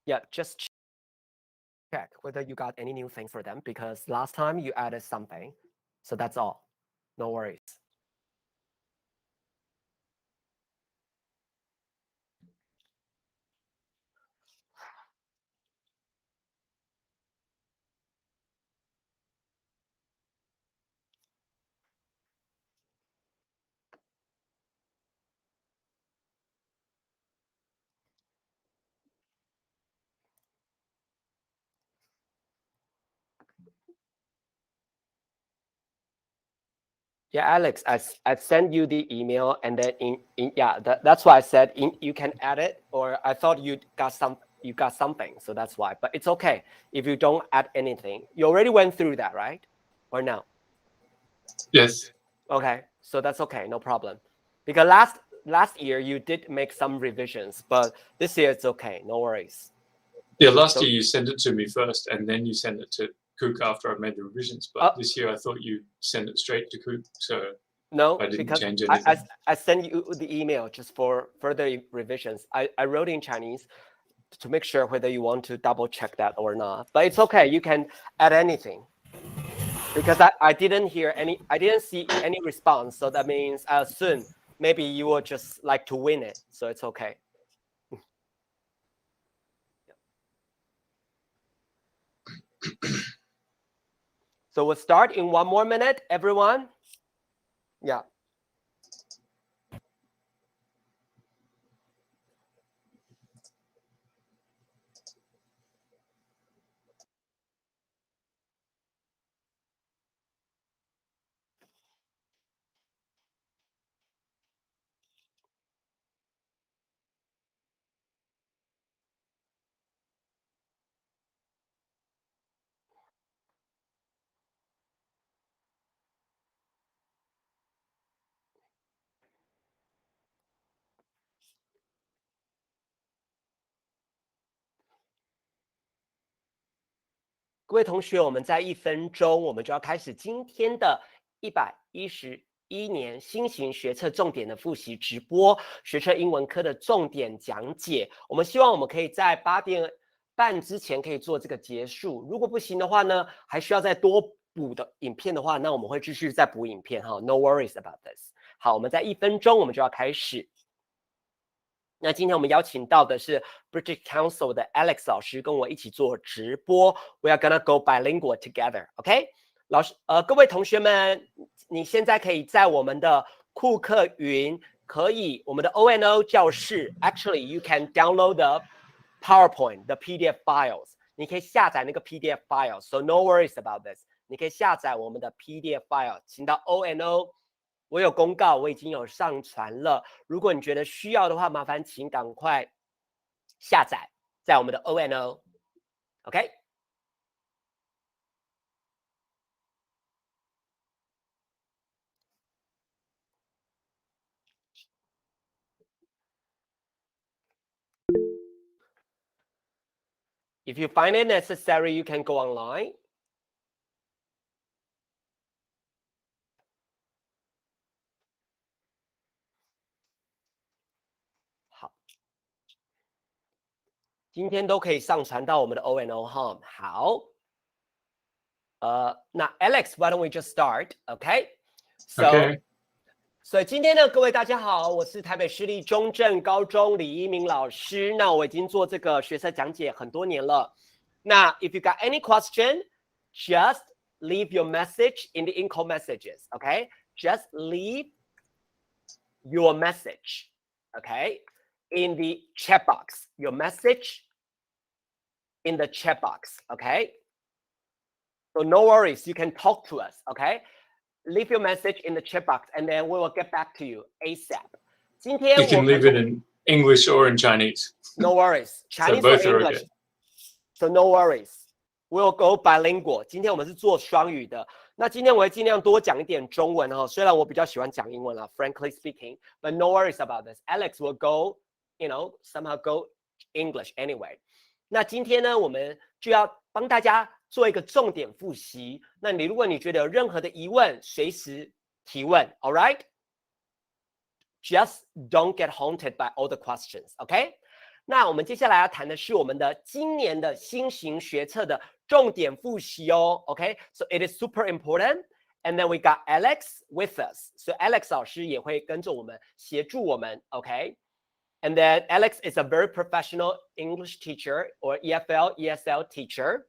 Yeah, just check whether you got any new things for them because last time you added something. So that's all. No worries. Yeah, Alex, I sent you the email and then that's why I said you can add it, or I thought you got something, so that's why. But it's okay if you don't add anything. You already went through that, right? Or no? Yes. Okay, so that's okay, no problem. Because last year you did make some revisions, but this year it's okay, no worries. Yeah, last year you sent it to me first, and then you sent it to Cook after I made the revisions. But this year I thought you sent it straight to Cook, so no, I didn't because change anything. I sent you the email just for further revisions. I wrote in Chinese to make sure whether you want to double check that or not. But it's okay, you can add anything. Because I didn't see any response, so that means I assume maybe you will just like to win it, so it's okay. So we'll start in 1 more minute, everyone. Yeah.各位同学，我们在1分钟，我们就要开始今天的111年新型学测重点的复习直播，学测英文科的重点讲解。我们希望我们可以在8点半之前可以做这个结束。如果不行的话呢，还需要再多补的影片的话，那我们会继续再补影片哈。No worries about this。好，我们在1分钟，我们就要开始。那今天我们邀请到的是 British Council 的 Alex 老师，跟我一起做直播。We are gonna go bilingual together, OK？ 老师，各位同学们，你现在可以在我们的酷课云，我们的 ONO 教室 ，actually you can download the PowerPoint, the PDF files， 你可以下载那个 PDF files，so no worries about this。你可以下载我们的 PDF file， 请到 ONO。我有公告，我已经有上传了。如果你觉得需要的话，麻烦请赶快下载在我们的 ONO。OK？ If you find it necessary, you can go online.今天都可以上传到我们的 ONO Home。好，那 Alex, why don't we just start? Okay. Okay. 所以今天呢，各位大家好，我是台北市立中正高中李一鸣老师。那我已经做这个学测讲解很多年了。那 if you got any question, just leave your message in the in-call messages. Okay. Just leave your message. Okay.In the chat box, your message in the chat box, okay? So no worries, you can talk to us, okay? Leave your message in the chat box and then we will get back to you ASAP. You can leave it in English or in Chinese. No worries, Chinese so both or English. Are okay. So no worries, we'll go bilingual. 今天我们是做双语的。那今天我会尽量多讲一点中文哈，虽然我比较喜欢讲英文啦 frankly speaking, but no worries about this. Alex will go.You know, somehow go English anyway. 那今天呢，我们就要帮大家做一个重点复习。那如果你觉得有任何的疑问，随时提问 ，all right? Just don't get haunted by all the questions, OK? 那我们接下来要谈的是我们的今年的新型学测的重点复习哦。OK, so it is super important. And then we got Alex with us. So Alex 老师也会跟着我们协助我们。OK, and then Alex is a very professional English teacher or EFL, ESL teacher.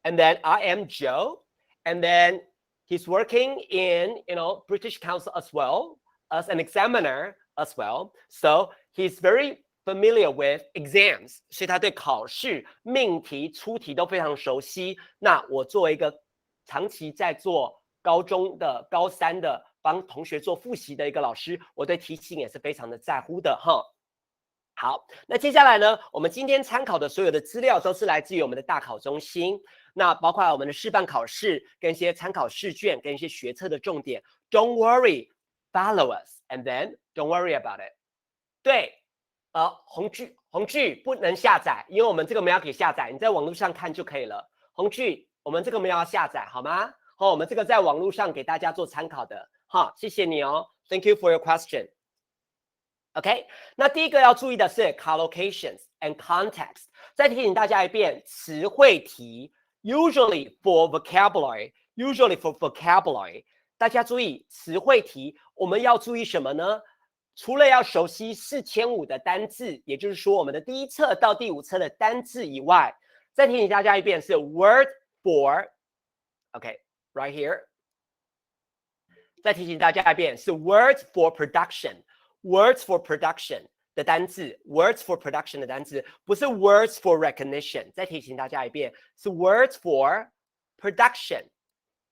And then I am Joe. And then he's working in, British Council as well as an examiner as well. So he's very familiar with exams. 所以他对考试、命题、出题都非常熟悉。那我作为一个长期在做高中的、高三的帮同学做复习的一个老师，我对题型也是非常的在乎的哈。好，那接下来呢，我们今天参考的所有的资料都是来自于我们的大考中心，那包括我们的示范考试、跟一些参考试卷、跟一些学测的重点。Don't worry, follow us, and then don't worry about it. 对，红剧不能下载，因为我们这个没有给下载，你在网络上看就可以了。红剧我们这个没有要下载，好吗？好，我们这个在网络上给大家做参考的。好，谢谢你哦 ，Thank you for your question. OK, 那第一个要注意的是 collocations and context。再提醒大家一遍，词汇题 usually for vocabulary。大家注意词汇题，我们要注意什么呢？除了要熟悉4500的单字，也就是说我们的第一册到第5册的单字以外，再提醒大家一遍是 word for。OK, right here。再提醒大家一遍是 words for production。Words for production 的单字 ，words for production 的单字，不是 words for recognition。再提醒大家一遍，是 words for production，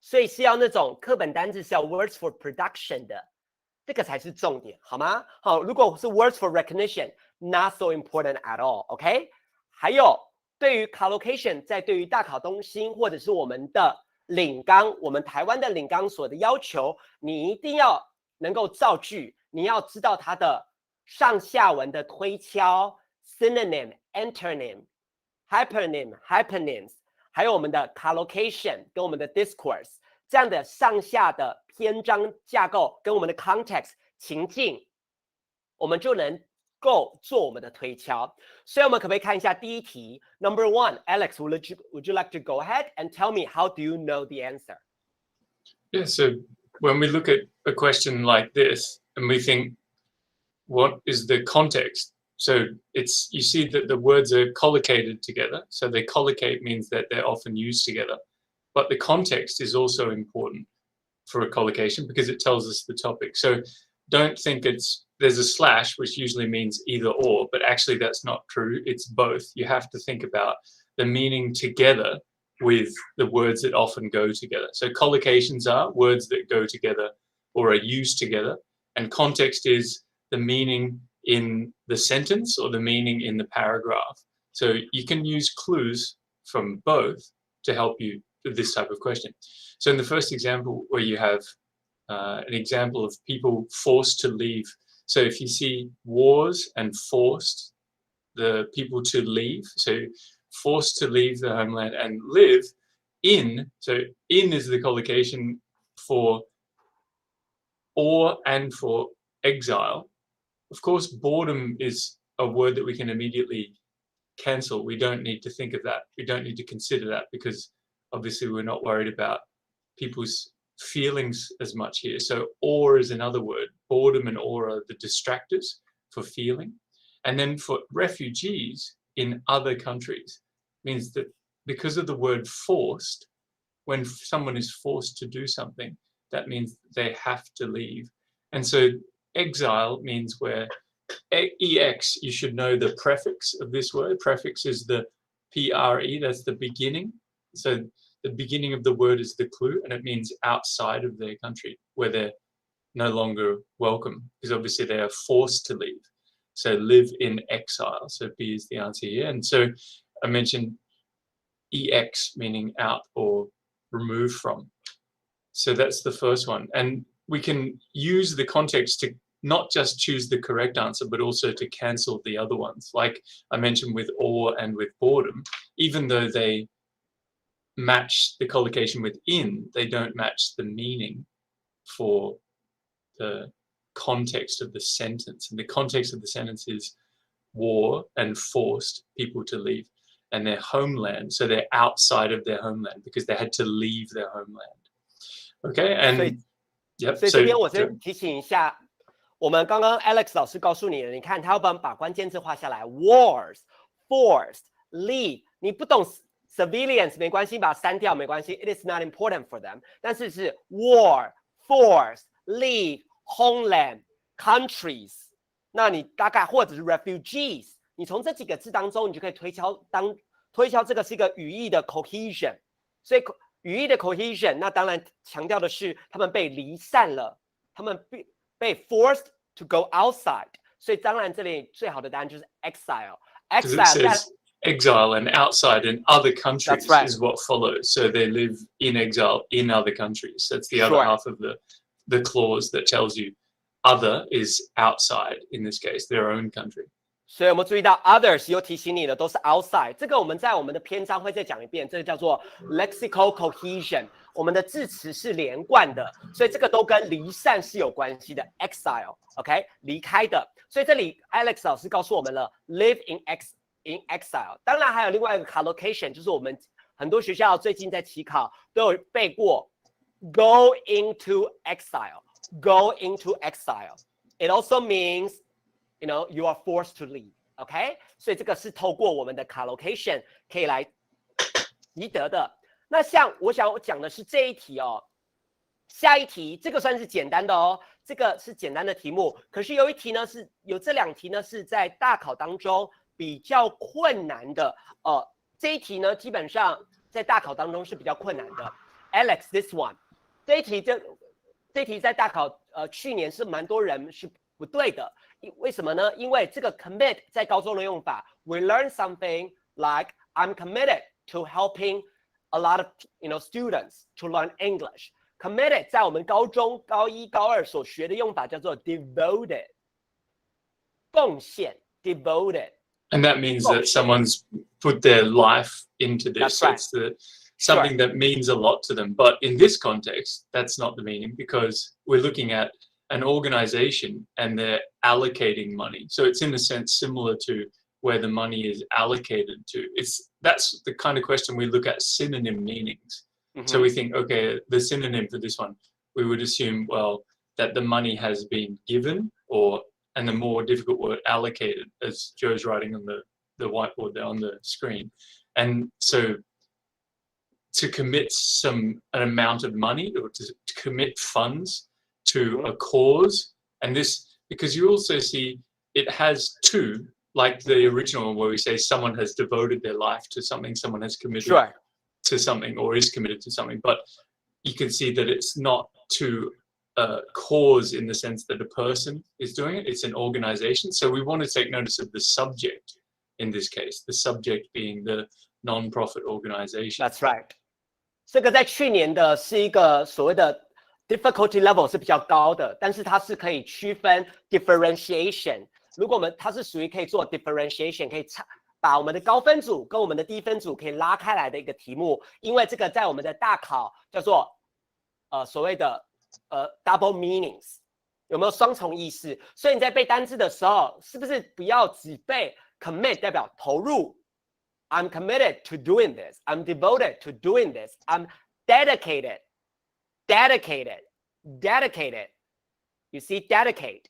所以是要那种课本单字是要 words for production 的，这个才是重点，好吗？好，如果是 words for recognition，not so important at all。OK， 还有对于 collocation， 在对于大考中心或者是我们的领纲，我们台湾的领纲所的要求，你一定要能够造句。你要知道它的上下文的推敲 synonym、antonym、hypernym、hypernyms， 还有我们的 collocation 跟我们的 discourse 这样的上下的篇章架构跟我们的 context 情境，我们就能够做我们的推敲。所以我们可不可以看一下第一题 Number 1 Alex, would you like to go ahead and tell me how do you know the answer? Yeah, so when we look at a question like this, and we think, what is the context? So you see that the words are collocated together. So they collocate means that they're often used together. But the context is also important for a collocation because it tells us the topic. So don't think there's a slash, which usually means either or, but actually that's not true. It's both. You have to think about the meaning together with the words that often go together. So collocations are words that go together or are used together. And context is the meaning in the sentence or the meaning in the paragraph. So you can use clues from both to help you with this type of question. So in the first example where you have an example of people forced to leave. So if you see wars and forced the people to leave, so forced to leave the homeland and live in, so in is the collocation for or and for exile. Of course, boredom is a word that we can immediately cancel. We don't need to think of that. We don't need to consider that because obviously we're not worried about people's feelings as much here. So or is another word. Boredom and or are the distractors for feeling. And then for refugees in other countries means that because of the word forced, when someone is forced to do something, that means they have to leave. And so exile means where EX, you should know the prefix of this word. Prefix is the PRE, that's the beginning. So the beginning of the word is the clue, and it means outside of their country, where they're no longer welcome, because obviously they are forced to leave. So live in exile. So B is the answer here. And so I mentioned EX, meaning out or remove from. So that's the first one. And we can use the context to not just choose the correct answer, but also to cancel the other ones. Like I mentioned with or and with boredom, even though they match the collocation with in, they don't match the meaning for the context of the sentence. And the context of the sentence is war and forced people to leave. And their homeland, so they're outside of their homeland because they had to leave their homeland. Okay, and yep. 所以这边我先提醒一下，我们刚刚 Alex 老师告诉你了，你看他要把关键字画下来 ，wars, forced, leave。你不懂 civilians 没关系，把它删掉没关系 ，it is not important for them。但是是 war, forced, leave, homeland, countries。那你大概或者是 refugees。你从这几个字当中，你就可以推敲这个是一个语义的 cohesion， 所以语义的 cohesion， 那当然强调的是他们被离散了，他们被 forced to go outside， 所以当然这里最好的答案就是 exile。Exile and outside in other countries right. is what follows. So they live in exile in other countries. That's the other half of the clause that tells you other is outside, in this case, their own country. 所以我们注意到 others 又提醒你的都是 outside， 这个我们在我们的篇章会再讲一遍，这个叫做 lexical cohesion， 我们的字词是连贯的，所以这个都跟离散是有关系的 exile，OK， 离开的，所以这里 Alex 老师告诉我们了 live in exile， 当然还有另外一个 collocation， 就是我们很多学校最近在期考都有背过 go into exile，go into exile， it also means。You know, you are forced to leave, OK? 所以这个是透过我们的 collocation 可以来习得的。那像我想讲的是这一题哦，下一题这个算是简单的哦，这个是简单的题目。可是有一题呢有这两题呢是在大考当中比较困难的这一题呢基本上在大考当中是比较困难的。Alex, this one， 这一题在大考去年是蛮多人是不对的。为什么呢？因为这个 commit 在高中的用法 ，we learn something like I'm committed to helping a lot of students to learn English. Committed 在我们高中高一、高二所学的用法叫做 devoted， 贡献 devoted. And that means that someone's put their life into this. That's right. It's something that means a lot to them. But in this context, that's not the meaning because we're looking at an organization and they're allocating money. So it's in a sense similar to where the money is allocated to. That's the kind of question we look at synonym meanings. Mm-hmm. So we think, okay, the synonym for this one, we would assume, well, that the money has been given and the more difficult word allocated, as Joe's writing on the whiteboard there on the screen. And so to commit an amount of money or to commit funds to a cause, and this because you also see it has two, like the original one where we say someone has devoted their life to something, someone has committed to something or is committed to something, but you can see that it's not to a cause in the sense that a person is doing it, it's an organization. So we want to take notice of the subject in this case, the subject being the non-profit organization. That's right. 这个在去年的是一个所谓的difficulty level 是比较高的，但是它是可以区分 differentiation。如果它是属于可以做 differentiation， 可以把我们的高分组跟我们的低分组可以拉开来的一个题目。因为这个在我们的大考叫做所谓的double meanings， 有没有双重意思？所以你在背单字的时候，是不是不要只背 commit 代表投入 ？I'm committed to doing this. I'm devoted to doing this. I'm dedicated. You see, dedicate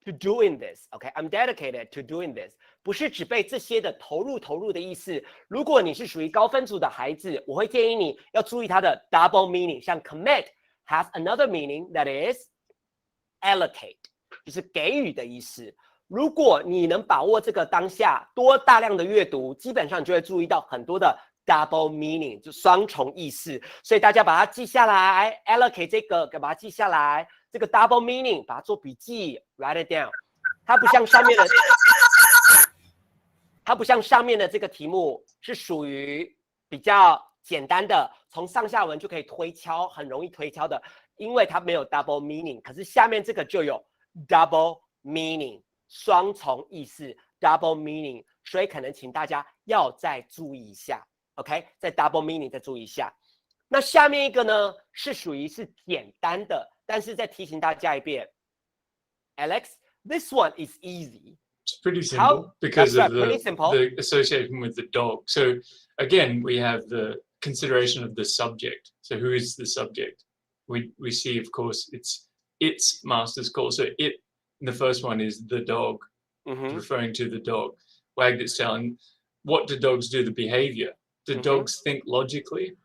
to doing this. Okay, I'm dedicated to doing this. 不是只背这些的投入的意思。如果你是属于高分组的孩子，我会建议你要注意它的 double meaning。像 commit has another meaning that is allocate， 就是给予的意思。如果你能把握这个当下大量的阅读，基本上你就会注意到很多的 double meaning， 就双重意思。所以大家把它记下来 ，allocate 这个把它记下来，这个 double meaning 把它做笔记 ，write it down。它不像上面的这个题目是属于比较简单的，从上下文就可以推敲，很容易推敲的，因为它没有 double meaning。可是下面这个就有 double meaning。双重意思 double meaning， 所以可能请大家要再注意一下 ，OK， 在 double meaning 再注意一下。那下面一个呢是属于是简单的，但是再提醒大家一遍 ，Alex， this one is easy， It's pretty simple because that's of right, pretty simple. the association with the dog. So again, we have the consideration of the subject. So who is the subject? We see, of course, its master's call. So it, the first one is the dog, referring to the dog, wagged its tail. And what do dogs do? The behavior. Do dogs think logically?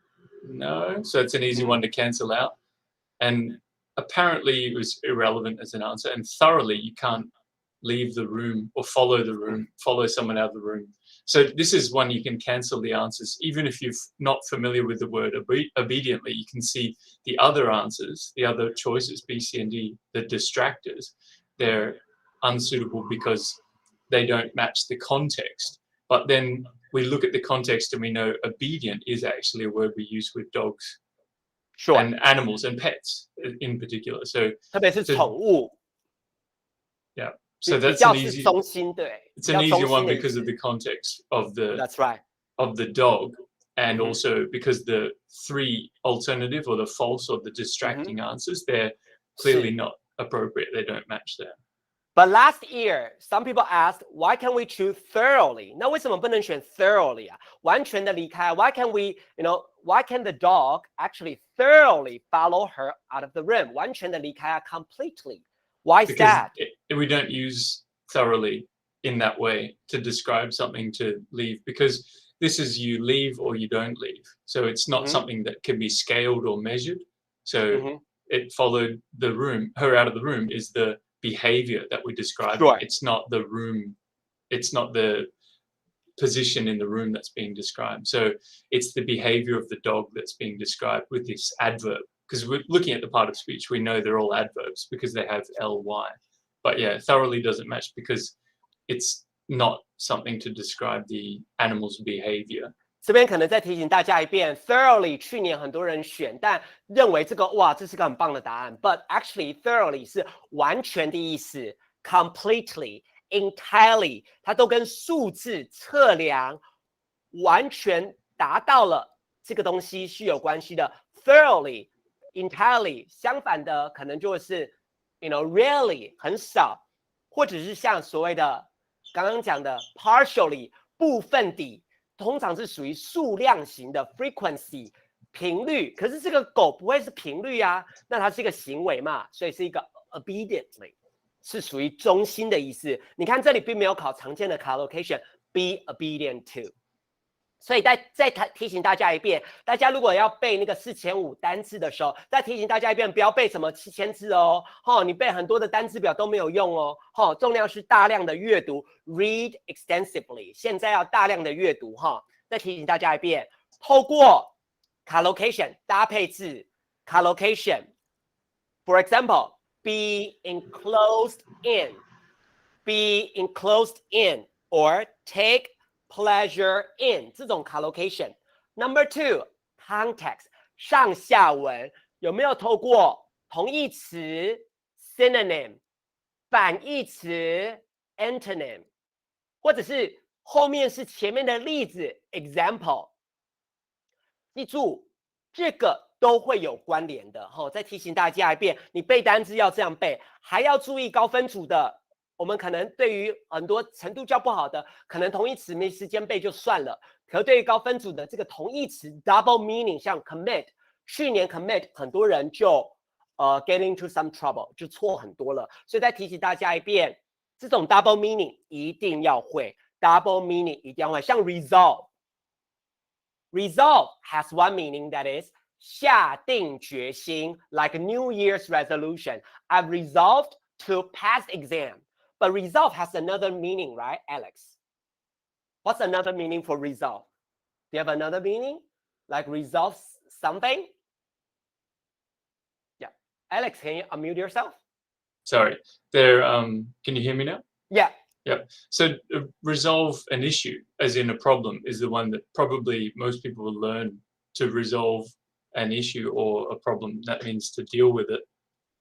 No. So it's an easy one to cancel out. And apparently it was irrelevant as an answer. And thoroughly, you can't leave the room or follow someone out of the room. So this is one you can cancel the answers. Even if you're not familiar with the word obediently, you can see the other answers, the other choices, B, C, and D, the distractors. They're unsuitable because they don't match the context. But then we look at the context and we know obedient is actually a word we use with dogs and animals and pets in particular. So 特别是宠物 yeah. So that's an easy. It's an easy one because of the context of the. That's right. Of the dog, and also because the three alternative or the false or the distracting answers, they're clearly not appropriate. They don't match there. But last year, some people asked, why can't we choose thoroughly? 那为什么不能选 thoroughly 啊？完全的离开。Why can't we, why can the dog actually thoroughly follow her out of the room? 完全的离开啊 completely. Why is that? We don't use thoroughly in that way to describe something to leave, because this is you leave or you don't leave. So it's not something that can be scaled or measured. So it followed the room, her out of the room is the behavior that we describe. Sure. It's not the room, it's not the position in the room that's being described. So it's the behavior of the dog that's being described with this adverb. Because we're looking at the part of speech, we know they're all adverbs because they have ly. But yeah, thoroughly doesn't match because it's not something to describe the animal's behavior. 这边可能再提醒大家一遍 ，thoroughly 去年很多人选，但认为这是个很棒的答案。But actually, thoroughly 是完全的意思 ，completely, entirely， 它都跟数字测量完全达到了这个东西是有关系的。Thoroughly, entirely 相反的可能就是rarely 很少，或者是像所谓的刚刚讲的 partially 部分地。通常是属于数量型的 frequency 频率，可是这个狗不会是频率啊，那它是一个行为嘛，所以是一个 obediently 是属于中心的意思。你看这里并没有考常见的 collocation be obedient to， 所以再提醒大家一遍，大家如果要背那个4005单字的时候，再提醒大家一遍，不要背什么7000字哦，你背很多的单字表都没有用哦，重量是大量的阅读 ，read extensively， 现在要大量的阅读再提醒大家一遍，透过 collocation 搭配字 collocation，for example， be enclosed in，be enclosed in or take pleasure in 这种 collocation。Number 2 context 上下文有没有透过同义词 synonym 反义词 antonym 或者是后面是前面的例子 example， 记住这个都会有关联的再提醒大家一遍，你背单字要这样背，还要注意高分组的。我们可能对于很多程度较不好的，可能同义词没时间背就算了。可是对于高分组的这个同义词 double meaning， 像 commit， 去年 commit 很多人就get into some trouble， 就错很多了。所以再提醒大家一遍，这种 double meaning 一定要会 ，double meaning 一定要会。像 resolve，resolve has one meaning that is 下定决心 ，like a New Year's resolution. I've resolved to pass exam.But resolve has another meaning, right, Alex? What's another meaning for resolve? Do you have another meaning? Like resolve something? Yeah. Alex, can you unmute yourself? Sorry. There. Can you hear me now? Yeah. Yeah. So resolve an issue, as in a problem, is the one that probably most people will learn to resolve an issue or a problem. That means to deal with it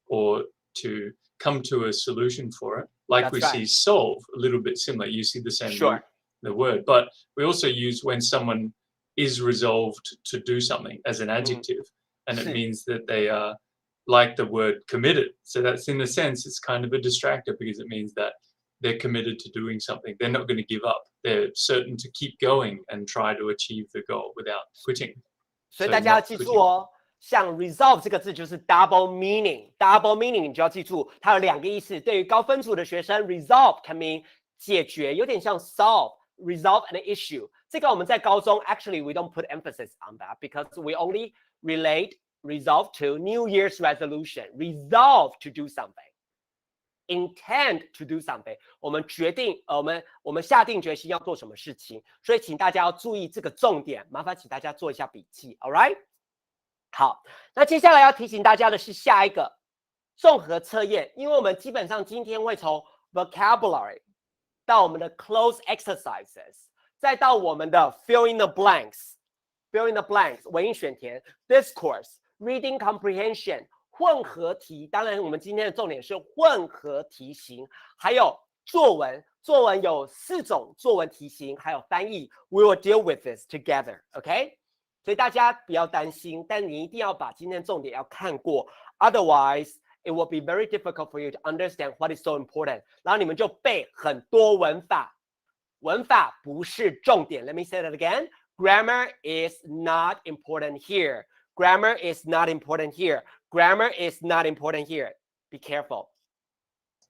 or to come to a solution for it. Like That's we right. see solve, a little bit similar. You see the same Sure. the word, but we also use when someone is resolved to do something as an adjective, and it means that they are like the word committed. So that's in a sense, it's kind of a distractor because it means that they're committed to doing something. They're not going to give up. They're certain to keep going and try to achieve the goal without quitting. 所以大家要记住哦，像 resolve 这个字就是 double meaning。double meaning 你就要记住，它有2个意思。对于高分组的学生 ，resolve can mean 解决，有点像 solve。resolve an issue。这个我们在高中 actually we don't put emphasis on that because we only relate resolve to New Year's resolution. Resolve to do something. Intend to do something. 我们决定，我们下定决心要做什么事情。所以请大家要注意这个重点，麻烦请大家做一下笔记。All right？ 好，那接下来要提醒大家的是下一个综合测验，因为我们基本上今天会从 vocabulary 到我们的 close exercises， 再到我们的 fill in the blanks。fill in the blanks 文意选填 discourse。reading comprehension 混合题，当然我们今天的重点是混合题型，还有作文，作文有4种作文题型，还有翻译。We will deal with this together, OK？ 所以大家不要担心，但你一定要把今天的重点要看过 ，otherwise it will be very difficult for you to understand what is so important。然后你们就背很多文法，文法不是重点。Let me say that again. Grammar is not important here.Grammar is not important here. Grammar is not important here. Be careful.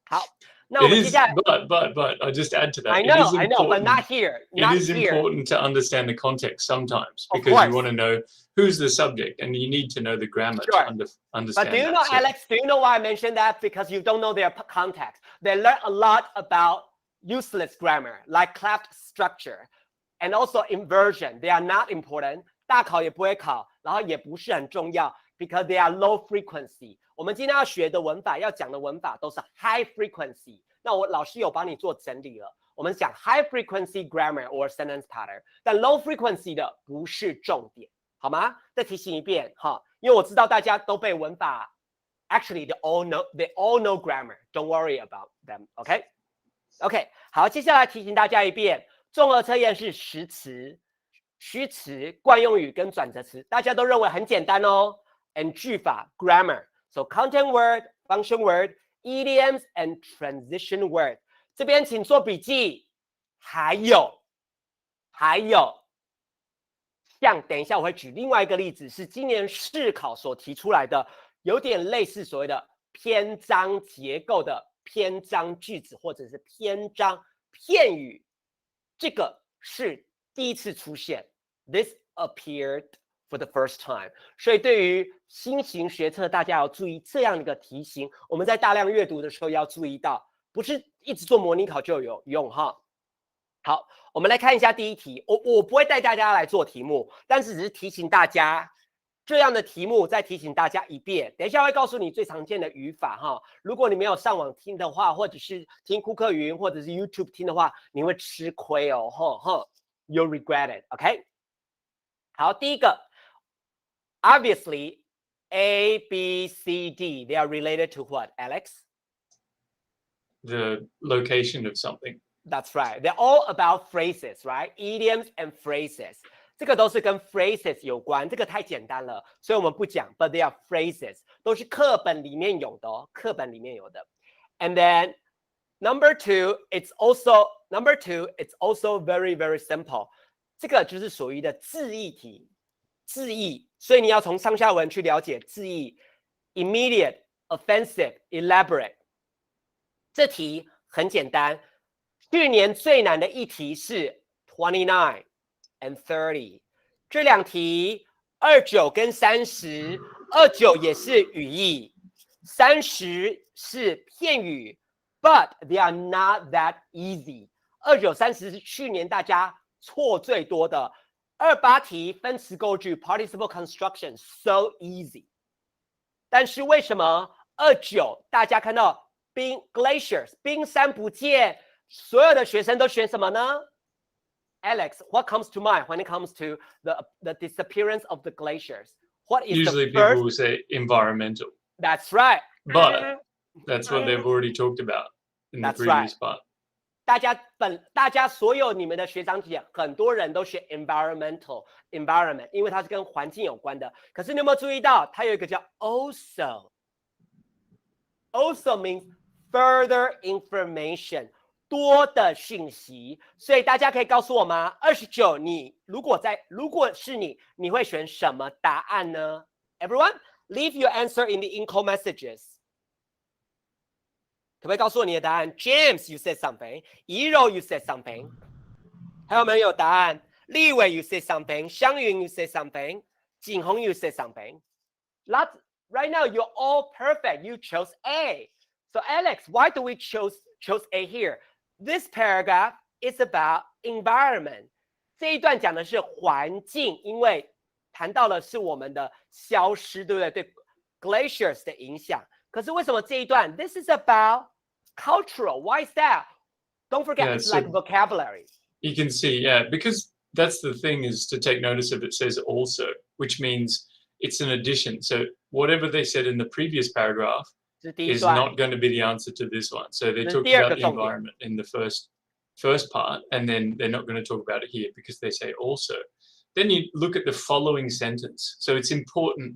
好，那我们接下来 but I'll just add to that. I know, but not here. It is important to understand the context sometimes because you want to know who's the subject and you need to know the grammar to understand. But do you know, Alex? Do you know why I mentioned that? Because you don't know their context. They learn a lot about useless grammar, like cleft structure, and also inversion. They are not important. 大考也不会考，然后也不是很重要 ，because they are low frequency。我们今天要学的文法，要讲的文法都是 high frequency。那我老师有帮你做整理了。我们讲 high frequency grammar or sentence pattern， 但 low frequency 的不是重点，好吗？再提醒一遍哈，因为我知道大家都背文法 ，actually they all know grammar. Don't worry about them. OK， 好，接下来提醒大家一遍，综合测验是实词。虚词、惯用语跟转折词，大家都认为很简单哦。And 句法 grammar, so content word, function word, idioms and transition word。这边请做笔记。还有，像等一下我会举另外一个例子，是今年试考所提出来的，有点类似所谓的篇章结构的篇章句子或者是篇章片语，这个是第一次出现 ，this appeared for the first time。所以对于新型学测，大家要注意这样的一个题型。我们在大量阅读的时候要注意到，不是一直做模拟考就有用哈。好，我们来看一下第一题。我不会带大家来做题目，但是只是提醒大家这样的题目，再提醒大家一遍。等一下会告诉你最常见的语法哈。如果你没有上网听的话，或者是听酷课云或者是 YouTube 听的话，你会吃亏哦，You'll regret it, OK？ 好，第一个 ，obviously A, B, C, D, they are related to what, Alex? The location of something. That's right. They're all about phrases, right? Idioms and phrases. 这个都是跟 phrases 有关，这个太简单了，所以我们不讲。But they are phrases， 都是课本里面有的哦，课本里面有的。And then number two, it's also very, very simple. 这个就是属于的字义题，字义，所以你要从上下文去了解字义。Immediate, offensive, elaborate。这题很简单，去年最难的一题是 29 and 30。这两题29跟30 ，29也是语义，30是片语。But they are not that easy. 29、30是去年大家错最多的。28题分词构句 participle construction so easy。但是为什么29大家看到glaciers 冰山不见，所有的学生都选什么呢 ？Alex, what comes to mind when it comes to the disappearance of the glaciers? What is Usually the first? people will say environmental. That's right. But that's what they've already talked about in the previous part. 大家所有你们的学长姐，很多人都学 environment， 因为它是跟环境有关的。可是你有没有注意到，它有一个叫 also？Also means further information，多的讯息，所以大家可以告诉我吗？29，你如果是你，你会选什么答案呢 ？Everyone, leave your answer in the in-call messages. 可不可以告诉我你的答案 ？James, you said something. 怡柔 you said something. 还有没有答案？立伟 you said something. 湘云 you said something. 景宏 you said something. Right now, you're all perfect. You chose A. So Alex, why do we chose A here? This paragraph is about environment. 这一段讲的是环境，因为谈到的是我们的消失，对不对？对 glaciers 的影响。可是为什么这一段 This is about cultural? Why is that? Don't forget, it's like vocabulary. You can see, because that's the thing is to take notice of it says also, which means it's an addition. So whatever they said in the previous paragraph is not going to be the answer to this one. So they talked about the environment in the first part, and then they're not going to talk about it here because they say also. Then you look at the following sentence. So it's important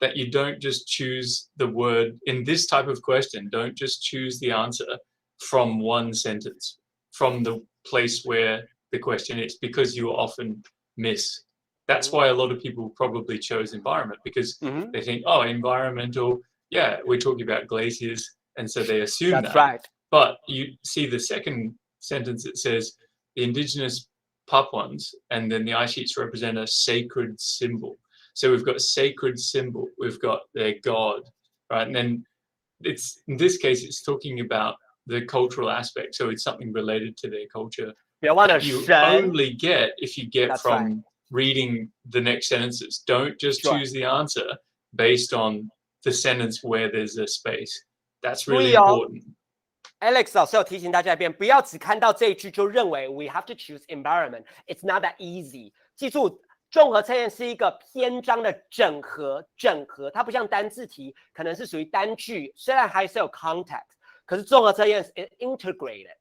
that you don't just choose the word in this type of question. Don't just choose the answer from one sentence, from the place where the question is, because you often miss. That's why a lot of people probably chose environment, because they think, oh, environmental, yeah, we're talking about glaciers, and so they assume That's right. But you see the second sentence, it says the indigenous Papuans, and then the ice sheets represent a sacred symbol. So we've got a sacred symbol, we've got their god, right? And then it's, in this case, it's talking about the cultural aspect. So it's something related to their culture. You only get if you get from reading the next sentences. Don't just choose the answer based on the sentence where there's a space. That's really important. Alex 老师有提醒大家一遍，不要只看到这一句就认为 we have to choose environment. It's not that easy. 记住，综合测验是一个篇章的整合，它不像单字题，可能是属于单句，虽然还是有 context， 可是综合测验是 integrated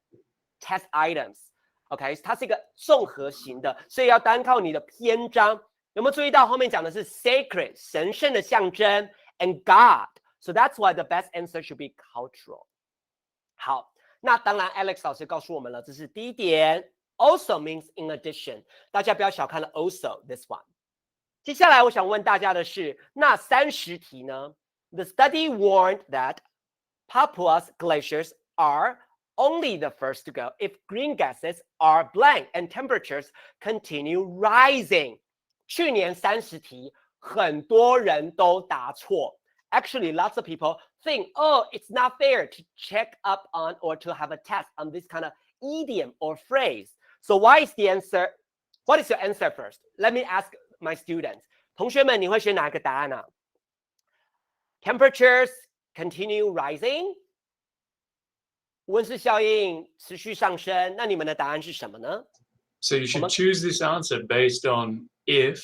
test items。OK， 它是一个综合型的，所以要单靠你的篇章。有没有注意到后面讲的是 sacred 神圣的象征 and God， so that's why the best answer should be cultural。好，那当然 Alex 老师告诉我们了，这是第一点 ，also means in addition， 大家不要小看了 also this one。接下来我想问大家的是，那30题呢 ？The study warned that Papua's glaciers are only the first to go if green gases are blank and temperatures continue rising. 去年30题，很多人都答错。Actually, lots of people think, oh, it's not fair to check up on or to have a test on this kind of idiom or phrase. So what is your answer first? Let me ask my students. 同学们，你会选哪个答案呢？Temperatures continue rising. 温室效应持续上升，那你们的答案是什么呢？ So you should choose this answer based on if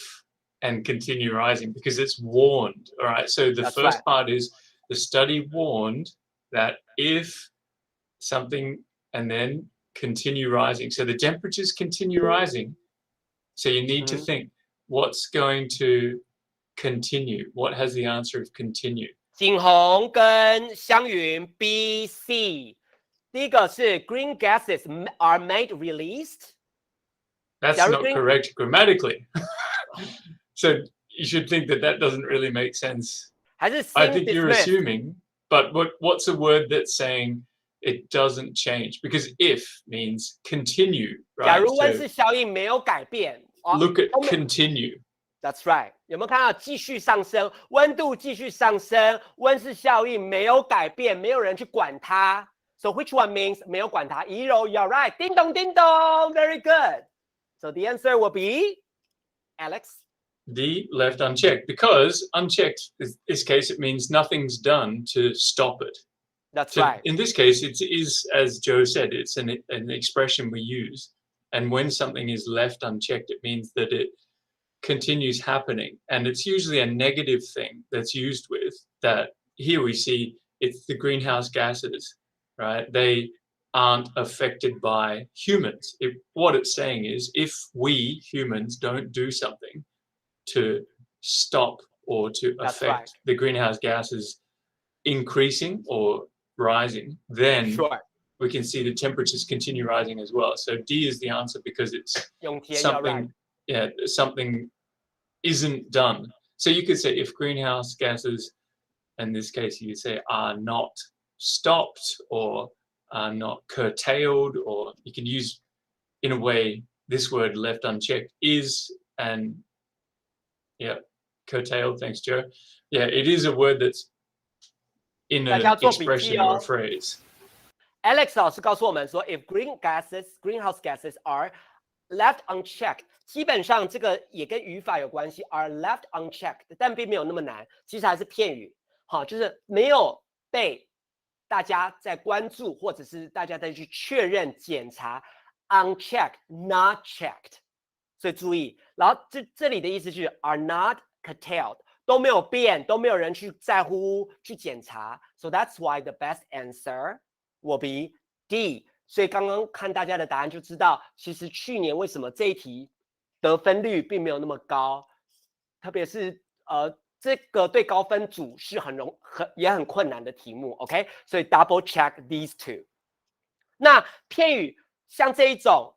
and continue rising, because it's warned. All right. So the first part is the study warned that if something and then continue rising. So the temperatures continue rising. So you need to think what's going to continue. What has the answer of continue? 景宏跟湘云 B C。第一个是 green gases are made released. That's not correct grammatically. So you should think that doesn't really make sense. I think you're assuming, but what's a word that's saying it doesn't change? Because if means continue, right? 假如温室效应没有改变 Look at continue. That's right. 有没有看到继续上升，温度继续上升，温室效应没有改变，没有人去管它。So which one means 没有管它？怡柔 you're right. 叮咚叮咚 very good. So the answer will be Alex. D, left unchecked, because unchecked, in this case, it means nothing's done to stop it. That's right. In this case, it is, as Joe said, it's an expression we use. And when something is left unchecked, it means that it continues happening. And it's usually a negative thing that's used with that. Here we see it's the greenhouse gases, right? They aren't affected by humans. What it's saying is if we humans don't do something to stop or to affect the greenhouse gases increasing or rising, then we can see the temperatures continue rising as well. So D is the answer because it's 永田, you're right. something isn't done. So you could say if greenhouse gases, in this case, you say are not stopped or are not curtailed, or you can use, in a way, this word left unchecked is, and curtailed, thanks, Joe. Yeah, it is a word that's in an expression or a phrase. Alex 老师告诉我们说 ，if greenhouse gases are left unchecked， 基本上这个也跟语法有关系 ，are left unchecked， 但并没有那么难，其实还是片语，好，就是没有被大家在关注，或者是大家再去确认检查 ，unchecked not checked， 所以注意，然后这里的意思是 are not curtailed， 都没有变，都没有人去在乎去检查 ，so that's why the best answer will be D。所以刚刚看大家的答案就知道，其实去年为什么这一题得分率并没有那么高，特别是这个对高分组是也很困难的题目 ，OK？ 所以 double check these two。那片语像这一种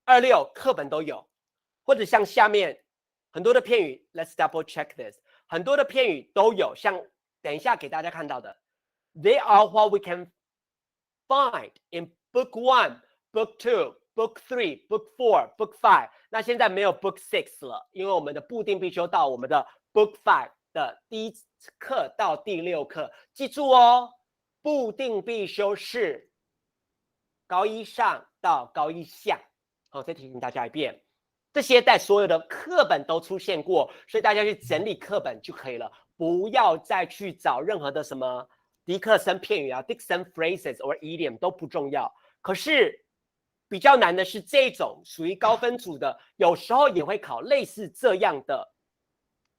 26课本都有，或者像下面很多的片语 ，let's double check this， 很多的片语都有，像等一下给大家看到的 ，they are what we can find in Book 1, Book 2, Book 3, Book 4, Book 5。那现在没有 Book 6了，因为我们的部定必修到我们的 Book 5的第1课到第6课。记住哦，部定必修是高1上到高1下。好，再提醒大家一遍，这些在所有的课本都出现过，所以大家去整理课本就可以了，不要再去找任何的什么迪克森片语啊 ，Dickson phrases or idiom 都不重要。可是比较难的是这种属于高分组的，有时候也会考类似这样的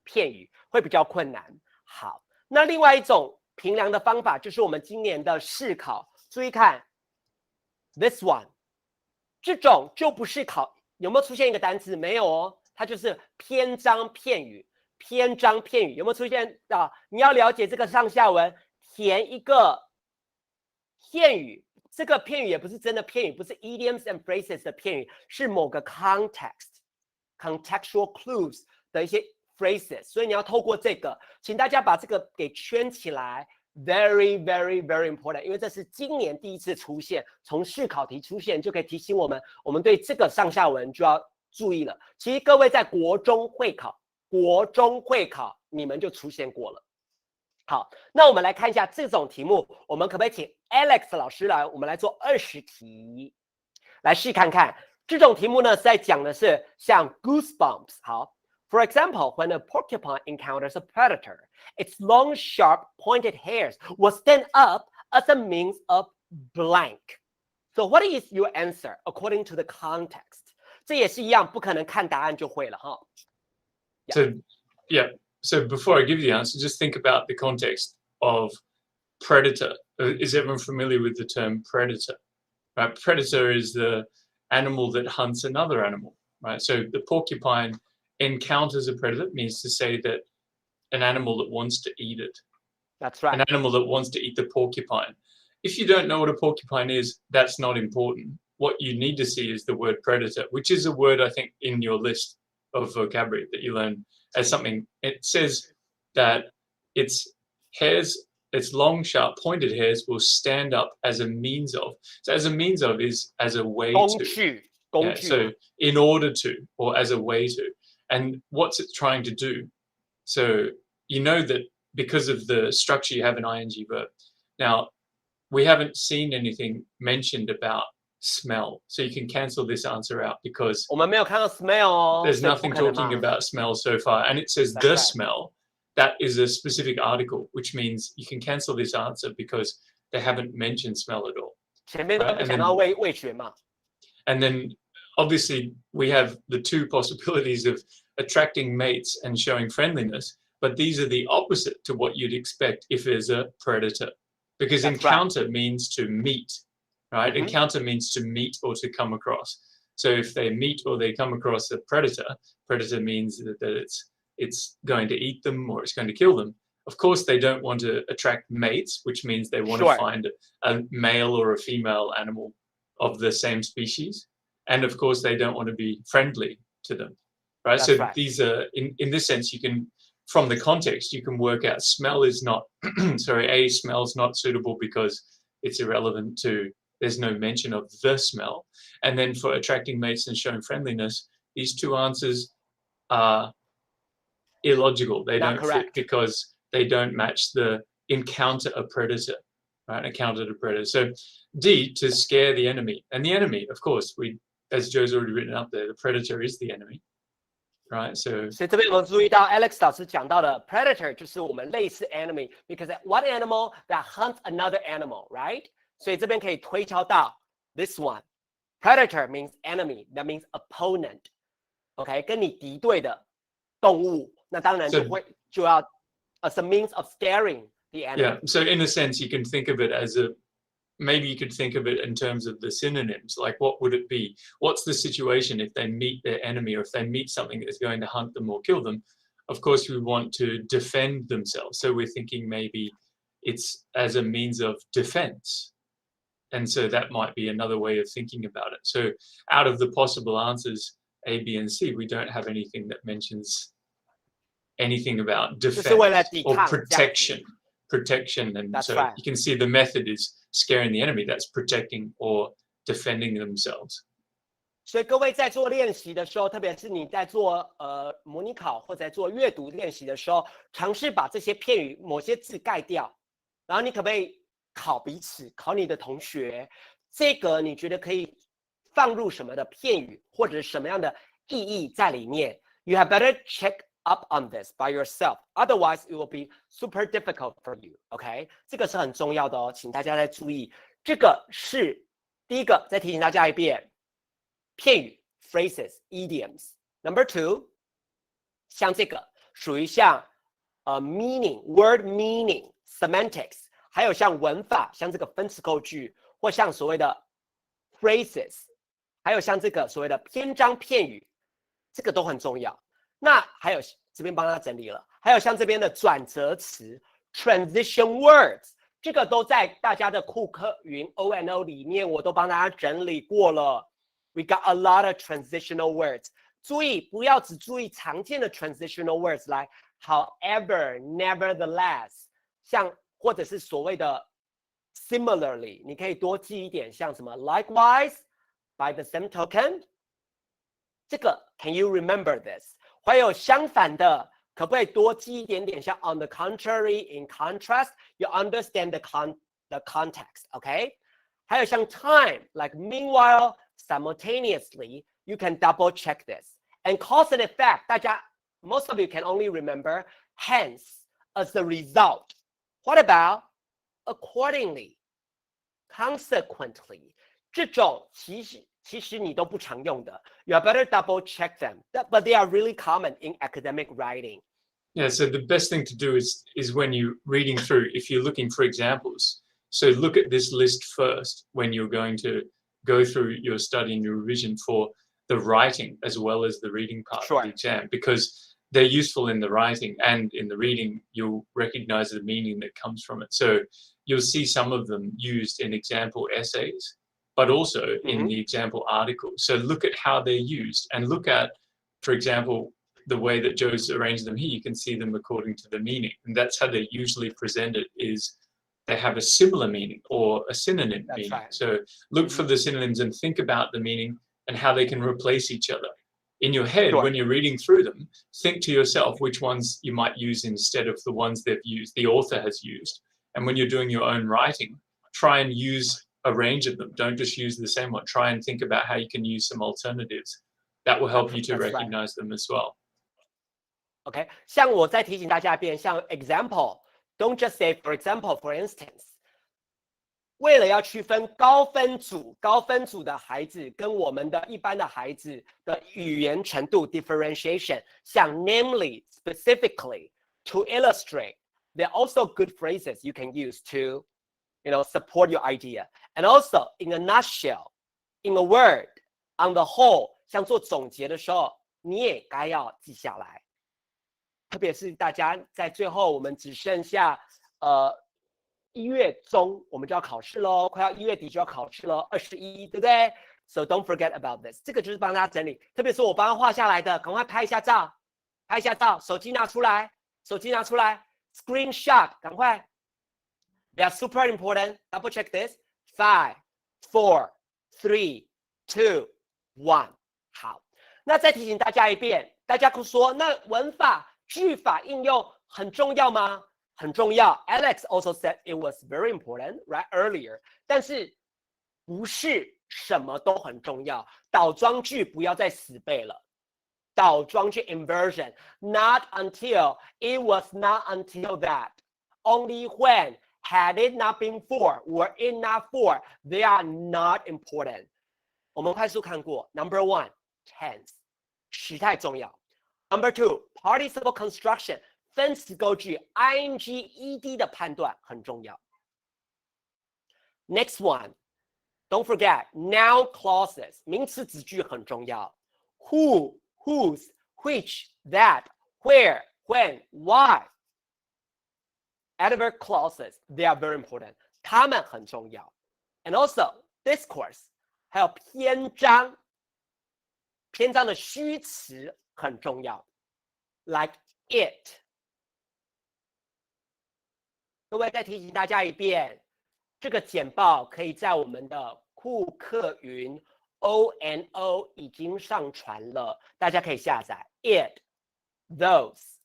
片语，会比较困难。好，那另外一种评量的方法就是我们今年的试考，注意看 ，this one， 这种就不是考有没有出现一个单词，没有哦，它就是篇章片语，篇章片语有没有出现啊？你要了解这个上下文，填一个片语。这个片语也不是真的片语，不是 idioms and phrases 的片语，是某个 contextual clues 的一些 phrases， 所以你要透过这个，请大家把这个给圈起来 ，very very very important， 因为这是今年第一次出现，从试考题出现就可以提醒我们，我们对这个上下文就要注意了。其实各位在国中会考你们就出现过了。好，那我们来看一下这种题目，我们可不可以请 Alex 老师来，我们来做20题，来试看看。这种题目呢是在讲的是像 goosebumps。好 ，For example, when a porcupine encounters a predator, its long, sharp, pointed hairs will stand up as a means of blank. So what is your answer according to the context? 这也是一样，不可能看答案就会了哈。So before I give you the answer, just think about the context of predator. Is everyone familiar with the term predator? Right? Predator is the animal that hunts another animal, right? So the porcupine encounters a predator, means to say that an animal that wants to eat it. That's right. An animal that wants to eat the porcupine. If you don't know what a porcupine is, that's not important. What you need to see is the word predator, which is a word, I think, in your list of vocabulary that you learn as something. It says that its long, sharp, pointed hairs will stand up as a means of. So as a means of is as a way to. Yeah, so in order to, or as a way to. And what's it trying to do? So you know that because of the structure you have an ing verb. Now, we haven't seen anything mentioned about smell. So you can cancel this answer out because 我们没有看到 smell， there's nothing talking about smell so far. And it says the smell. That is a specific article, which means you can cancel this answer because they haven't mentioned smell at all. 前面都讲到味觉嘛。And then obviously we have the two possibilities of attracting mates and showing friendliness, but these are the opposite to what you'd expect if there's a predator. Because encounter means to meet, right? Encounter means to meet or to come across. So if they meet or they come across a predator, predator means that it's going to eat them or it's going to kill them. Of course, they don't want to attract mates, which means they want to find a male or a female animal of the same species. And of course, they don't want to be friendly to them, right? So these are, in this sense, you can, from the context, you can work out smell is not, sorry, smell is not suitable because it's irrelevant to, there's no mention of the smell. And then for attracting mates and showing friendliness, these two answers are illogical. They don't fit because they don't match the encounter a predator, right? Encounter a predator. So D, to scare the enemy. And the enemy, of course, as Joe's already written up there, the predator is the enemy, right? So 所以这边我们注意到 Alex 老师讲到的 predator 就是我们类似 enemy because one animal that hunts another animal, right? 所以这边可以推敲到 this one. Predator means enemy, that means opponent. OK, 跟你敌对的动物，那当然就要 as a means of scaring the enemy. Yeah, so in a sense, you can think of it as maybe you could think of it in terms of the synonyms, like what would it be? What's the situation if they meet their enemy or if they meet something that's going to hunt them or kill them? Of course, we want to defend themselves. So we're thinking maybe it's as a means of defense. And so that might be another way of thinking about it. So out of the possible answers, A, B, and C, we don't have anything that mentions anything about defense or protection. And That's so right. you can see the method is scaring the enemy. That's protecting or defending themselves. 所以各位在做练习的时候，特别是你在做模拟考或者在做阅读练习的时候，尝试把这些片语某些字盖掉，然后你可不可以考彼此，考你的同学，这个你觉得可以放入什么的片语或者什么样的意义在里面 ？You have better check up on this by yourself. Otherwise, it will be super difficult for you. OK， 这个是很重要的哦，请大家再注意。这个是第一个，再提醒大家一遍，片语 phrases, idioms. Number two， 像这个属于像meaning, word meaning, semantics， 还有像文法，像这个分词构句，或像所谓的 phrases， 还有像这个所谓的篇章片语，这个都很重要。那还有这边帮他整理了，还有像这边的转折词 transition words， 这个都在大家的库课云 O&O 里面，我都帮大家整理过了。We got a lot of transitional words。注意不要只注意常见的 transitional words 来 ，however, nevertheless， 像或者是所谓的 similarly， 你可以多记一点，像什么 likewise, by the same token， 这个 can you remember this？ 还有相反的，可不可以多记一点点？像 on the contrary, in contrast, you understand the context, OK？ 还有像 time, like meanwhile, simultaneously, you can double check this. And cause and effect, 大家 most of you can only remember hence, as a result. What about accordingly, consequently? 这种其实你都不常用的 You are better double check them, but they are really common in academic writing. Yeah, so the best thing to do is when you're reading through, if you're looking for examples, so look at this list first when you're going to go through your study and your revision for the writing as well as the reading part of the exam, because they're useful in the writing and in the reading, you'll recognize the meaning that comes from it. So you'll see some of them used in example essays, but also in the example articles. So look at how they're used and look at, for example, the way that Joe's arranged them here, you can see them according to the meaning. And that's how they're usually presented, is they have a similar meaning or a synonym meaning. Right. So look for the synonyms and think about the meaning and how they can replace each other. In your head, when you're reading through them, think to yourself which ones you might use instead of the ones they've used, the author has used. And when you're doing your own writing, try and use a range of them. Don't just use the same one. Try and think about how you can use some alternatives. That will help you to recognize them as well. OK， 像我再提醒大家一遍，像 example, don't just say for example, for instance. 为了要区分高分组的孩子跟我们的一般的孩子的语言程度 differentiation， 像 namely, specifically, to illustrate, there are also good phrases you can use to, support your idea. And also, in a nutshell, in a word, on the whole, 像做总结的时候，你也该要记下来。特别是大家在最后，我们只剩下1月中我们就要考试咯，快要1月底就要考试咯，21，对不对 ？So don't forget about this。这个就是帮大家整理，特别是我帮他画下来的，赶快拍一下照，拍一下照，手机拿出来，手机拿出来 ，screenshot， 赶快。They are super important. Double check this. 5, 4, 3, 2, 1。好，那再提醒大家一遍，大家说那文法、句法应用很重要吗？很重要。Alex also said it was very important, right, earlier. 但是不是什么都很重要。倒装句不要再死背了。倒装句 inversion, not until, it was not until that, only when, had it not been for, were it not for, they are not important. 我们快速看过 Number 1, tense, 时态重要。Number 2, participle construction, 分词构句 ing ed 的判断很重要。Next one, don't forget noun clauses, 名词子句很重要。Who, whose, which, that, where, when, why. Adverb clauses, they are very important. 它们很重要。And also discourse, 还有篇章，篇章的虚词很重要。Like it. 各位再提醒大家一遍，这个简报可以在我们的酷课云 ONO 已经上传了，大家可以下载 it, those,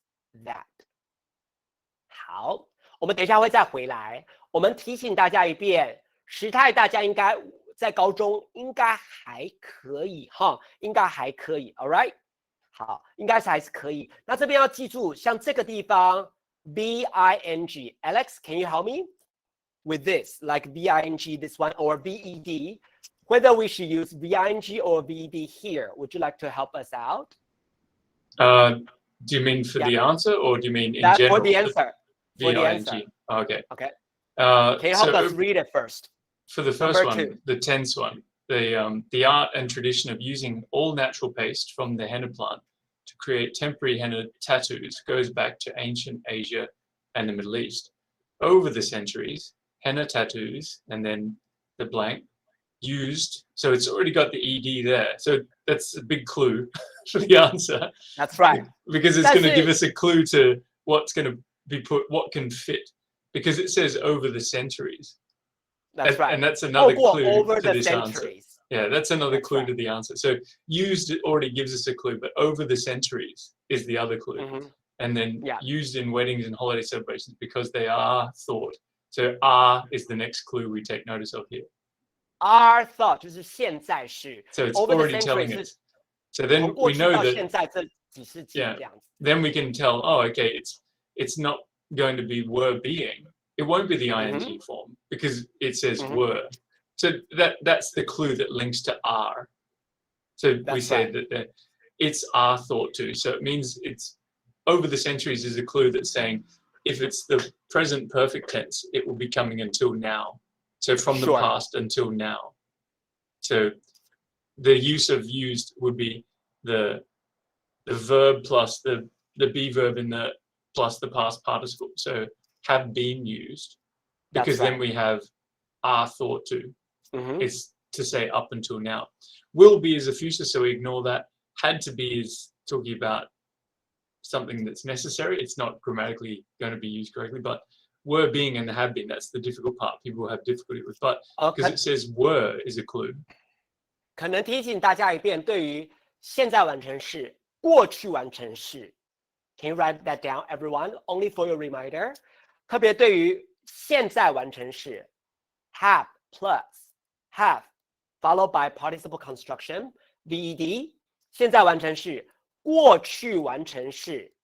that. 好，我们等一下会再回来。我们提醒大家一遍，时态大家应该在高中应该还可以哈，应该还可以 ，all right？ 好，应该是还是可以。那这边要记住，像这个地方 BING, Alex, can you help me with this? Like BING, this one, or VED? Whether we should use VING or VED here? Would you like to help us out? Do you mean for the answer, or do you mean in general? For the answer. For the VING. answer. Okay. Okay. Can you help us read it first? For the first one, the tense one, the art and tradition of using all natural paste from the henna plant to create temporary henna tattoos goes back to ancient Asia and the Middle East. Over the centuries, henna tattoos, and then the blank, used, so it's already got the ED there. So that's a big clue for the answer. That's right. Because it's going to give us a clue to what's going to be put, what can fit. Because it says over the centuries. That's right. And that's another clue over to the this centuries. answer. Yeah, that's another clue to the answer. So used already gives us a clue, but over the centuries is the other clue. And then used in weddings and holiday celebrations because they are thought. So are is the next clue we take notice of here. Are thought 就是现在式。So it's over already the telling centuries us. So then we know that. 现在这几世纪这样子。Then we can tell. Oh, okay. It's not going to be were being. It won't be the ing form because it says were. So that's the clue that links to are. So we say that it's are thought to. So it means it's over the centuries is a clue that's saying if it's the present perfect tense, it will be coming until now. So from the past until now. So the use of used would be the verb plus the be verb in the plus the past participle. So have been used, because then we have are thought to. It's to say up until now. Will be is a future, so we ignore that. Had to be is talking about something that's necessary. It's not grammatically going to be used correctly, but were being and have been, that's the difficult part people have difficulty with. But because it says were is a clue. 可能提醒大家一遍，对于现在完成式、过去完成式 ，Can you write that down, everyone? Only for your reminder. 特别对于现在完成式 ，have plus have followed by participle construction VED 现在完成式、过去完成式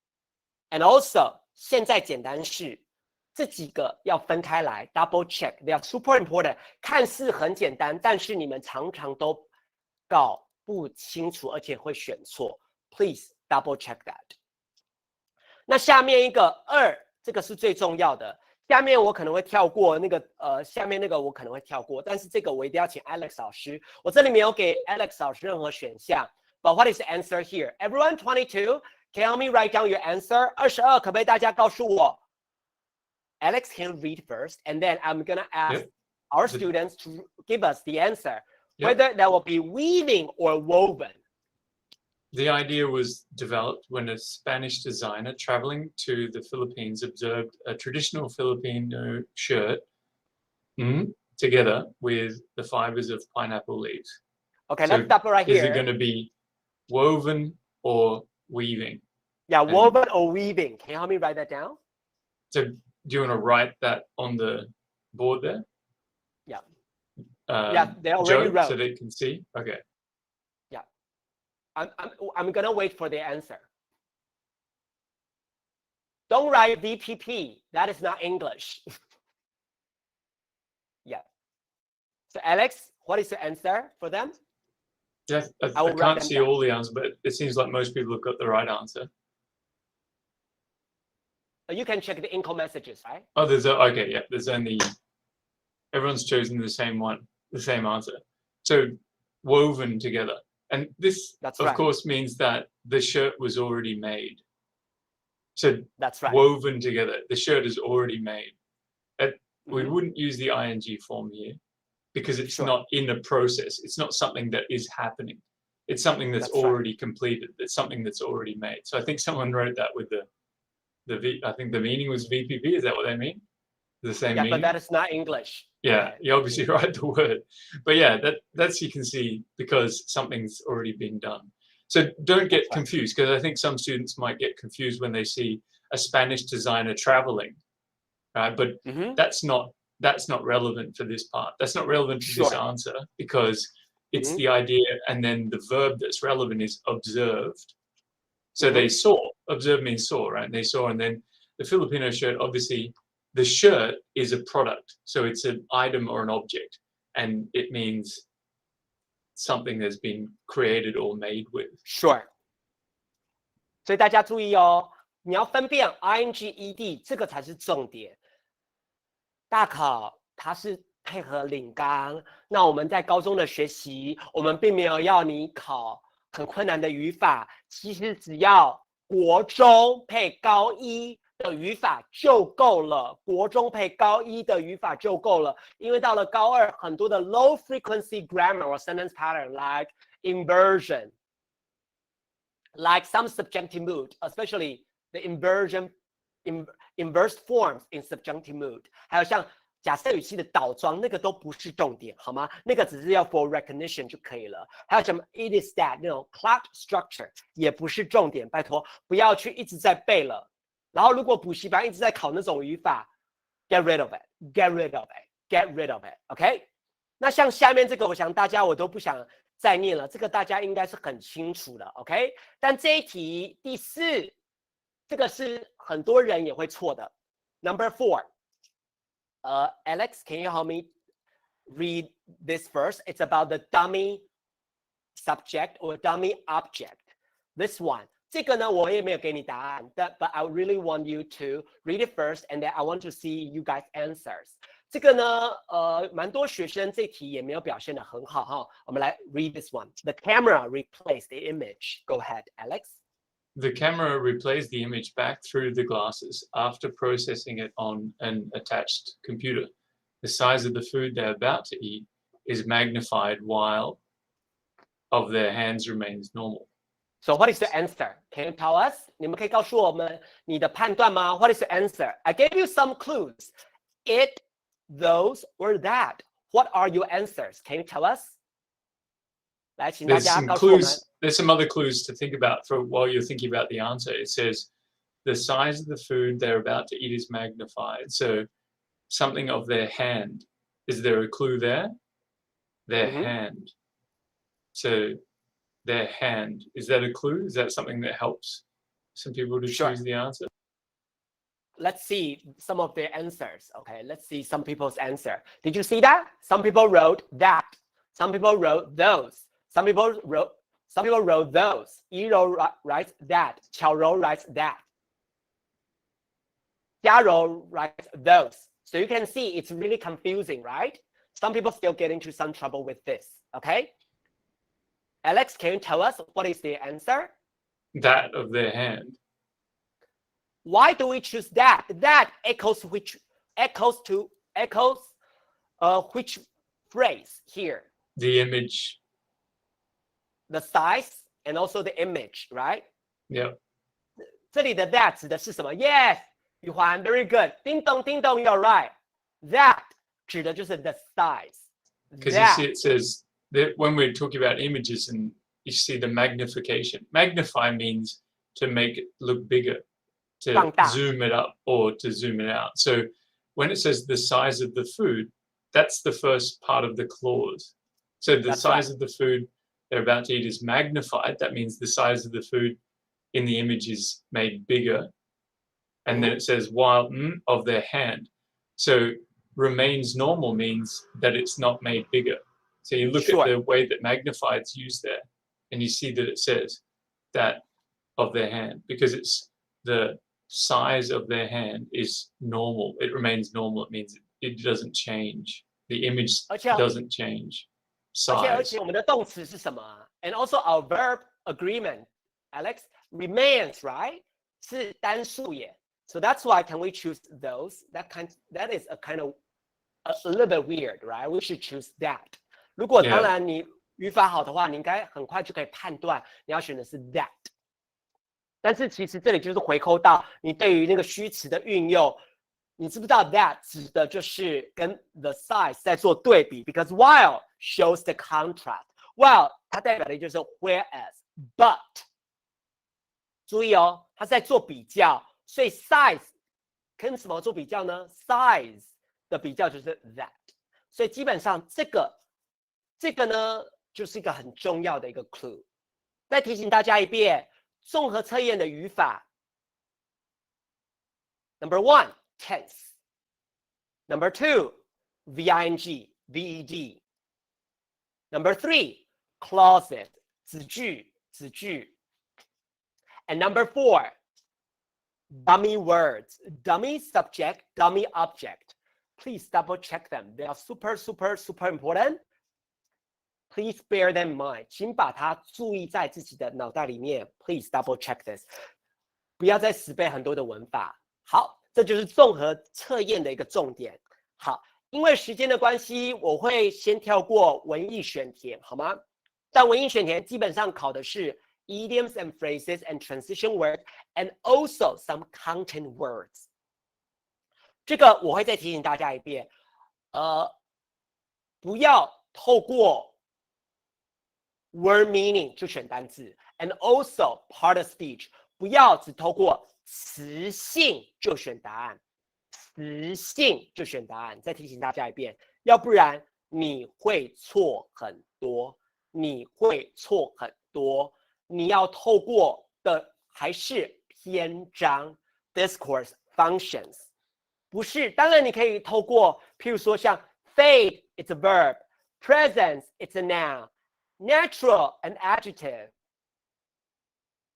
，and also 现在简单式，这几个要分开来 double check. They are super important. 看似很简单，但是你们常常都搞不清楚，而且会选错。Please double check that. 那下面一个2。这个是最重要的。下面我可能会跳过那个下面那个我可能会跳过，但是这个我一定要请 Alex 老师。我这里没有给 Alex 老师任何选项。But what is the answer here? Everyone, 22. Can you help me write down your answer? 22，可不可以大家告诉我 ？Alex can read first, and then I'm gonna ask our students to give us the answer, whether that will be weaving or woven. The idea was developed when a Spanish designer traveling to the Philippines observed a traditional Filipino shirt together with the fibers of pineapple leaves. Okay, let's stop right here. Is it going to be woven or weaving? Yeah, woven or weaving. Can you help me write that down? So do you want to write that on the board there? Yeah. They already wrote. So they can see? Okay. Yeah. I'm going to wait for the answer. Don't write VPP. That is not English. Yeah. So Alex, what is the answer for them? Yeah, I can't see all the answers, but it seems like most people have got the right answer. You can check the income messages, right? Oh, there's only, everyone's chosen the same one, the same answer. So woven together. And this, of course, means that the shirt was already made. So that's right. Woven together, the shirt is already made. We wouldn't use the ing form here because it's not in a process. It's not something that is happening. It's something that's already completed. It's something that's already made. So I think someone wrote that with I think the meaning was VPP. Is that what they mean? The same meaning? But that is not English. Yeah, you obviously write the word. But yeah, that's you can see because something's already been done. So don't get confused, because I think some students might get confused when they see a Spanish designer traveling, right? But that's not relevant for this part. That's not relevant to this answer, because it's the idea, and then the verb that's relevant is observed. So they saw. Observe means saw, right? They saw, and then the Filipino shirt, obviously, the shirt is a product. So it's an item or an object, and it means something that's been created or made with. Sure. 所以大家注意哦，你要分辨 ing ed 这个才是重点。大考它是配合领纲，那我们在高中的学习，我们并没有要你考很困难的语法，其实只要国中配高一的语法就够了，国中配高一的语法就够了，因为到了高二，很多的 low frequency grammar or sentence pattern like inversion, like some subjunctive mood, especially the inverse forms in subjunctive mood, 还有像假设语气的倒装，那个都不是重点，好吗？那个只是要 for recognition 就可以了。还有什么 it is that 那种 cloud structure 也不是重点，拜托不要去一直在背了。然后如果补习班一直在考那种语法 ，get rid of it, get rid of it, get rid of it, OK？ 那像下面这个，我想大家我都不想再念了，这个大家应该是很清楚的 ，OK？ 但这一题第4，这个是很多人也会错的 ，Number 4。Alex, can you help me read this first? It's about the dummy subject or dummy object. This one. 这个呢，我也没有给你答案， but I really want you to read it first, and then I want to see you guys answers. 这个呢，蛮多学生这题也没有表现得很好哈。我们来 read this one. The camera replaced the image. Go ahead, Alex. The camera replays the image back through the glasses after processing it on an attached computer. The size of the food they're about to eat is magnified while of their hands remains normal. So what is the answer? Can you tell us? 你们可以告诉我们你的判断吗？ What is the answer? I gave you some clues. It, those, or that. What are your answers? Can you tell us? 来，请大家告诉我们。There's some other clues to think about for while you're thinking about the answer. It says the size of the food they're about to eat is magnified. So something of their hand. Is there a clue there? Their hand. So their hand. Is that a clue? Is that something that helps some people to choose the answer? Let's see some of their answers. Okay, let's see some people's answer. Did you see that? Some people wrote that. Some people wrote those. Some people wrote those. Yiro writes that. Qiaorou writes that. Jiarou writes those. So you can see it's really confusing, right? Some people still get into some trouble with this. Okay. Alex, can you tell us what is the answer? that of their hand. Why do we choose that? That echoes which phrase here? The image. The size and also the image, right? Yeah. 这里的 that 指的是什么 ？Yes， 宇环 ，very good。叮咚叮咚 ，you're right。That 指的就是 the size. Because you see, it says that when we're talking about images and you see the magnification. Magnify means to make it look bigger, to zoom it up or to zoom it out. So when it says the size of the food, that's the first part of the clause. So the size of the food they're about to eat is magnified. That means the size of the food in the image is made bigger. And then it says while of their hand. So remains normal means that it's not made bigger. So you look at the way that magnify is used there, and you see that it says that of their hand, because it's the size of their hand is normal. It remains normal. It means it doesn't change. The image doesn't change size. 而且我们的动词是什么 ？And also our verb agreement, Alex, remains, right? 是单数耶。So that's why can we choose those? That is a kind of a little bit weird, right? We should choose that. 如果当然你语法好的话，你应该很快就可以判断你要选的是 that。但是其实这里就是回扣到你对于那个虚词的运用，你知不知道 that 指的就是跟 the size 在做对比 ？Because while shows the contrast, while 它代表的就是 whereas, but 注意哦，它是在做比较，所以 size 跟什么做比较呢 ？size 的比较就是 that， 所以基本上这个呢就是一个很重要的一个 clue。再提醒大家一遍，综合测验的语法 ：Number 1 tense, Number 2 VING VED, Number 3 clauses 子句 and Number 4 dummy words, dummy subject, dummy object. Please double check them. They are super important. Please bear them in mind. 请把它注意在自己的脑袋里面。Please double check this. 不要再死背很多的文法。好，这就是综合测验的一个重点。好，因为时间的关系，我会先跳过文意选填，好吗？但文意选填基本上考的是 idioms and phrases and transition words and also some content words. 这个我会再提醒大家一遍，不要透过 word meaning 就选单字 ，and also part of speech， 不要只透过词性就选答案，词性就选答案。再提醒大家一遍，要不然你会错很多，你会错很多。你要透过的还是篇章 discourse functions。不是，当然你可以透过，譬如说像 fade it's a verb, presence it's a noun, natural an adjective,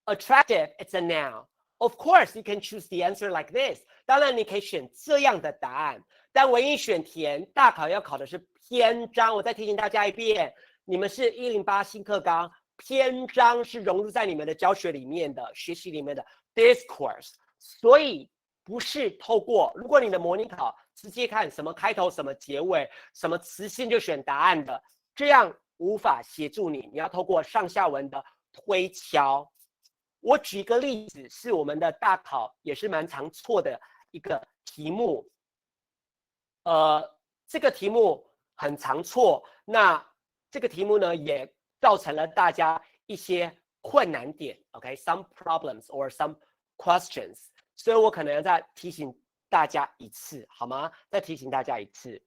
attractive it's a noun. Of course, you can choose the answer like this. 当然你可以选这样的答案，但文意选填大考要考的是篇章。我再提醒大家一遍，你们是108新课纲，篇章是融入在你们的教学里面的、学习里面的 discourse， 所以。不是透过，如果你的模拟考直接看什么开头、什么结尾、什么词性就选答案的，这样无法协助你。你要透过上下文的推敲。我举一个例子，是我们的大考也是蛮常错的一个题目。这个题目很常错，那这个题目呢也造成了大家一些困难点。OK，some problems or some questions。所以我可能要再提醒大家一次，好吗？再提醒大家一次。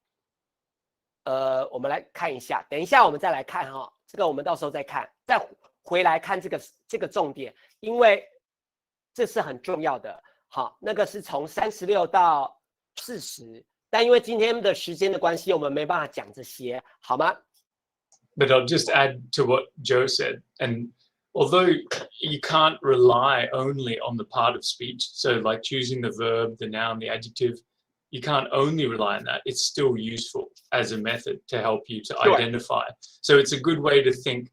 我们来看一下，等一下我们再来看哈，这个我们到时候再看，再回来看这个重点，因为这是很重要的。好，那个是从36到40，但因为今天的时间的关系，我们没办法讲这些，好吗？ But I'll just add to what Joe said, and although you can't rely only on the part of speech, so like choosing the verb, the noun, the adjective, you can't only rely on that. It's still useful as a method to help you to identify. So it's a good way to think,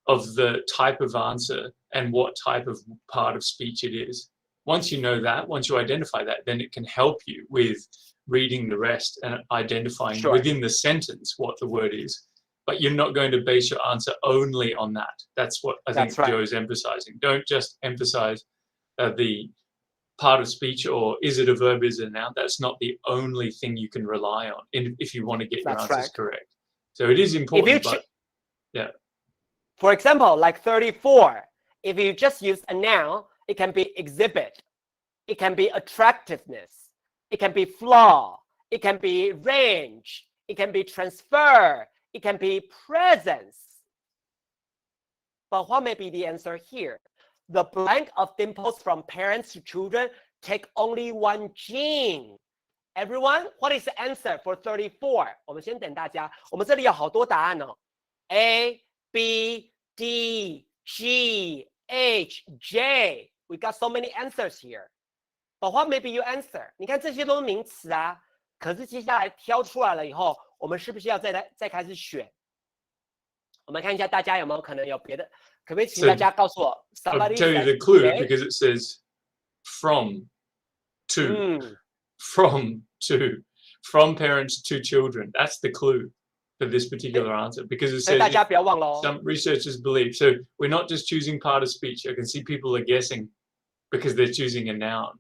of the type of answer and what type of part of speech it is. Once you know that, once you identify that, then it can help you with reading the rest and identifying within the sentence what the word is. But you're not going to base your answer only on that. That's what I think Joe's emphasizing. Don't just emphasize the part of speech or is it a verb, is it a noun. That's not the only thing you can rely on if you want to get your answers correct. So it is important, but yeah. For example, like 34, if you just use a noun, it can be exhibit, it can be attractiveness, it can be flaw, it can be range, it can be transfer, it can be presence. But what may be the answer here? The blank of dimples from parents to children take only one gene. Everyone, what is the answer for 34? 我们先等大家，我们这里有好多答案哦。A, B, D, G, H, J. We got so many answers here. But what maybe you answer? 你看这些都是名词啊，可是接下来挑出来了以后，我们是不是要再开始选？我们看一下大家有没有可能有别的，可不可以请大家告诉我 ？I'll tell you the clue because it says from to, from to, from parents to children. That's the clue for this particular answer because it says some researchers believe. So we're not just choosing part of speech. I can see people are guessing because they're choosing a noun.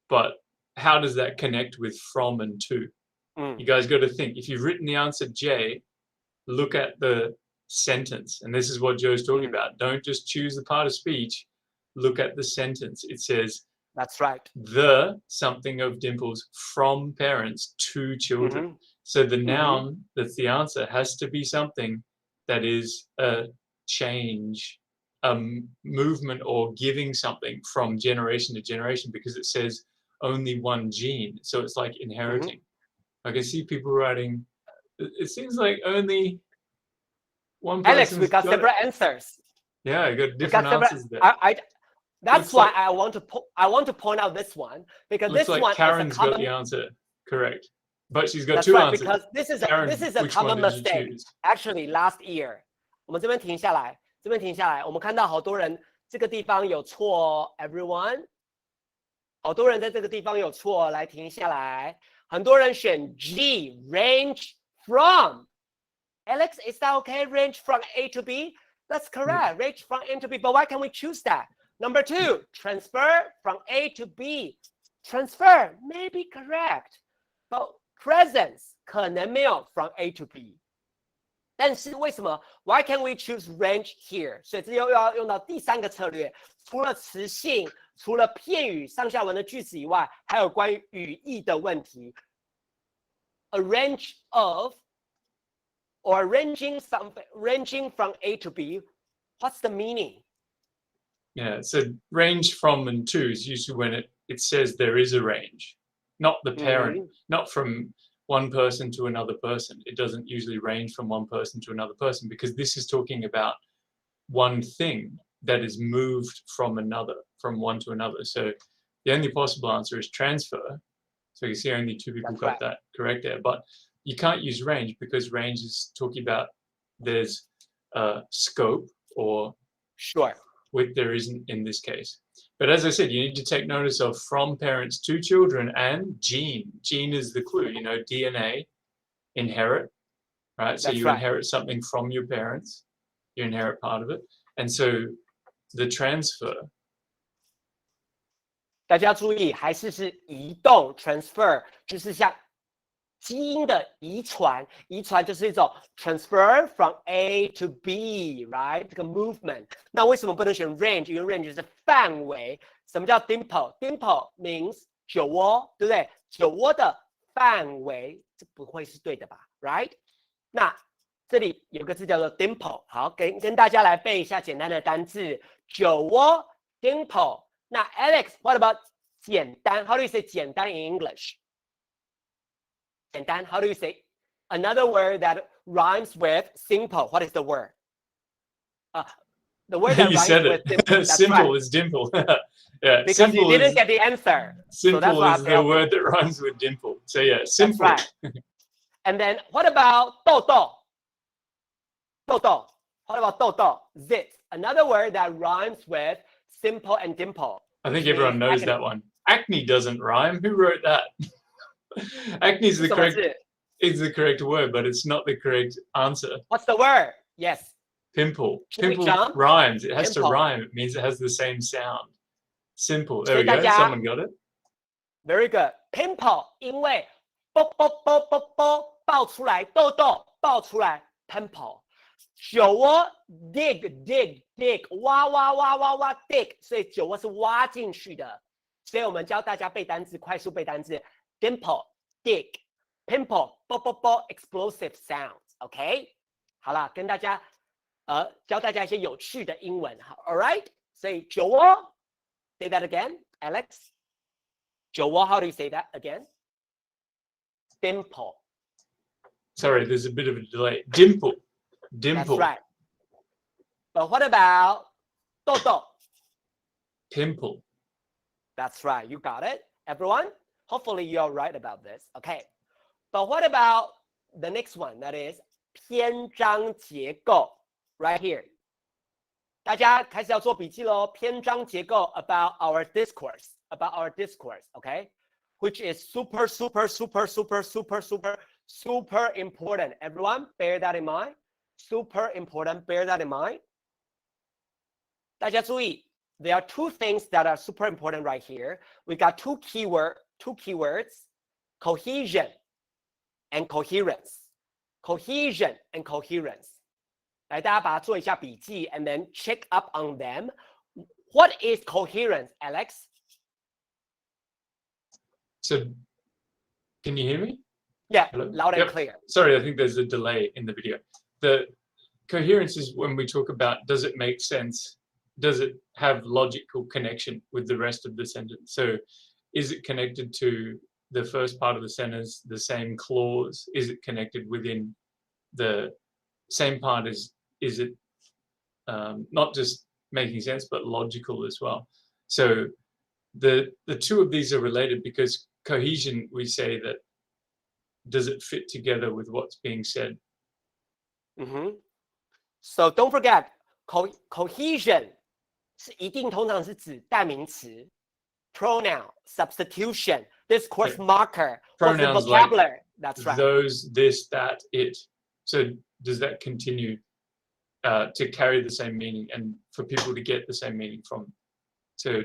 But how does that connect with from and to? You guys got to think. If you've written the answer J, look at the sentence. And this is what Joe's talking about. Don't just choose the part of speech. Look at the sentence. It says, that's right. The something of dimples from parents to children. So the noun that's the answer has to be something that is a change, a movement or giving something from generation to generation because it says only one gene. So it's like inheriting. I can see people writing, it seems like only one person. Alex, we got several answers. Yeah, I got different answers there. That's why I want to point out this one because this like one Karen's is a common, got the answer correct, but she's got two answers. Because this is a common mistake. Actually, last year, 我们这边停下来，我们看到好多人这个地方有错 ，everyone， 好多人在这个地方有错，来停下来，很多人选 G range from. Alex, is that okay? Range from A to B? That's correct. Range from A to B. But why can't we choose that? Number 2, transfer from A to B. Transfer may be correct, but presence 可能没有 from A to B. 但是为什么 Why can't we choose range here? 所以这又要用到第三个策略，除了词性，除了片语上下文的句子以外，还有关于语义的问题。A range of or ranging from A to B. What's the meaning? Yeah, so range from and to is usually when it says there is a range, not the parent, not from one person to another person. It doesn't usually range from one person to another person because this is talking about one thing that is moved from one to another. So the only possible answer is transfer. So you see only 2 people got that correct there, but you can't use range because range is talking about there's scope or width there isn't in this case. But as I said, you need to take notice of from parents to children and gene. Gene is the clue, DNA, inherit, right? So you inherit something from your parents, you inherit part of it. And so the transfer. 大家注意，还是移动 transfer， 就是像基因的遗传，遗传就是一种 transfer from A to B，right？ 这个 movement。那为什么不能选 range？ 因为 range 就是范围。什么叫 dimple？dimple means 酒窝，对不对？酒窝的范围，这不会是对的吧 ？Right？ 那这里有个字叫做 dimple， 好，跟大家来背一下简单的单字，酒窝 dimple。那 Alex，what about 简单 ？How do you say 简单 in English？ 简单 ，How do you say another word that rhymes with simple? What is the word? The word that you rhymes said with it. simple. Simple is dimple. Yeah, because simple you didn't get the answer. Simple so that's is the word that rhymes with dimple. So yeah, simple. That's right. And then what about 豆豆？豆豆 What about 豆豆 zit? Another word that rhymes with simple and dimple. I think everyone knows that one. Acne doesn't rhyme. Who wrote that? Acne is the correct word, but it's not the correct answer. What's the word? Yes. Pimple. Pimple rhymes. It has to rhyme. It means it has the same sound. Simple. There we go. Someone got it. Very good. Pimple. 因为爆出来痘痘爆出来 pimple。酒窝 dig 挖 dig， 所以酒窝是挖进去的。所以我们教大家背单字，快速背单字 dimple dig pimple explosive sounds。OK， 好了，跟大家教大家一些有趣的英文。好 ，All right， 所以酒窝 say that again Alex。酒窝 how do you say that again? Dimple. Sorry, there's a bit of a delay. Dimple. That's right. But what about 痘痘? Pimple. That's right. You got it, everyone. Hopefully you're right about this. Okay. But what about the next one? That is 篇章结构 right here. 大家开始要做笔记咯。篇章结构 about our discourse, okay? Which is super important. Everyone, bear that in mind. Super important. Bear that in mind. 大家注意 there are two things that are super important right here. We got two keywords, cohesion and coherence. Cohesion and coherence. 来，大家把它做一下笔记 and then check up on them. What is coherence, Alex? So, can you hear me? Yeah, Hello? Loud and clear. Sorry, I think there's a delay in the video. The coherence is when we talk about, does it make sense? Does it have logical connection with the rest of the sentence? So is it connected to the first part of the sentence, the same clause? Is it connected within the same part? Is it not just making sense, but logical as well? So the two of these are related because cohesion, we say that, does it fit together with what's being said? So don't forget, cohesion 是一定通常是指代名词 pronoun, substitution, discourse marker, what's the vocabulary? Like that's right. Those, this, that, it. So does that continue to carry the same meaning and for people to get the same meaning from? So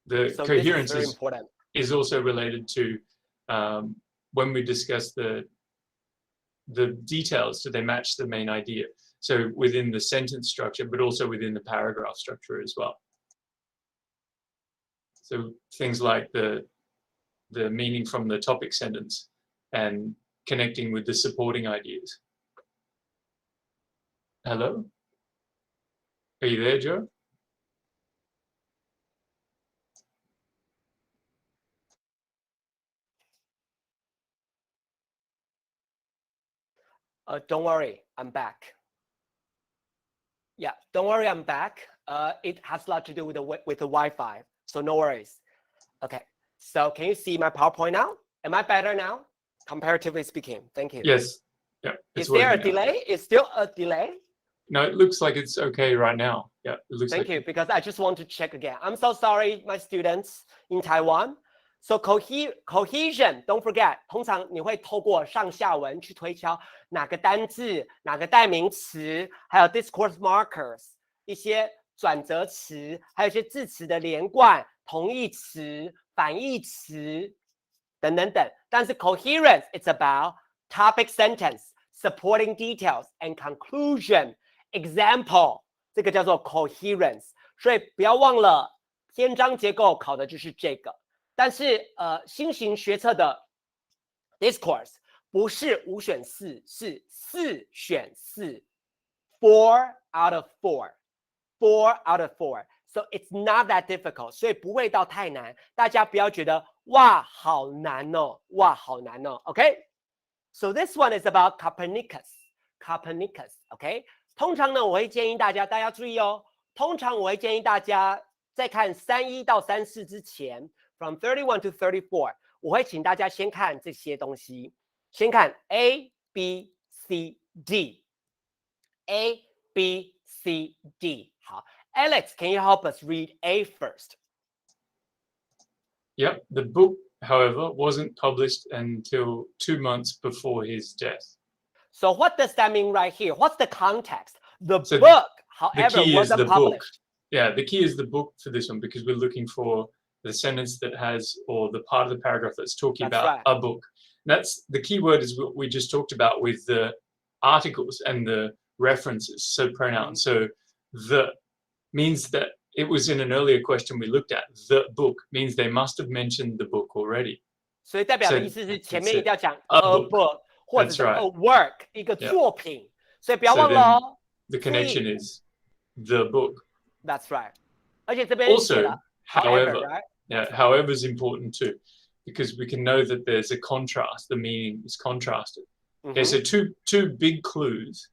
the coherence is also related to when we discuss the details, do they match the main idea? So within the sentence structure, but also within the paragraph structure as well. So things like the meaning from the topic sentence and connecting with the supporting ideas. Hello? Are you there, Joe? Don't worry, I'm back. Yeah, don't worry, I'm back. It has a lot to do with the Wi-Fi, so no worries. Okay, so can you see my PowerPoint now? Am I better now? Comparatively speaking, thank you. Yes. Yeah. Is there a delay? Is still a delay? No, it looks like it's okay right now. Yeah, it looks Thank you, because I just want to check again. I'm so sorry, my students in Taiwan. So cohesion, don't forget, 通常你会透过上下文去推敲哪个单字、哪个代名词，还有 discourse markers 一些转折词，还有一些字词的连贯、同义词、反义词等等等。但是 coherence, it's about topic sentence, supporting details and conclusion. Example, 这个叫做 coherence. 所以不要忘了，篇章结构考的就是这个。但是新型学测的 discourse 不是5选4，是4选4 ，4 out of 4 out of 4， so it's not that difficult， 所以不会到太难，大家不要觉得哇好难哦，哇好难哦 ，OK？ So this one is about Copernicus， OK？ 通常呢，我会建议大家注意哦，通常我会建议大家在看31到34之前。From 31 to 34， 我会请大家先看这些东西，先看 A、B、C、D。A, B, C, D. 好 ，Alex, can you help us read A first? Yep, the book, however, wasn't published until 2 months before his death. So what does that mean right here? What's the context? The So book, The however, key is wasn't the book. published. Yeah, the key is the book for this one because we're looking for the sentence that has, or the part of the paragraph that's talking That's about right. a book. That's the key word is what we just talked about with the articles and the references, so pronouns. So the means that it was in an earlier question we looked at. The book means they must have mentioned the book already. 所以代表的 So 意思是前面一定要讲 a a book. book 或者是 That's right. a work 一个 Yeah. 作品，所以不要 So 忘了 then 哦。 the connection is the book. That's right. 而且这边写 Also, 了 however, however, right? yeah, however is important too, because we can know that there's a contrast. The meaning is contrasted. Okay, so two big clues,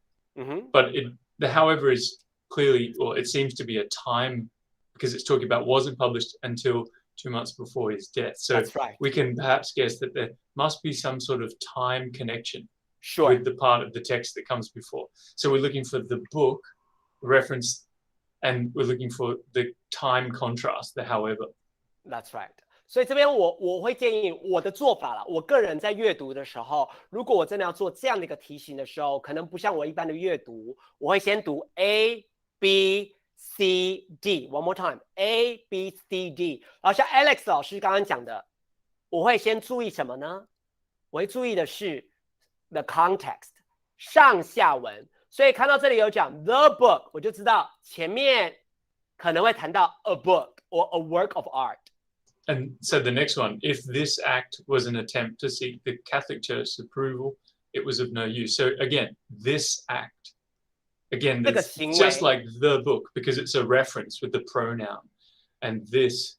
but the however is clearly, or it seems to be a time, because it's talking about wasn't published until 2 months before his death. So That's right. we can perhaps guess that there must be some sort of time connection Sure. with the part of the text that comes before. So we're looking for the book reference, and we're looking for the time contrast, the however. That's right. 所以这边我会建议我的做法啦，我个人在阅读的时候，如果我真的要做这样的一个题型的时候，可能不像我一般的阅读，我会先读 A, B, C, D. One more time. A, B, C, D. 然后像 Alex 老师刚刚讲的，我会先注意什么呢？我会注意的是 the context 上下文。所以看到这里有讲 the book， 我就知道前面可能会谈到 a book or a work of art. And so the next one, if this act was an attempt to seek the Catholic Church's approval, it was of no use. So again, this act, again, that's just like the book, because it's a reference with the pronoun, and this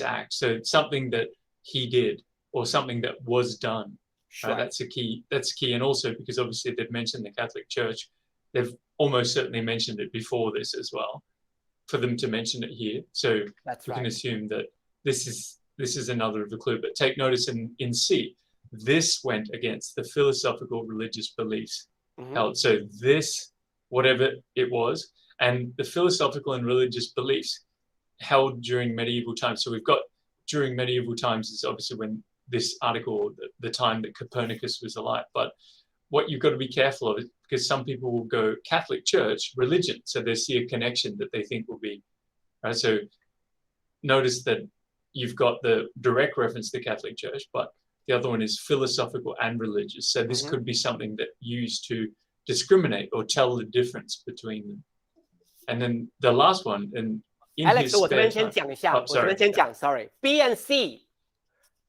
act. So it's something that he did or something that was done. Sure. That's a key. That's key. And also because obviously they've mentioned the Catholic Church, they've almost certainly mentioned it before this as well, for them to mention it here. So we can assume that this is another of the clue. But take notice in C, this went against the philosophical religious beliefs held. So this, whatever it was, and the philosophical and religious beliefs held during medieval times. So we've got during medieval times is obviously when this article, the time that Copernicus was alive. But what you've got to be careful of is because some people will go Catholic Church, religion. So they see a connection that they think will be, right? So notice that you've got the direct reference to the Catholic Church, but the other one is philosophical and religious. So this could be something that used to discriminate or tell the difference between them. And then the last one, and in Alex, his 我这边 spare 先 time, 讲一下， oh, 我这边 sorry. 先讲 ，sorry. B and C,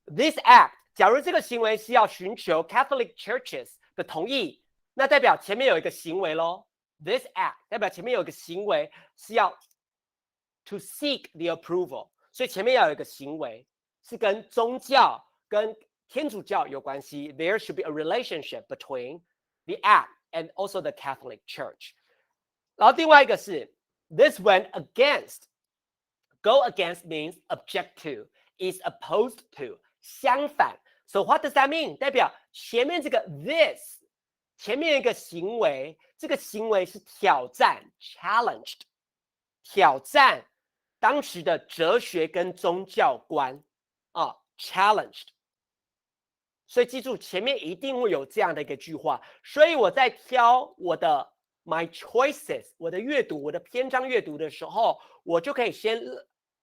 this act， 假如这个行为是要寻求 Catholic churches 的同意，那代表前面有一个行为咯。This act 代表前面有一个行为是要 to seek the approval， 所以前面要有一个行为是跟宗教跟天主教有关系。There should be a relationship between the act and also the Catholic Church. 然后另外一个是 this went against. Go against means object to, is opposed to, 相反。So what does that mean? 代表前面这个 this 前面一个行为，这个行为是挑战 challenged， 挑战当时的哲学跟宗教观啊 challenged。所以记住前面一定会有这样的一个句话，所以我在挑我的 my choices， 我的阅读，我的篇章阅读的时候，我就可以先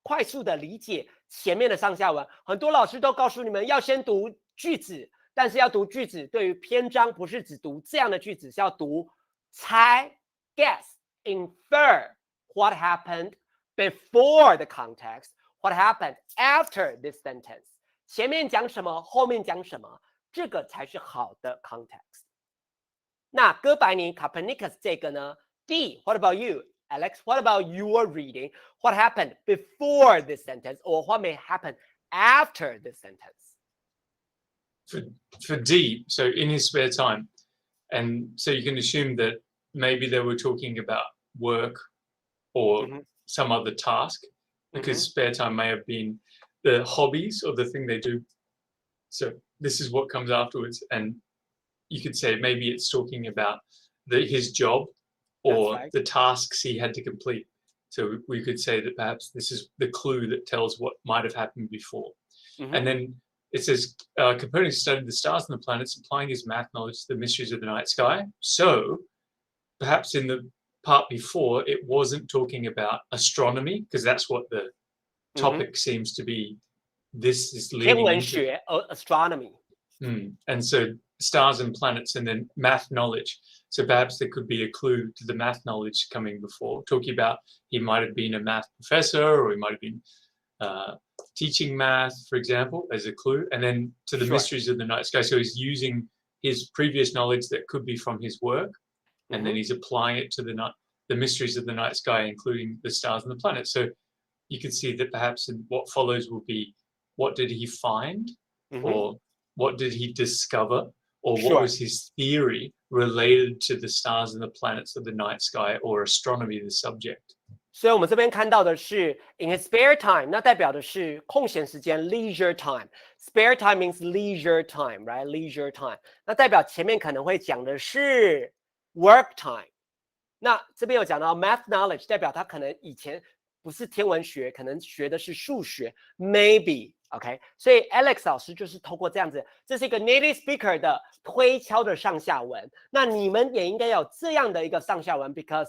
快速的理解前面的上下文。很多老师都告诉你们要先读句子，但是要读句子对于篇章不是只读这样的句子，是要读猜 guess infer what happened before the context, what happened after this sentence. 前面讲什么，后面讲什么，这个才是好的 context。那哥白尼 Copernicus 这个呢 D, what about you? Alex, what about your reading? What happened before this sentence or what may happen after this sentence? For D, so in his spare time, and so you can assume that maybe they were talking about work or some other task, because spare time may have been the hobbies or the thing they do. So this is what comes afterwards, and you could say maybe it's talking about his job or right. the tasks he had to complete. So we could say that perhaps this is the clue that tells what might have happened before. And then it says, Copernicus studied the stars and the planets, applying his math knowledge to the mysteries of the night sky. So perhaps in the part before, it wasn't talking about astronomy, because that's what the topic seems to be. This is leading into astronomy. And so stars and planets, and then math knowledge. So perhaps there could be a clue to the math knowledge coming before, talking about he might have been a math professor, or he might have been teaching math, for example, as a clue. And then to the mysteries of the night sky. So he's using his previous knowledge that could be from his work, and then he's applying it to the mysteries of the night sky, including the stars and the planets. So you can see that perhaps what follows will be, what did he find, or what did he discover, or what was his theory related to the stars and the planets of the night sky, or astronomy, the subject. 所以我们这边看到的是 in his spare time， 那代表的是空闲时间 leisure time。spare time means leisure time, right? Leisure time， 那代表前面可能会讲的是 work time。那这边有讲到 math knowledge， 代表他可能以前不是天文学，可能学的是数学 ，maybe。OK， 所以 Alex 老师就是透过这样子，这是一个 native speaker 的推敲的上下文。那你们也应该有这样的一个上下文 ，because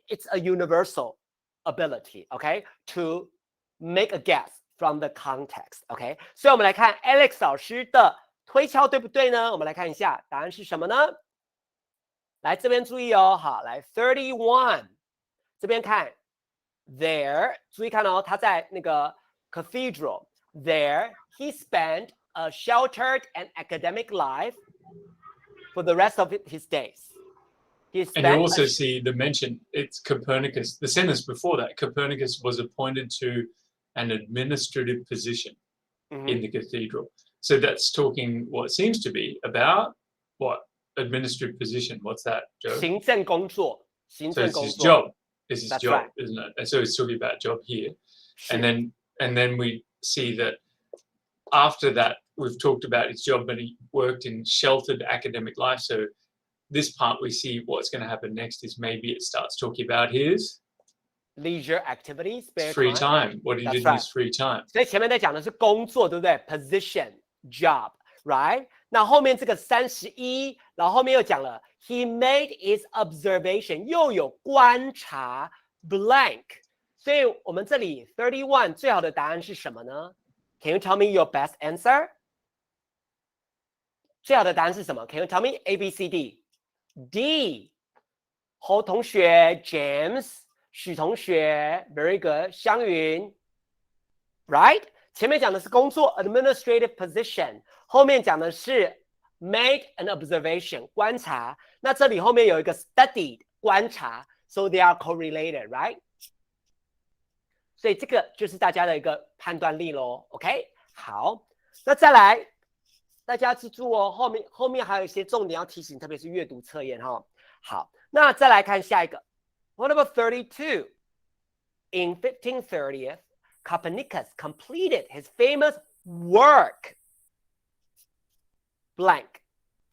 it's a universal ability, okay, to make a guess from the context, okay. 所以我们来看 Alex 老师的推敲对不对呢？我们来看一下答案是什么呢？来这边注意哦，好，来 31， 这边看 there， 注意看哦，他在那个 cathedral。There, he spent a sheltered and academic life for the rest of his days. And you also see the mention, it's Copernicus. The sentence before that, Copernicus was appointed to an administrative position in the cathedral. So that's talking what seems to be about what administrative position. What's that, Joe? 行政工作。So it's his job. It's his That's job, right. isn't it? And so it's talking about job here. And then we see that after that, we've talked about his job, and he worked in sheltered academic life. So this part, we see what's going to happen next is maybe it starts talking about his leisure activities, free time, what he did in his free time. 所以前面在讲的是工作，对不对 ？Position, job, right？ 那后面这个31，然后后面又讲了 he made his observation， 又有观察 blank。所以我们这里 31最好的答案是什么呢？ Can you tell me your best answer？ 最好的答案是什么 ？Can you tell me A, B, C, D？ D， 侯同学 James， 许同学 Very good， 湘云 ，Right？ 前面讲的是工作 administrative position， 后面讲的是 make an observation 观察。那这里后面有一个 studied 观察 ，so they are correlated, right？ 所以这个就是大家的一个判断力咯 ，OK？ 好，那再来。大家记住哦，后面还有一些重点要提醒，特别是阅读测验哈。好，那再来看下一个。What about 32? In 1530, Copernicus completed his famous work. Blank.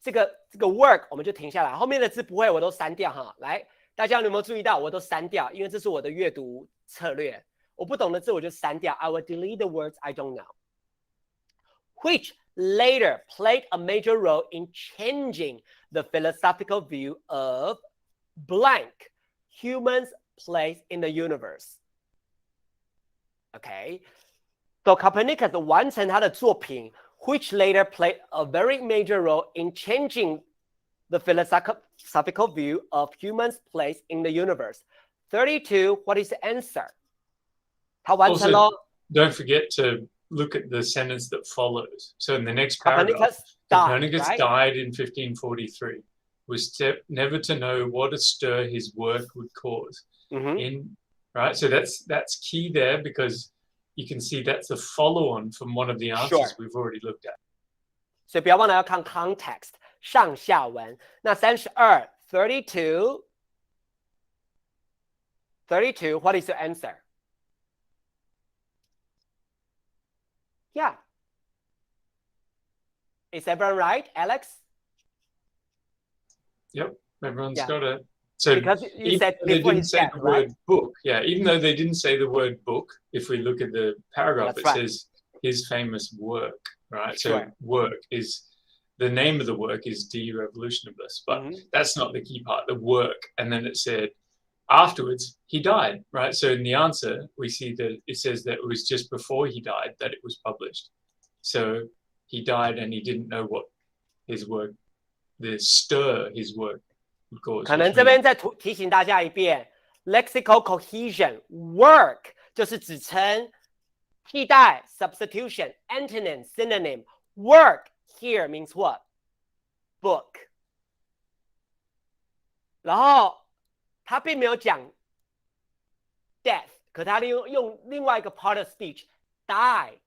这个 work 我们就停下来，后面的字不会我都删掉哈。来，大家有没有注意到？我都删掉，因为这是我的阅读策略。我不懂的字我就删掉。I will delete the words I don't know. Which later played a major role in changing the philosophical view of blank, humans' place in the universe. Okay, so Copernicus 完成他的作品 which later played a very major role in changing the philosophical view of humans' place in the universe. 32, what is the answer? 他完成咯。 Don't forget to look at the sentence that follows. So in the next paragraph, Copernicus died in 1543, was never to know what a stir his work would cause. Right, so that's key there, because you can see that's a follow-on from one of the answers we've already looked at. 所以不要忘了要看 context 上下文。那32 32 32 what is your answer? Yeah. Is everyone right, Alex? Yep, everyone's got it. So because you said they before didn't his say death, the right? word book. Yeah, even though they didn't say the word book, if we look at the paragraph, That's it right. says his famous work, right? Sure. So work is, the name of the work is De Revolutionibus, but that's not the key part, the work. And then it said, afterwards, he died, right? So in the answer, we see that it says that it was just before he died that it was published. So he died and he didn't know what his work, the stir his work would cause. 可能这边再提醒大家一遍 ，lexical cohesion work 就是指称替代 substitution antonym synonym work here means what book， 然后他并没有讲 death， 可他用另外一个 part of speech died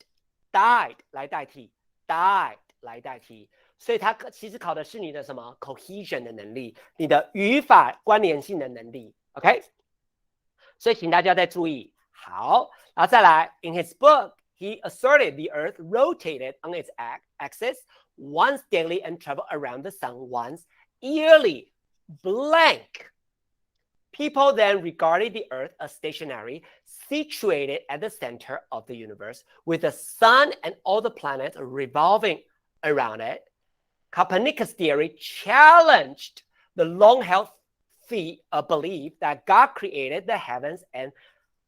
来代替 died 来代替。所以它其实考的是你的什么 cohesion 的能力，你的语法关联性的能力 ，OK？ 所以请大家再注意。好，然后再来 ，in his book, he asserted the Earth rotated on its axis once daily and traveled around the sun once yearly. Blank. People then regarded the Earth as stationary, situated at the center of the universe, with the sun and all the planets revolving around it. Copernicus' theory challenged the long-held belief that God created the heavens and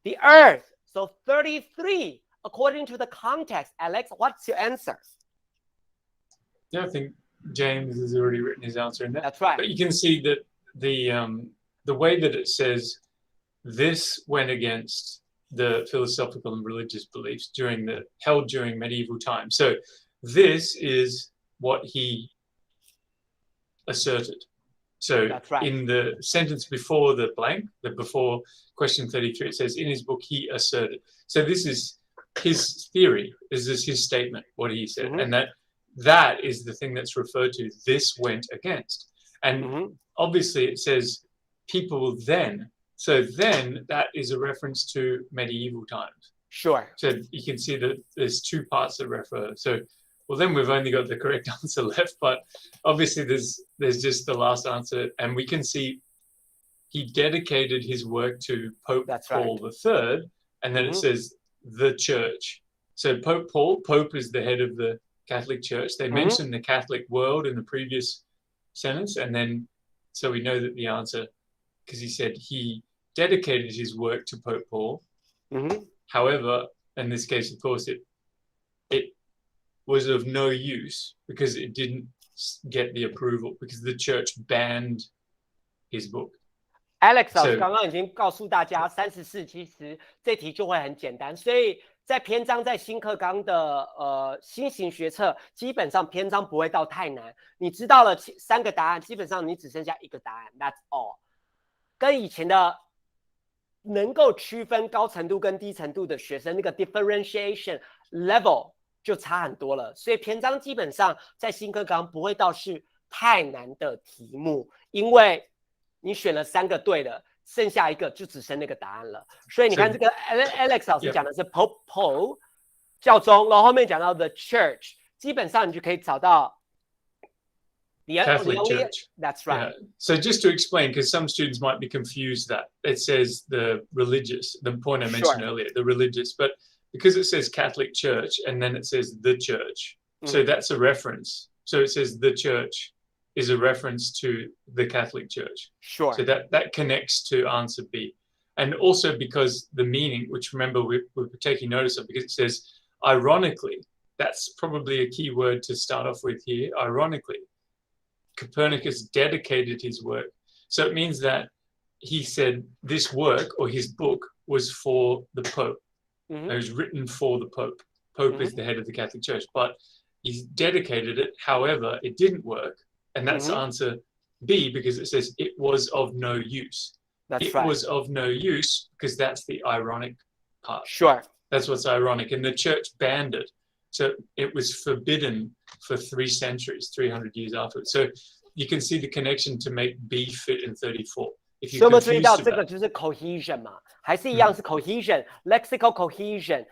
the earth. So 33, according to the context. Alex, what's your answer? Yeah, I think James has already written his answer in there. That's right. But you can see that the way that it says this went against the philosophical and religious beliefs held during medieval times. So this is what he asserted. So right. In the sentence before the blank, before question 33, it says in his book he asserted. So this is his theory. This is his statement, what he said, and that is the thing that's referred to. This went against, and obviously it says people then. So then that is a reference to medieval times. Sure. So you can see that there's two parts that refer. So, well, then we've only got the correct answer left, but obviously there's just the last answer, and we can see he dedicated his work to Pope Paul III, and then it says the church. So Pope is the head of the Catholic Church. They mentioned the Catholic world in the previous sentence, and then so we know that the answer, because he said he dedicated his work to Pope Paul. However, in this case, of course, it was of no use because it didn't get the approval because the church banned his book. Alex 老师刚刚已经告诉大家34，其实这题就会很简单，所以在篇章在新课纲的新型学测，基本上篇章不会到太难。你知道了3个答案，基本上你只剩下1个答案 ，That's all。跟以前的能够区分高程度跟低程度的学生那个 differentiation level 就差很多了，所以篇章基本上在新课纲不会到是太难的题目，因为你选了3个对的，剩下1个就只剩那个答案了。所以你看这个 Alex 老师讲的是 Pope 教宗，然后后面讲到 the church， 基本上你就可以找到 the Catholic Church. That's right. Yeah. So just to explain, because some students might be confused that it says the religious, the point I mentioned earlier, the religious, but because it says Catholic Church and then it says the church, so that's a reference. So it says the church is a reference to the Catholic Church. Sure. So that connects to answer B. And also because the meaning, which remember we're taking notice of, because it says, ironically, that's probably a key word to start off with here, ironically. Copernicus dedicated his work. So it means that he said this work or his book was for the Pope. It was written for the Pope. Pope is the head of the Catholic Church, but he dedicated it. However, it didn't work. And that's answer B, because it says it was of no use. It was of no use because that's the ironic part. Sure. That's what's ironic. And the church banned it. So it was forbidden for 3 centuries, 300 years afterwards. So you can see the connection to make B fit in 34. 所以我们注意到这个就是 cohesion 嘛，还是一样是 cohesion、lexical cohesion，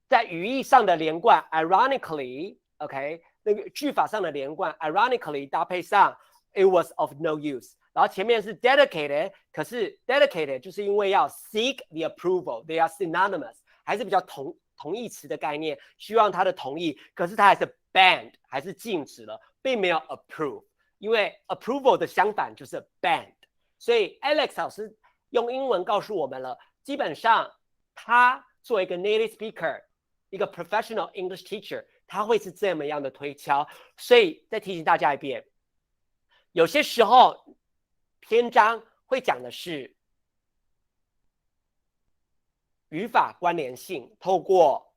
在语义上的连贯 ，ironically，OK，、那个句法上的连贯 ，ironically 搭配上 it was of no use，然后前面是 dedicated， 可是 dedicated 就是因为要 seek the approval， they are synonymous， 还是比较同义词的概念，希望他的同意，可是他还是 banned， 还是禁止了，并没有 approve， 因为 approval 的相反就是 banned， 所以 Alex 老师用英文告诉我们了，基本上他作为一个 native speaker， 一个 professional English teacher， 他会是这么样的推敲，所以再提醒大家一遍，有些时候篇章会讲的是语法关联性，透过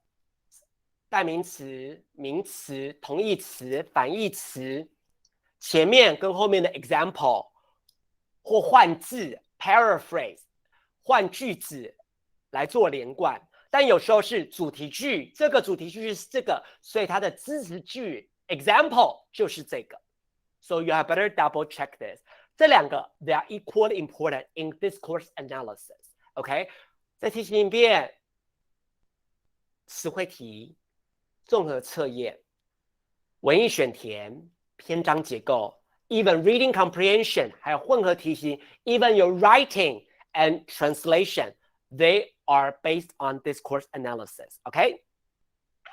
代名词、名词、同义词、反义词，前面跟后面的 example， 或换字 paraphrase， 换句子来做连贯。但有时候是主题句，这个主题句是这个，所以它的支持句 example 就是这个。So you have better double check this. 这两个 they are equally important in discourse analysis. OK， 再提醒一遍，词汇题、综合测验、文意选填、篇章结构 ，even reading comprehension， 还有混合题型 ，even your writing and translation, they are based on discourse analysis. OK，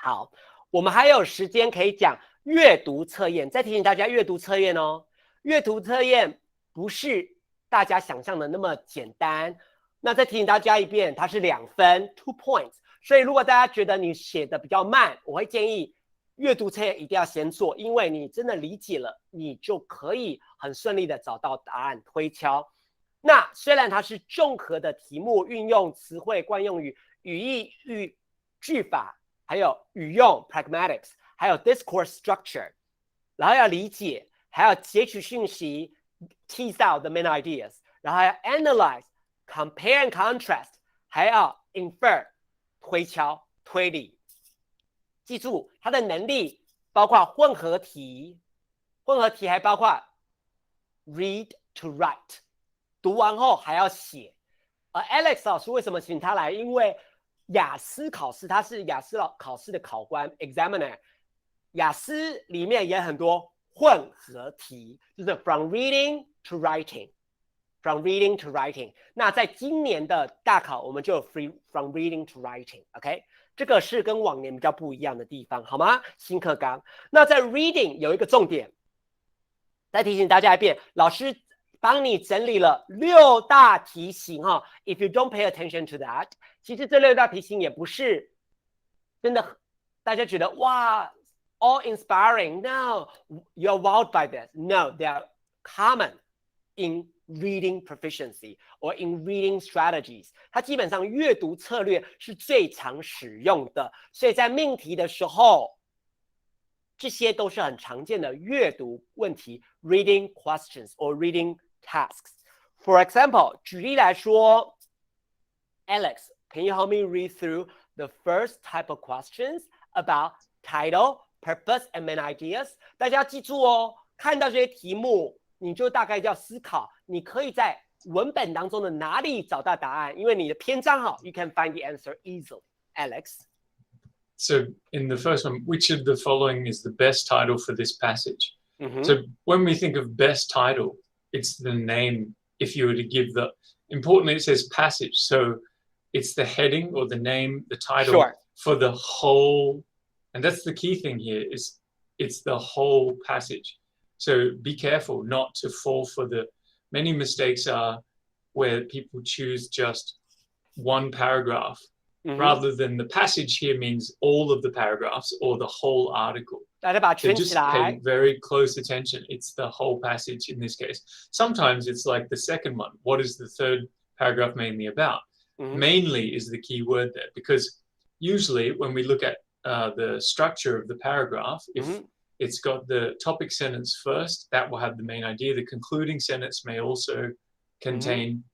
好，我们还有时间可以讲阅读测验。再提醒大家，阅读测验哦，阅读测验不是大家想象的那么简单。那再提醒大家一遍，它是2分 2 points。所以如果大家觉得你写的比较慢，我会建议阅读测验一定要先做，因为你真的理解了，你就可以很顺利的找到答案推敲。那虽然它是综合的题目，运用词汇、惯用语、语义、句法，还有语用 pragmatics， 还有 discourse structure， 然后要理解，还要截取讯息 tease out the main ideas， 然后还要 analyze、compare and contrast， 还要 infer 推敲推理。记住，它的能力包括混合题，还包括 read to write， 读完后还要写。Alex 老师为什么请他来？因为雅思考试，他是雅思考试的考官 examiner， 雅思里面也很多混合题，就是 from reading to writing。From reading to writing， 那在今年的大考，我们就有 from reading to writing，OK， 这个是跟往年比较不一样的地方，好吗？新课纲。那在 reading 有一个重点，再提醒大家一遍，老师帮你整理了6大题型哈。If you don't pay attention to that， 其实这6大题型也不是真的，大家觉得哇 all inspiring。No， you're wowed by this. No， they are common in reading proficiency or in reading strategies， 它基本上阅读策略是最常使用的，所以在命题的时候，这些都是很常见的阅读问题 reading questions or reading tasks. For example， 举例来说 Alex, can you help me read through the first type of questions about title, purpose, and main ideas？ 大家记住哦，看到这些题目你就大概要思考，你可以在文本当中的哪里找到答案，因为你的篇章好 you can find the answer easily. Alex? So in the first one, which of the following is the best title for this passage? So when we think of best title, it's the name. If you were to give the, importantly it says passage, so it's the heading or the name, the title for the whole, and that's the key thing here, is it's the whole passage.So be careful not to fall for the many mistakes are where people choose just one paragraph rather than the passage here means all of the paragraphs or the whole article. So just pay very close attention. It's the whole passage in this case. Sometimes it's like the second one. What is the third paragraph mainly about? Mainly is the key word there, because usually when we look at the structure of the paragraph, if it's got the topic sentence first, that will have the main idea. The concluding sentence may also contain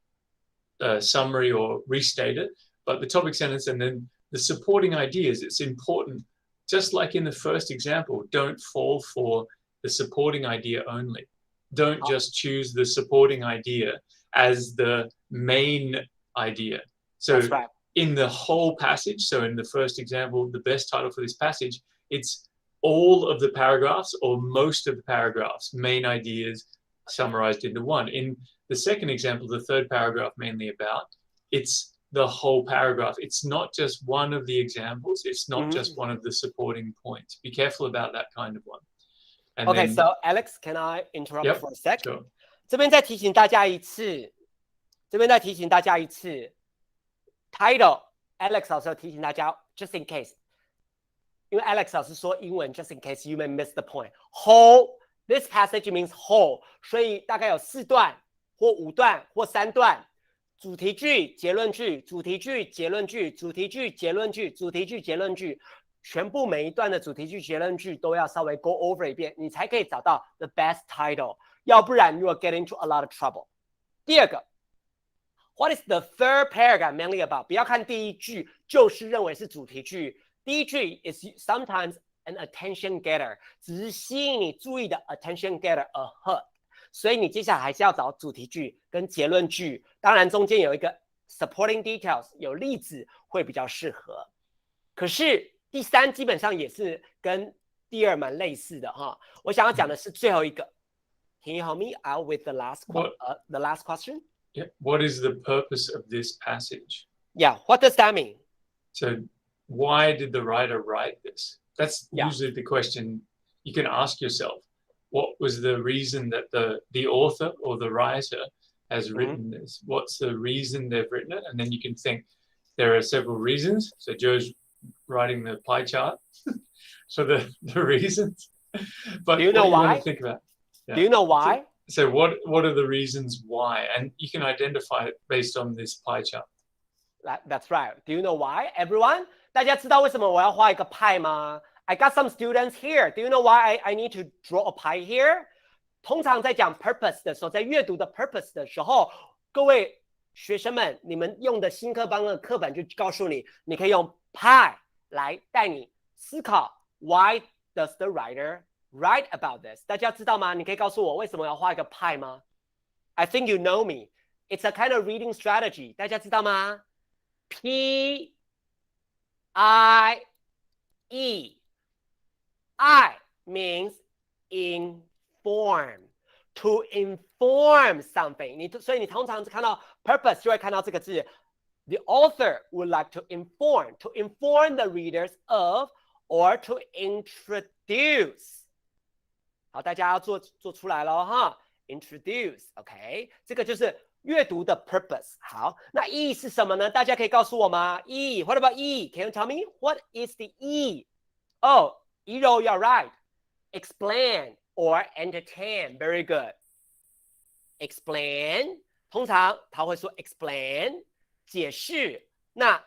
a summary or restate it, but the topic sentence and then the supporting ideas, it's important. Just like in the first example, don't fall for the supporting idea only. Don't just choose the supporting idea as the main idea. So in the whole passage, so in the first example, the best title for this passage, it's all of the paragraphs or most of the paragraphs, main ideas, summarized into one. In the second example, the third paragraph mainly about, it's the whole paragraph. It's not just one of the examples. It's not just one of the supporting points. Be careful about that kind of one. And Okay, then, so Alex, can I interrupt yep, for a sec? Sure. 这边再提醒大家一次 title Alex 老师要提醒大家 just in case， 因为 Alex 老师说英文 just in case you may miss the point. Whole, this passage means whole， 所以大概有4段或5段或3段，主题句、结论句、主题句、结论句、主题句、结论句、主题句、结论句，全部每一段的主题句、结论句都要稍微 go over 一遍，你才可以找到 the best title， 要不然 you will get into a lot of trouble。第二个 ，What is the third paragraph mainly about？ 不要看第一句就是认为是主题句，第一句 is sometimes an attention getter， 只是吸引你注意的 attention getter a hook。所以你接下来还是要找主题句跟结论句，当然中间有一个 supporting details， 有例子会比较适合。可是第3基本上也是跟第2蛮类似的哈。我想要讲的是最后一个。Can you help me out with the last question? Yeah. What is the purpose of this passage? Yeah. What does that mean? So why did the writer write this? That's usually the question you can ask yourself. What was the reason that the author or the writer has written this? What's the reason they've written it? And then you can think there are several reasons. So Joe's writing the pie chart. So the reasons. But do you know why? Think about, Do you know why? So what are the reasons why? And you can identify it based on this pie chart. That's right. Do you know why, everyone? 大家知道为什么我要画一个派吗？I got some students here. Do you know why I need to draw a pie here? 通常在讲 purpose 的时候，在阅读的 purpose 的时候，各位学生们，你们用的新课纲的课本就告诉你，你可以用 pie 来带你思考 Why does the writer write about this? 大家知道吗？你可以告诉我为什么要画一个 pie 吗？ I think you know me. It's a kind of reading strategy. 大家知道吗？ P-I-E I means inform, to inform something. 所以你通常看到 purpose 就会看到这个字。The author would like to inform the readers of or to introduce. 好，大家要做出来了哈。Introduce, OK， 这个就是阅读的 purpose。好，那 E 是什么呢？大家可以告诉我吗 ？E, what about E? Can you tell me what is the E? Oh. 一柔 you're right. Explain or entertain. Very good. Explain. 通常他会说 explain 解释。那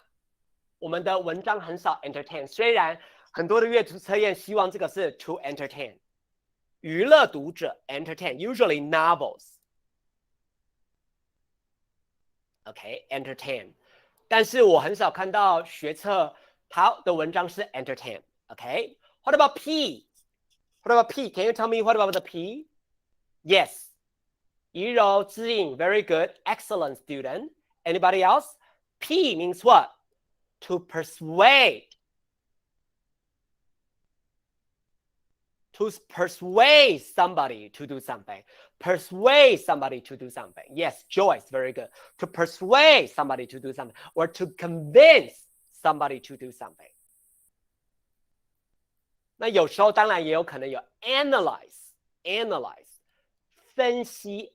我们的文章很少 entertain， 虽然很多的阅读测验希望这个是 to entertain， 娱乐读者 entertain, usually novels. OK, entertain. 但是我很少看到学测他的文章是 entertain. OK.What about P? What about P? Can you tell me what about the P? Yes. 怡柔知音 very good. Excellent student. Anybody else? P means what? To persuade. To persuade somebody to do something. Persuade somebody to do something. Yes, Joyce, very good. To persuade somebody to do something. Or to convince somebody to do something.那有时候当然也有可能有 analyze 分析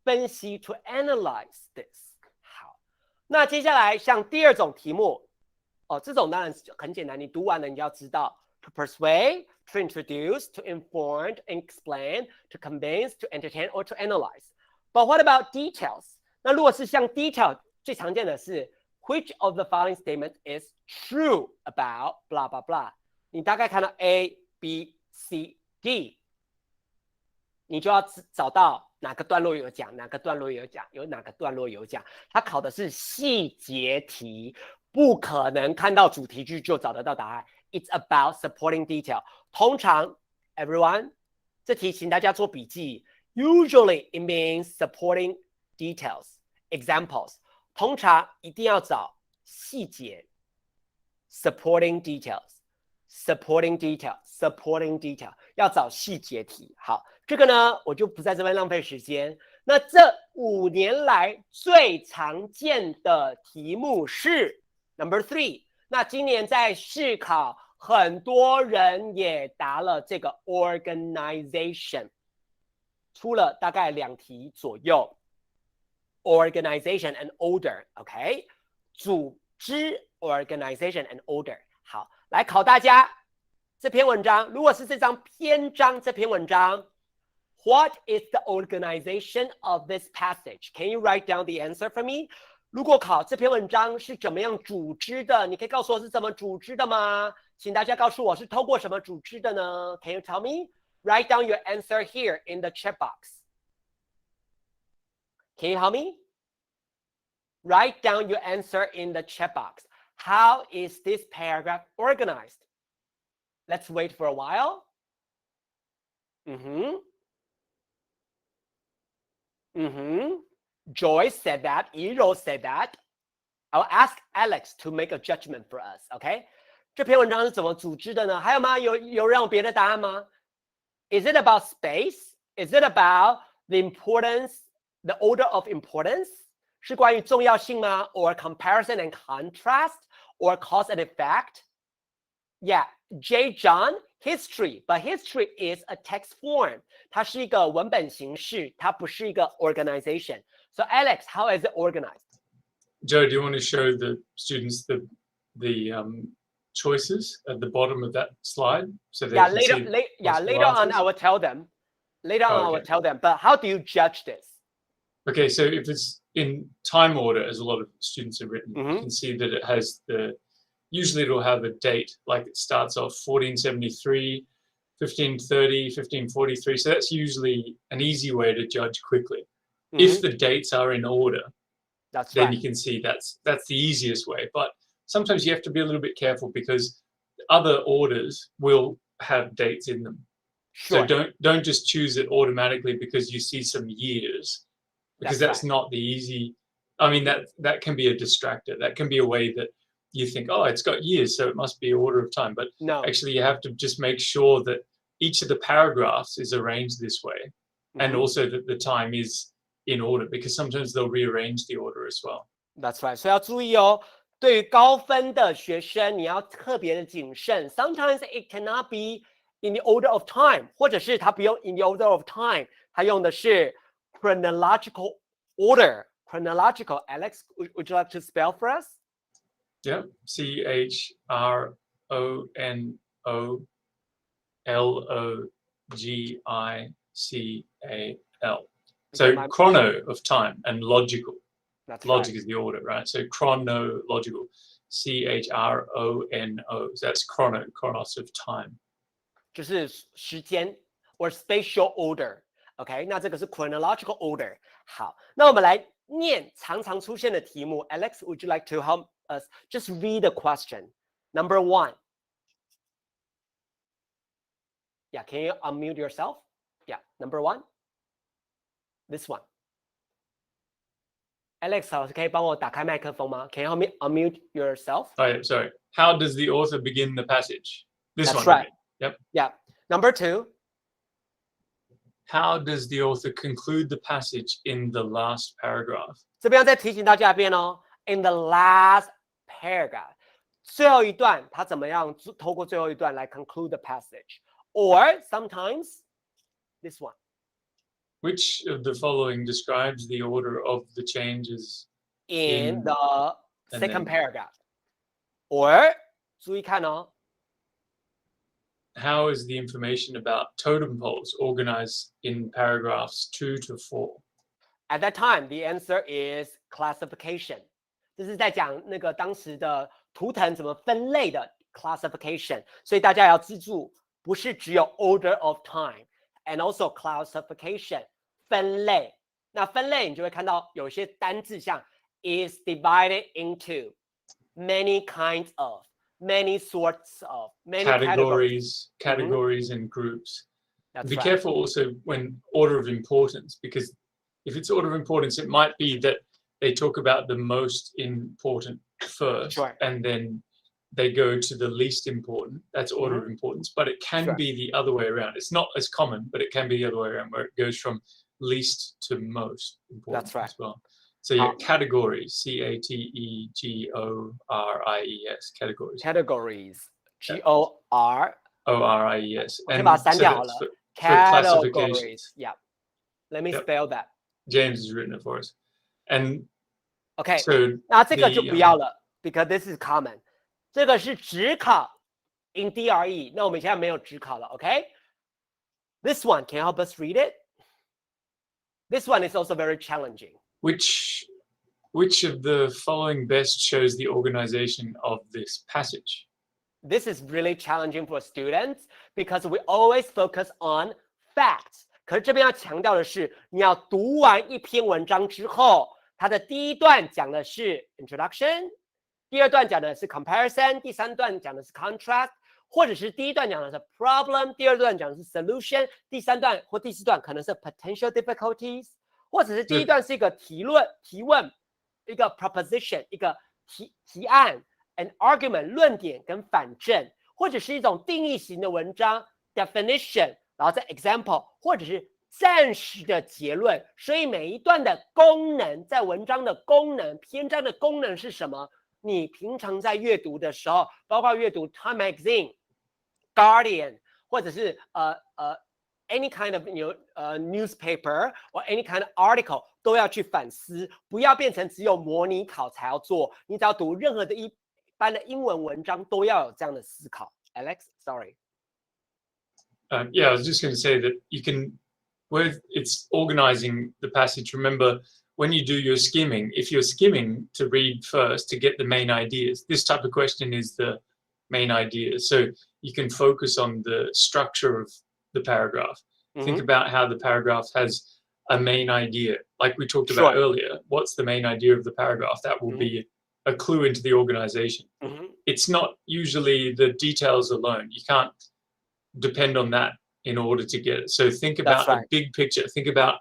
分析 to analyze this。 好，那接下来像第2种题目这种当然很简单，你读完了你就要知道 to persuade, to introduce, to inform, to explain, to convince, to entertain, or to analyze. But what about details? 那如果是像 detail 最常见的是Which of the following statement is true about blah blah blah? 你大概看到 A, B, C, D， 你就要找到哪个段落有讲，哪个段落有讲，有哪个段落有讲。它考的是细节题，不可能看到主题句就找得到答案。It's about supporting detail. 通常 everyone 这题请大家做笔记。Usually it means supporting details, examples.通常一定要找细节 supporting details. supporting detail 要找细节题。好，这个呢我就不在这边浪费时间。那这5年来最常见的题目是 Number 3。那今年在试考，很多人也答了这个 organization， 出了大概2题左右。Organization and order，OK， 组织 organization and order。好，来考大家这篇文章，如果是这张篇章，这篇文章 ，What is the organization of this passage? Can you write down the answer for me? 如果考这篇文章是怎么样组织的，你可以告诉我是怎么组织的吗？请大家告诉我是透过什么组织的呢 ？Can you tell me? Write down your answer here in the chat box. Can you help me? Write down your answer in the chat box. How is this paragraph organized? Let's wait for a while. Joyce said that. Iro said that. I'll ask Alex to make a judgment for us. Okay? 这篇文章是怎么组织的呢？还有吗？有让别的答案吗？ Is it about space? Is it about the importance, the order of importance? 是关于重要性吗 ？Or comparison and contrast? Or cause and effect? Yeah, J. John, history, but history is a text form. 它是一个文本形式，它不是一个 organization. So Alex, how is it organized? Joe, do you want to show the students the choices at the bottom of that slide? So they can see later on I will tell them. Later on I will tell them. But how do you judge this? Okay, so if it's in time order, as a lot of students have written, you can see that it has usually it'll have a date, like it starts off 1473, 1530, 1543. So that's usually an easy way to judge quickly. If the dates are in order, then you can see that's the easiest way. But sometimes you have to be a little bit careful because other orders will have dates in them. Sure. So don't just choose it automatically because you see some years, because that's not the easy. I mean, that can be a distractor. That can be a way that you think, oh, it's got years, so it must be order of time. But no, actually you have to just make sure that each of the paragraphs is arranged this way, and also that the time is in order, because sometimes they'll rearrange the order as well. That's right. 所以要注意哦，对于高分的学生，你要特别的谨慎。Sometimes it cannot be in the order of time， 或者是它不用 in the order of time， 它用的是 chronological order. Chronological. Alex, would you like to spell for us? Yeah, CHRONOLOGICAL. So chrono of time and logical. Logic is the order, right? So chronological. CHRONO. So that's chronos of time. 就是时间 or spatial order. OK, 那这个是 chronological order. 好，那我们来念常常出现的题目。Alex, would you like to help us just read the question? Number 1. Yeah, can you unmute yourself? Yeah, number 1. This one. Alex, 老师可以帮我打开麦克风吗 Can you help me unmute yourself? Oh, yeah, sorry. How does the author begin the passage? This That's one. right. Yep. Yeah. Number 2. How does the author conclude the passage in the last paragraph? 这边要再提醒大家一遍哦。In the last paragraph. 最后一段，他怎么样透过最后一段来 conclude the passage? Or sometimes this one. Which of the following describes the order of the changes in the second paragraph? Or 注意看哦。How is the information about totem poles organized in paragraphs 2 to 4? At that time, the answer is classification. 这是在讲那个当时的图腾怎么分类的 classification. 所以大家要记住，不是只有 order of time, and also classification 分类。那分类你就会看到有些单字像 is divided into many kinds of, many sorts of, many categories and groups. Be careful also when order of importance, because if it's order of importance, it might be that they talk about the most important first, and then they go to the least important. That's order of importance, but it can be the other way around. It's not as common, but it can be the other way around, where it goes from least to most important. That's right. As well. So yeah, categories, categories, categories. Categories, G-O-R. O-R-I-E-S. 我先把它删掉好了。Categories, yeah. Let me spell that. James has written it for us. And OK, so 那这个就不要了 because this is common. 这个是指考 in DRE. 那我们现在没有指考了 OK? This one, can you help us read it? This one is also very challenging. Which of the following best shows the organization of this passage? This is really challenging for students because we always focus on facts. 可是这边要强调的是，你要读完一篇文章之后，它的第一段讲的是 introduction， 第二段讲的是 comparison， 第三段讲的是 contrast， 或者是第一段讲的是 problem， 第二段讲的是 solution， 第三段或第四段可能是 potential difficulties， 或者是第一段是一个提问，一个 proposition， 一个提案 an argument 论点跟反证，或者是一种定义型的文章 definition， 然后再 example， 或者是暂时的结论。所以每一段的功能，在文章的功能、篇章的功能是什么？你平常在阅读的时候，包括阅读 Time Magazine、Guardian， 或者是any kind of newspaper or any kind of article 都要去反思，不要变成只有模拟考才要做。你只要读任何的一般的英文文章，都要有这样的思考。Alex, sorry. Yeah, I was just going to say that you can, where it's organizing the passage, remember when you do your skimming, if you're skimming to read first to get the main ideas, this type of question is the main idea. So you can focus on the structure of the paragraph. Think about how the paragraph has a main idea. Like we talked about earlier, what's the main idea of the paragraph? That will be a clue into the organization. It's not usually the details alone. You can't depend on that in order to get it. So think about a big picture. Think about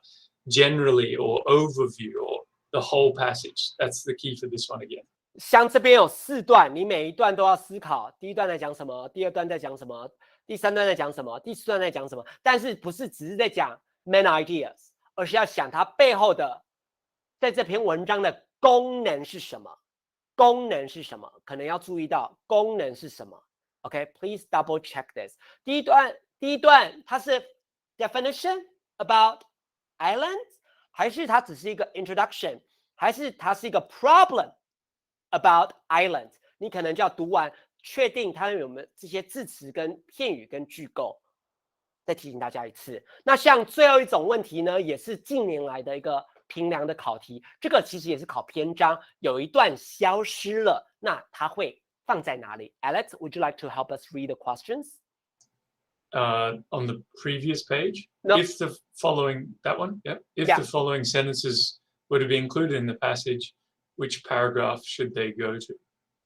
generally or overview or the whole passage. That's the key for this one again. 像这边有4段，你每一段都要思考，第一段在讲什么，第二段在讲什么，第三段在讲什么，第四段在讲什么。但是不是只是在讲 main ideas， 而是要想它背后的，在这篇文章的功能是什么？功能是什么？可能要注意到功能是什么。OK, please double check this. 第一段它是 definition about islands， 还是它只是一个 introduction， 还是它是一个 problem about islands？ 你可能就要读完，确定它有没有这些字词跟片语跟句构。再提醒大家一次。那像最后一种问题呢，也是近年来的一个评量的考题，这个其实也是考篇章，有一段消失了，那它会放在哪里 ？Alex, would you like to help us read the questions? On the previous page, no. If the following, that one, yeah. If the following sentences were to be included in the passage, which paragraph should they go to?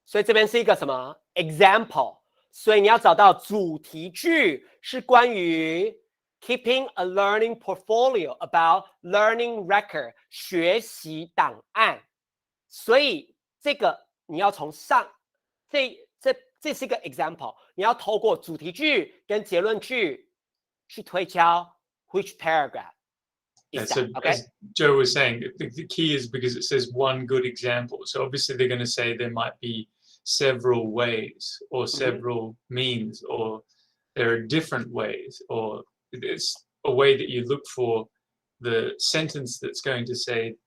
所以这边是一个什么 example？ 所以你要找到主题句是关于 keeping a learning portfolio about learning record 学习档案。所以这个你要从上这是一个 example， 你要透过主题句跟结论句去推敲 which paragraph is that, okay? As Joe was saying, the key is because it says one good example. So obviously they're going to say there might be several ways or several means, or there are different ways, or it's a way that you look for the sentence that's going to say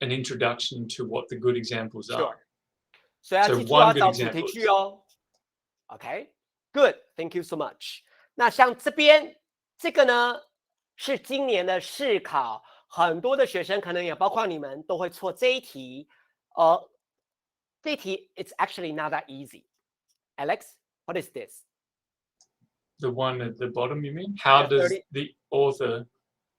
an introduction to what the good examples are. 所以要记住要找主题句哦。OK, good, thank you so much. 那像这边这个呢，是今年的试考，很多的学生可能也包括你们都会错这一题。这一题 it's actually not that easy. Alex, what is this? The one at the bottom, you mean? How does the author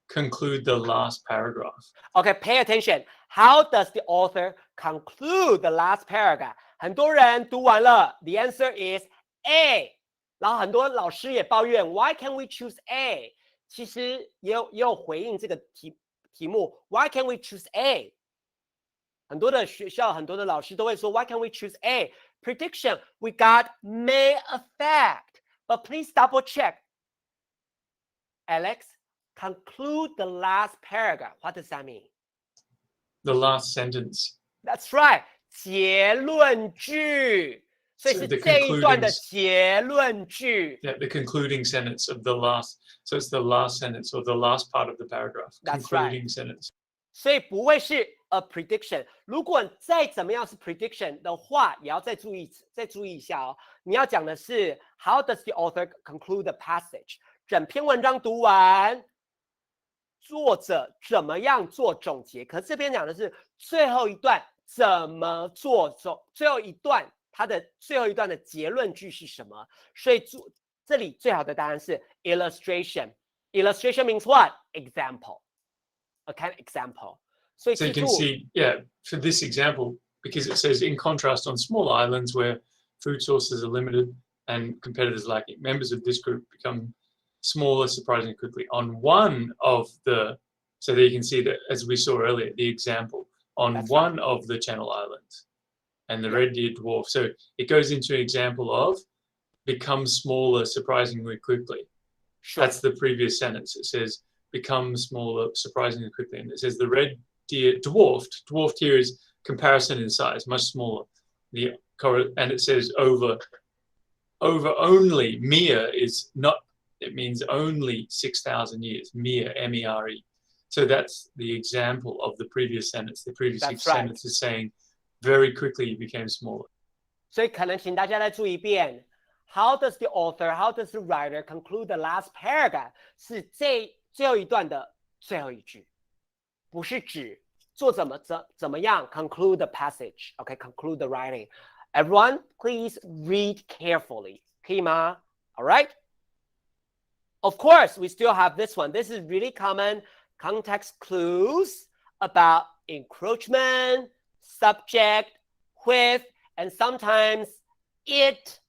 conclude the last paragraph? Okay, pay attention. How does the author conclude the last paragraph? 很多人读完了 the answer is A. 然后很多老师也抱怨 Why can't we choose A? 其实也有回应这个题目 Why can't we choose A? 很多的学校很多的老师都会说 Why can't we choose A? prediction, we got may affect. But please double check. Alex, conclude the last paragraph. What does that mean? The last sentence. That's right. 结论句。所以是这一段的结论句。Yeah, the concluding sentence of the last. So it's the last sentence or the last part of the paragraph. That's concluding right. sentence. 所以不会是 a prediction。如果再怎么样是 prediction 的话，也要再注意一下哦。你要讲的是 How does the author conclude the passage？ 整篇文章读完，作者怎么样做总结？可是这边讲的是最后一段怎么做最后一段它的最后一段的结论句是什么？所以这里最好的答案是 illustration。Illustration means what? Example. A kind of example. So you can see, for this example, because it says in contrast on small islands where food sources are limited and competitors lacking, members of this group become smaller surprisingly quickly. On one of the, so there you can see that, as we saw earlier, the example on That's one right. of the Channel Islands and the red-eared dwarf. So it goes into an example of become smaller surprisingly quickly. Sure. That's the previous sentence. It says become smaller surprisingly quickly. And it says the red deer dwarfed here is comparison in size, much smaller. And it says over only, mere is not, it means only 6,000 years, mere, M-E-R-E. So that's the example of the previous sentence. The previous sentence is saying very quickly it became smaller. 所以可能请大家再注意一遍 How does the author, how does the writer conclude the last paragraph? 是最后一段的最后一句，不是指做怎么样 conclude the passage. Okay, conclude the writing. Everyone, please read carefully. 可以吗? All right? Of course, we still have this one. This is really common. Context clues about encroachment, subject, with, and sometimes it,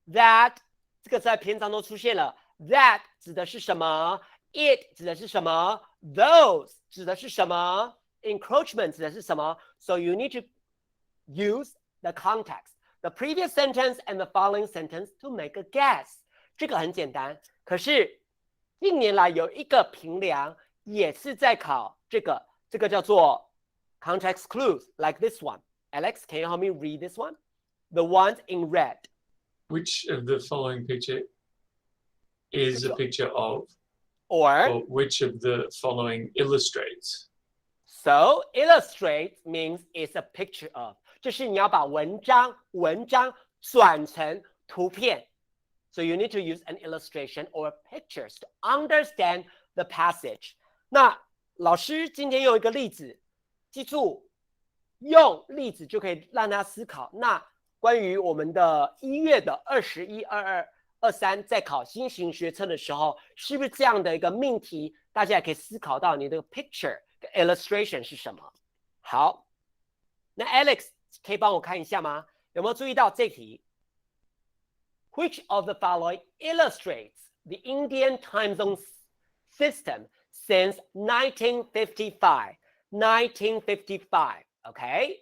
that. 这个在篇章都出现了。That 指的是什么？ It 指的是什么？ Those 指的是什么？ Encroachment 指的是什么？ So you need to use the context, the previous sentence and the following sentence to make a guess. 这个很简单。可是近年来有一个评量也是在考这个叫做 context clues, like this one. Alex, can you help me read this one? The ones in red. Which of the following picture is a picture of? Or which of the following illustrates? So illustrate means it's a picture of. 就是你要把文章转成图片。So you need to use an illustration or pictures to understand the passage. 那老师今天用一个例子，记住用例子就可以让他思考。那关于我们的1月的21、22、23在考新型学测的时候，是不是这样的一个命题？大家也可以思考到你的 picture 跟 illustration 是什么。好，那 Alex 可以帮我看一下吗？有没有注意到这题 ？Which of the following illustrates the Indian time zone system since 1955? 1955, okay?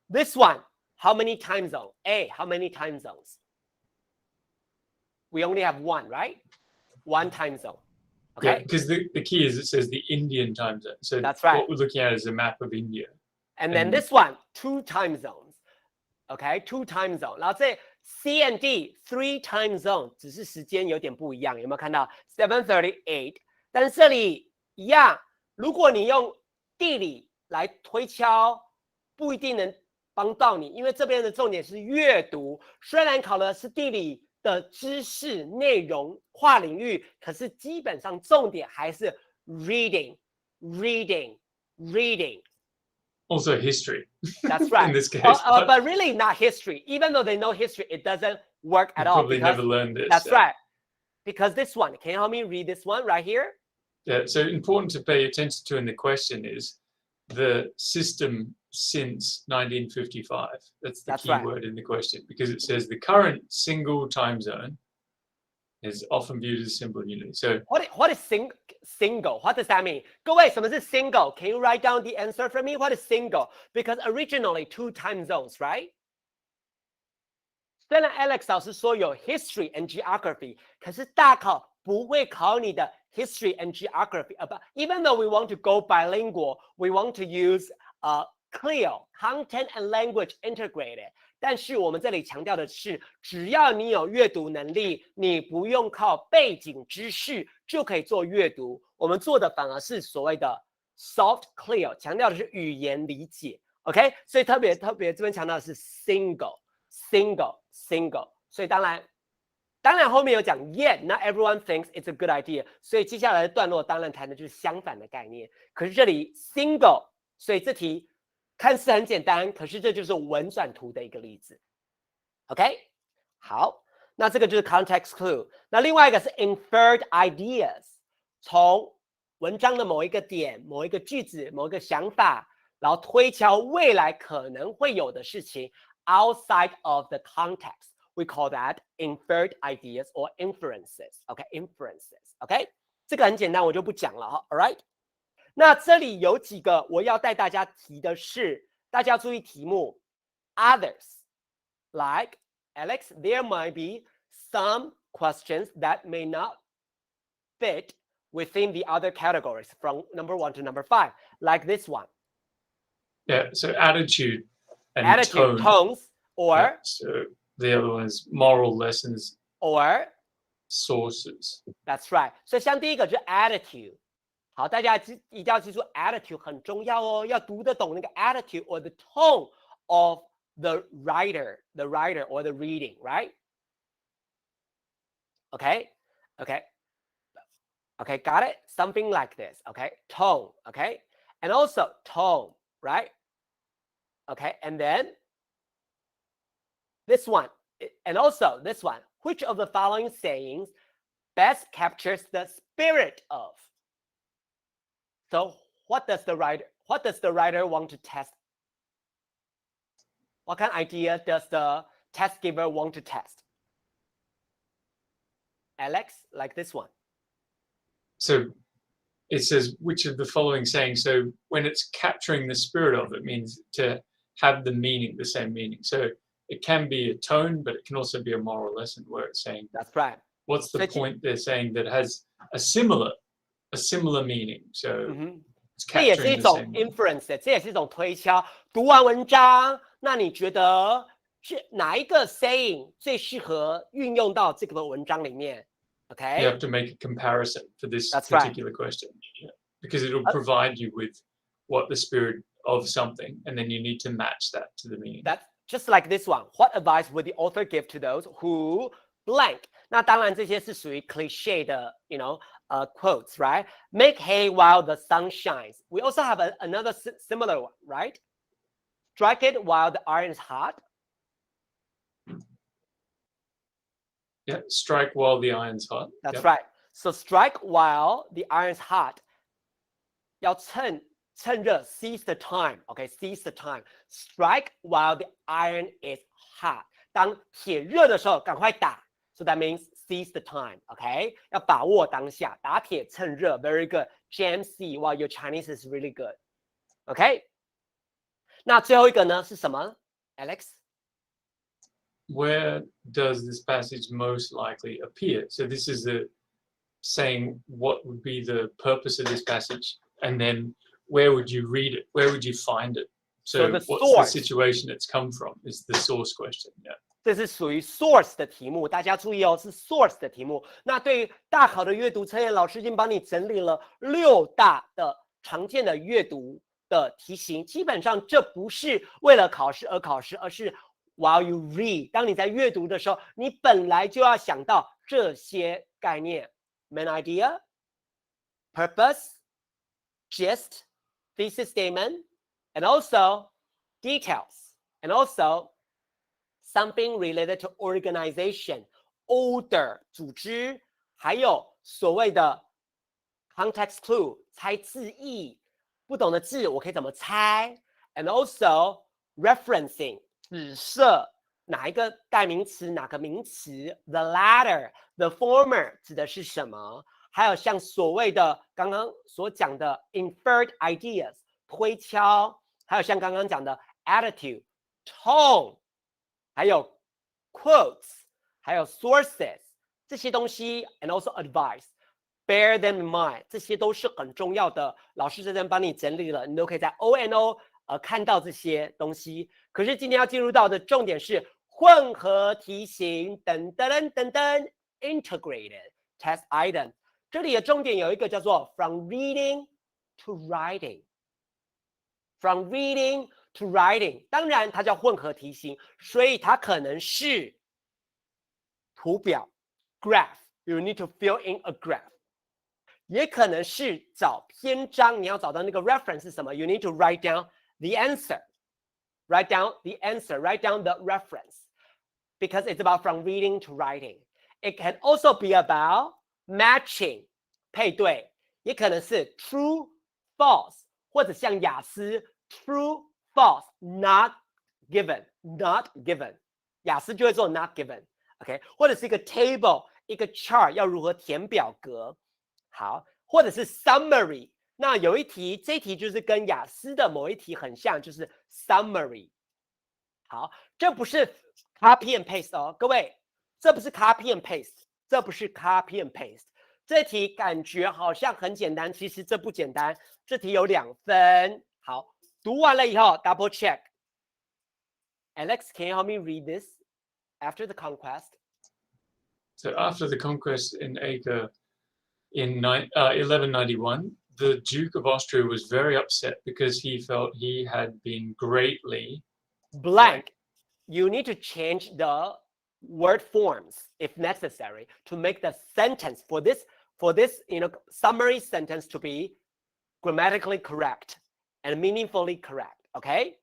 This one, how many time zones? A, how many time zones? We only have one, right? One time zone. Okay. Yeah, because the key is it says the Indian time zone. So that's right. What we're looking at is a map of India. And then this one, 2 time zones. Okay, 2 time zones. 然后这 C and D, 3 time zones. 只是时间有点不一样，有没有看到 7:38？ 但是这里一样，如果你用地理来推敲，不一定能帮到你，因为这边的重点是阅读。虽然考的是地理的知识内容跨领域，可是基本上重点还是 reading. Also history. That's right. In this case. But really not history. Even though they know history, it doesn't work at all. Probably never learned this. That's right. Because this one, can you help me read this one right here? Yeah, so important to pay attention to in the question is the system since 1955. That's the key word in the question, because it says the current single time zone is often viewed as a symbol of unity. So what is single? What does that mean? 各位，什么是 single? Can you write down the answer for me? What is single? Because originally 2 time zones, right? 虽然 Alex 老师说有 history and geography， 可是大考不会考你的 history and geography。不 ，even though we want to go bilingual, we want to use clear content and language integrated。但是我们这里强调的是，只要你有阅读能力，你不用靠背景知识就可以做阅读。我们做的反而是所谓的 soft clear， 强调的是语言理解。OK， 所以特别这边强调的是 single。所以当然后面有讲 yet not everyone thinks it's a good idea， 所以接下来的段落当然谈的就是相反的概念。可是这里 single， 所以这题看似很简单，可是这就是文转图的一个例子。OK， 好，那这个就是 context clue。那另外一个是 inferred ideas， 从文章的某一个点、某一个句子、某一个想法，然后推敲未来可能会有的事情 outside of the context。We call that inferred ideas or inferences. OK, inferences. OK， 这个很简单，我就不讲了哈。All right。那这里有几个我要带大家提的是，大家要注意题目 others like Alex, there might be some questions that may not fit within the other categories from number 1 to number 5, like this one. Yeah, so attitude and attitude, tones, or yeah, so the other one is moral lessons or sources. That's right. 所以像第一个就是 attitude。好，大家一定要记住 attitude 很重要哦，要读得懂那个 attitude or the tone of the writer or the reading, right? Okay, got it? Something like this, okay? Tone, okay? And also tone, right? Okay, and then this one, and also this one. Which of the following sayings best captures the spirit of? So what does the writer want to test? What kind of idea does the test giver want to test? Alex, like this one. So it says which of the following sayings. So when it's capturing the spirit of it means to have the meaning, the same meaning. So it can be a tone, but it can also be a moral lesson where it's saying, that's right. What's the point they're saying that has a similar meaning? So it's 这也是一 capturing the 种 same inference， 这也是一种推敲。读完文章，那你觉得是哪一个 saying 最适合运用到这个文章里面 ？Okay. You have to make a comparison for this That's particular question, yeah. Because it'll provide you with what the spirit of something, and then you need to match that to the meaning. That's just like this one. What advice would the author give to those who blank? 那当然这些是属于 cliché 的 quotes, right? Make hay while the sun shines. We also have another similar one, right? Strike it while the iron is hot. Yeah, strike while the iron's hot. That's yep. right. So strike while the iron's hot. 要趁热 seize the time. Okay, seize the time. Strike while the iron is hot. 当铁热的时候，赶快打。So that means seize the time. Okay, 要把握当下，打铁趁热。Very good. JMC, wow, your Chinese is really good. Okay. 那最后一个呢是什么 ，Alex? Where does this passage most likely appear? So this is the saying what would be the purpose of this passage, and then where would you read it? Where would you find it? So the what's source. the situation it's come from is the source question. Yeah. 这是属于 source 的题目，大家注意哦，是 source 的题目。那对于大考的阅读测验，老师已经帮你整理了6大的常见的阅读的题型。基本上这不是为了考试而考试，而是 while you read， 当你在阅读的时候，你本来就要想到这些概念 ：main idea, purpose, gist, thesis statement, and also details, and also something related to organization, order 组织，还有所谓的 context clue 猜字义，不懂的字我可以怎么猜 ，and also referencing 指涉哪一个代名词，哪个名词 ，the latter, the former 指的是什么，还有像所谓的刚刚所讲的 inferred ideas 推敲，还有像刚刚讲的 attitude, tone。还有 quotes， 还有 sources 这些东西 ，and also advice。Bear them in mind， 这些都是很重要的。老师这边帮你整理了，你都可以在 ONO 看到这些东西。可是今天要进入到的重点是混合题型，等等等等 ，integrated test item。这里的重点有一个叫做 from reading to writing。From reading to writing， 当然它叫混合题型，所以它可能是图表 graph，you need to fill in a graph。也可能是找篇章，你要找到那个 reference 是什么 ？You need to write down the answer, write down the answer, write down the reference, because it's about from reading to writing. It can also be about matching 配对，也可能是 true, false， 或者像雅思 true, false, not given, not given， 雅思就会做 not given，OK， 或者是一个 table， 一个 chart 要如何填表格。好，或者是 summary， 那有一题，这一题就是跟雅思的某一题很像，就是 summary。好，这不是 copy and paste 哦，各位，这不是 copy and paste， 这不是 copy and paste。这题感觉好像很简单，其实这不简单。这题有2分。好，读完了以后 double check。Alex, can you help me read this after the conquest? So after the conquest in Acre in 1191, the Duke of Austria was very upset because he felt he had been greatly blank. You need to change the word forms if necessary to make the sentence for this summary sentence to be grammatically correct and meaningfully correct. OK，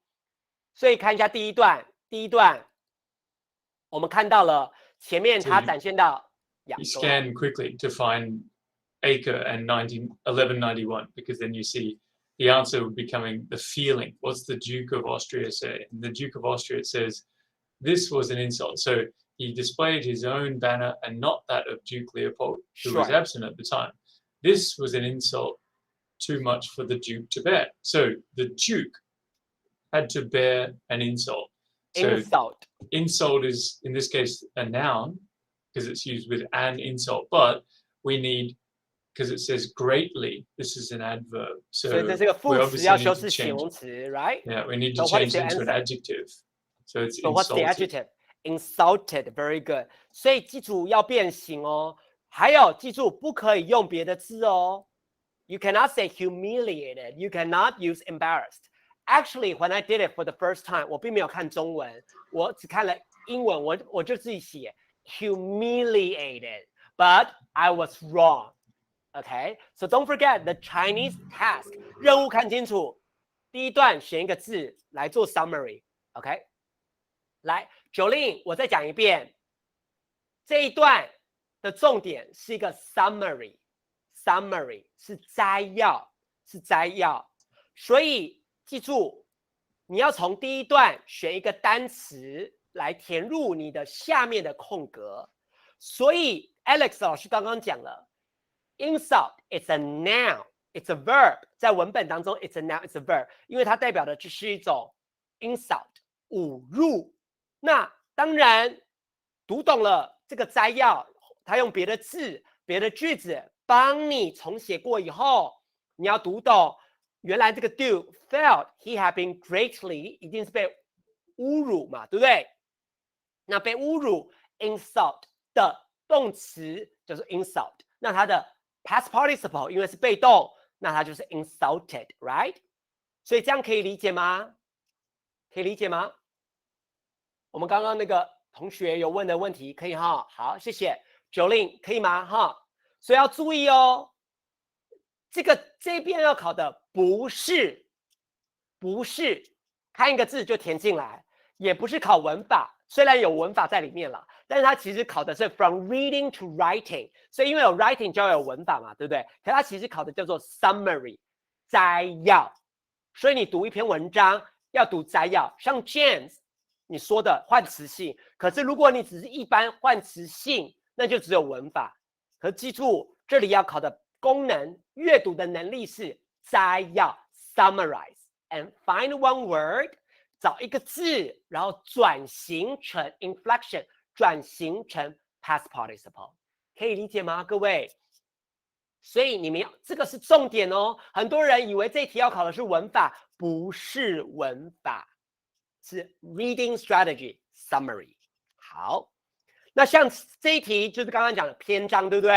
所以看一下第一段，我们看到了前面它展现到。You scan quickly to find Acre and 1191, because then you see the answer would be coming the feeling. What's the Duke of Austria say? And the Duke of Austria says, this was an insult. So he displayed his own banner and not that of Duke Leopold, who was absent at the time. This was an insult too much for the Duke to bear. So the Duke had to bear an insult. So insult is, in this case, a noun, because it's used with an insult, but we need, because it says greatly, this is an adverb. So we obviously need to change, right? Yeah, we need to change it into an adjective. So it's insulted. What's the adjective? Insulted, very good. 所以记住要变形哦。还有记住不可以用别的字哦。You cannot say humiliated. You cannot use embarrassed. Actually, when I did it for the first time, 我并没有看中文，我只看了英文，我就自己写 humiliated, but I was wrong. Okay, so don't forget the Chinese task. 任务看清楚，第一段选一个字来做 summary. OK， 来，Jolene，我再讲一遍，这一段的重点是一个 summary 是摘要，所以记住，你要从第一段选一个单词来填入你的下面的空格。所以 Alex 老师刚刚讲了。Insult, it's a noun, it's a verb. 在文本当中 it's a noun, it's a verb. 因为它代表的就是一种 insult, 侮辱。那当然读懂了这个摘要，它用别的字、别的句子帮你重写过以后，你要读懂原来这个 Duke felt he had been greatly 一定是被侮辱嘛，对不对？那被侮辱 insult 的动词就是 insult， 那它的past participle 因为是被动，那它就是 insulted, right？ 所以这样可以理解吗？可以理解吗？我们刚刚那个同学有问的问题，可以哈？好，谢谢 Jolene， 可以吗？哈，所以要注意哦，这边要考的不是看一个字就填进来，也不是考文法，虽然有文法在里面了。但是它其实考的是 from reading to writing， 所以因为有 writing 就要有文法嘛，对不对？可它其实考的叫做 summary 摘要，所以你读一篇文章要读摘要。像 James 你说的换词性，可是如果你只是一般换词性，那就只有文法。可记住这里要考的功能，阅读的能力是摘要 summarize and find one word， 找一个字，然后转型成 inflection。转型成 past participle， 可以理解吗，各位？所以你们要这个是重点哦。很多人以为这题要考的是文法，不是文法，是 reading strategy summary。好，那像这一题就是刚刚讲的篇章，对不对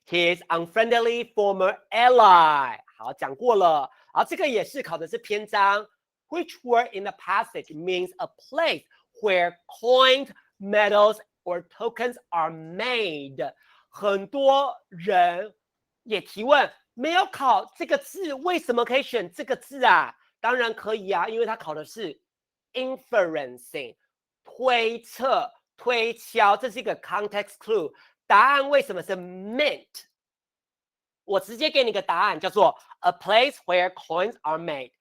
？His unfriendly former ally， 好，讲过了。好，这个也是考的是篇章。Which word in the passage means a place where coins, medals, or tokens are made？ 很多人也提问，没有考这个字，为什么可以选这个字啊？当然可以啊，因为它考的是 inferencing， 推测、推敲，这是一个 context clue。答案为什么是 mint？ 我直接给你个答案，叫做 a place where coins are made。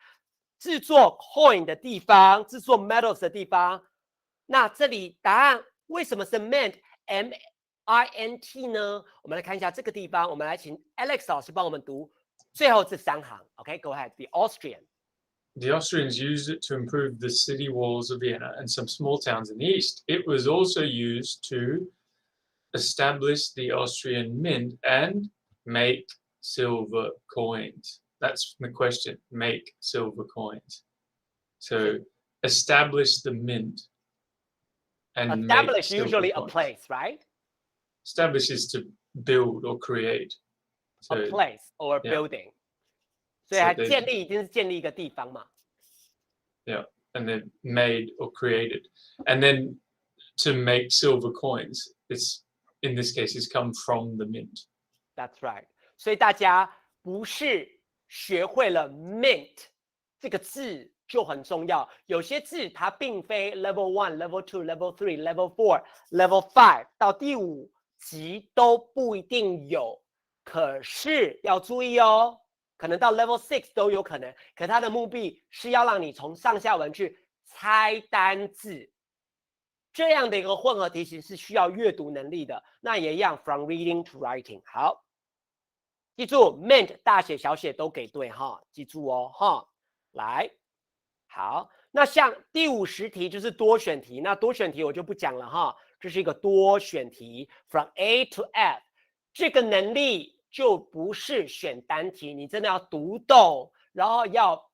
制作 coin 的地方，制作 metals 的地方。那这里答案为什么是 mint？M-I-N-T 呢？我们来看一下这个地方，我们来请 Alex 老师帮我们读最后这3行。OK，go ahead. The Austrians used it to improve the city walls of Vienna and some small towns in the east. It was also used to establish the Austrian mint and make silver coins. That's the question. Make silver coins. So establish the mint and establish make usually silver a coins. place, right? Establish is to build or create. So, a place or a building. 所以它建立一定是建立一个地方嘛。Yeah, and then made or created. And then to make silver coins, it's in this case, it's come from the mint. That's right. 所以大家不是学会了 mint 这个字就很重要，有些字它并非 level 1、level 2、level 3、level 4、level 5到第5级都不一定有，可是要注意哦，可能到 level 6都有可能，可它的目的是要让你从上下文去猜单字，这样的一个混合题型是需要阅读能力的，那也一样 from reading to writing。好，记住 mint 大写小写都给对哈，记住哦哈。来，好，那像第50题就是多选题，那多选题我就不讲了哈，这是一个多选题 from A to F， 这个能力就不是选单题，你真的要读懂，然后要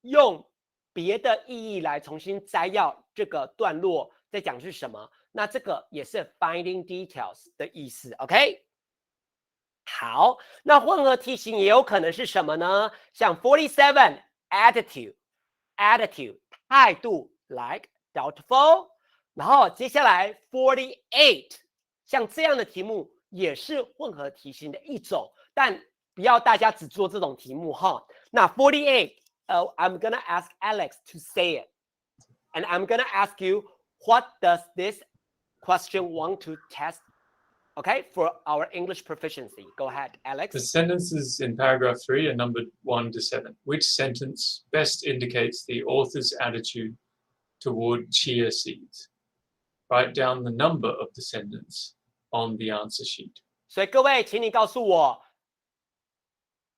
用别的意义来重新摘要这个段落在讲是什么，那这个也是 finding details 的意思 ，OK？ 好，那混合题型也有可能是什么呢？像47 attitude 态度 like doubtful， 然后接下来48像这样的题目也是混合题型的一种，但不要大家只做这种题目哈。那48I'm gonna ask Alex to say it, and I'm gonna ask you what does this question want to test?Okay, for our English proficiency. Go ahead, Alex. The sentences in paragraph 3 are numbered 1 to 7. Which sentence best indicates the author's attitude toward chia seeds? Write down the number of the sentence on the answer sheet. 所以各位，请你告诉我，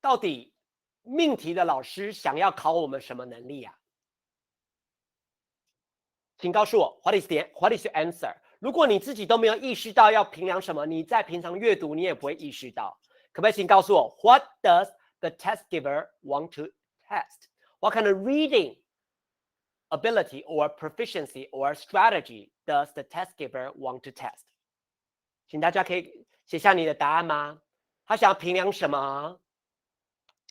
到底命题的老师想要考我们什么能力啊？请告诉我 what is your answer？如果你自己都没有意识到要评量什么，你在平常阅读你也不会意识到。可不可以请告诉我 What does the test giver want to test? What kind of reading ability or proficiency or strategy does the test giver want to test? 请大家可以写下你的答案吗？他想要评量什么？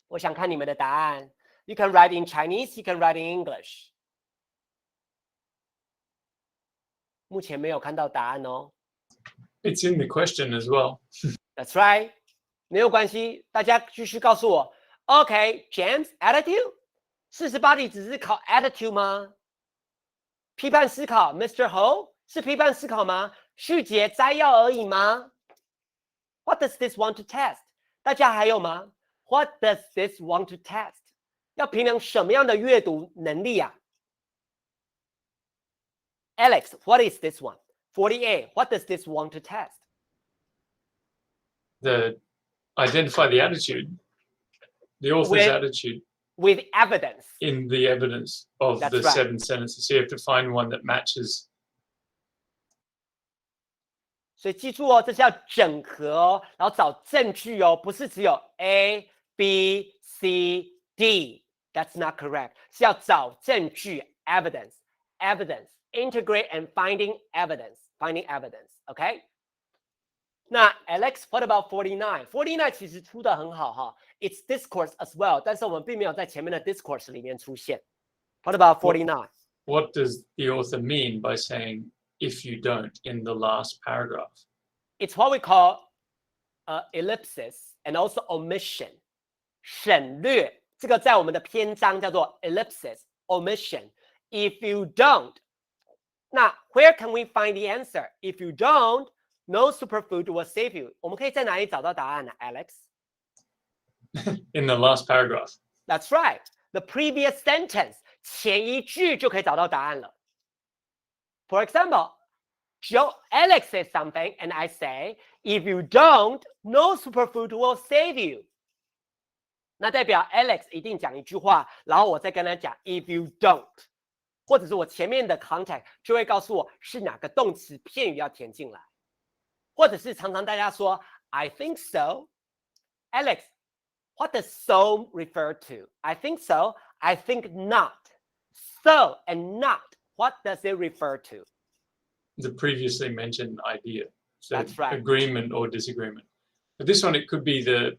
我想看你们的答案。You can write in Chinese, you can write in English. 目前没有看到答案哦。It's in the question as well. That's right. 没有关系，大家继续告诉我。OK, James, attitude 48题只是考 attitude 吗？批判思考 ，Mr. Ho 是批判思考吗？续节摘要而已吗 ？What does this want to test？ 大家还有吗 ？What does this want to test？ 要评量什么样的阅读能力啊？ Alex, what is this one? 48. What does this want to test? Identify the attitude, the author's attitude. With evidence. In the evidence of the 7 sentences. So you have to find one that matches 所以记住哦，这是要整合哦，然后找证据哦，不是只有 A、B、C、D。That's not correct. 是要找证据 evidence, integrate and finding evidence. OK? 那 Alex, what about 49? 49其实出的很好哈 ，It's discourse as well， 但是我们并没有在前面的 discourse 里面出现。What about 49? What does the author mean by saying if you don't in the last paragraph? It's what we call ellipsis and also omission. 省略，这个在我们的篇章叫做 ellipsis omission. If you don't, 那 where can we find the answer? If you don't, no superfood will save you. 我们可以在哪里找到答案呢 ，Alex? In the last paragraph. That's right. The previous sentence 前一句就可以找到答案了。For example, Alex says something, and I say, if you don't, no superfood will save you. 那代表 Alex 一定讲一句话，然后我再跟他讲 if you don't， 或者是我前面的 context 就会告诉我是哪个动词片语要填进来，或者是常常大家说 I think so, Alex, what does so refer to? I think so, I think not. So and not, what does it refer to? The previously mentioned idea. So That's right. Agreement or disagreement. But this one, it could be the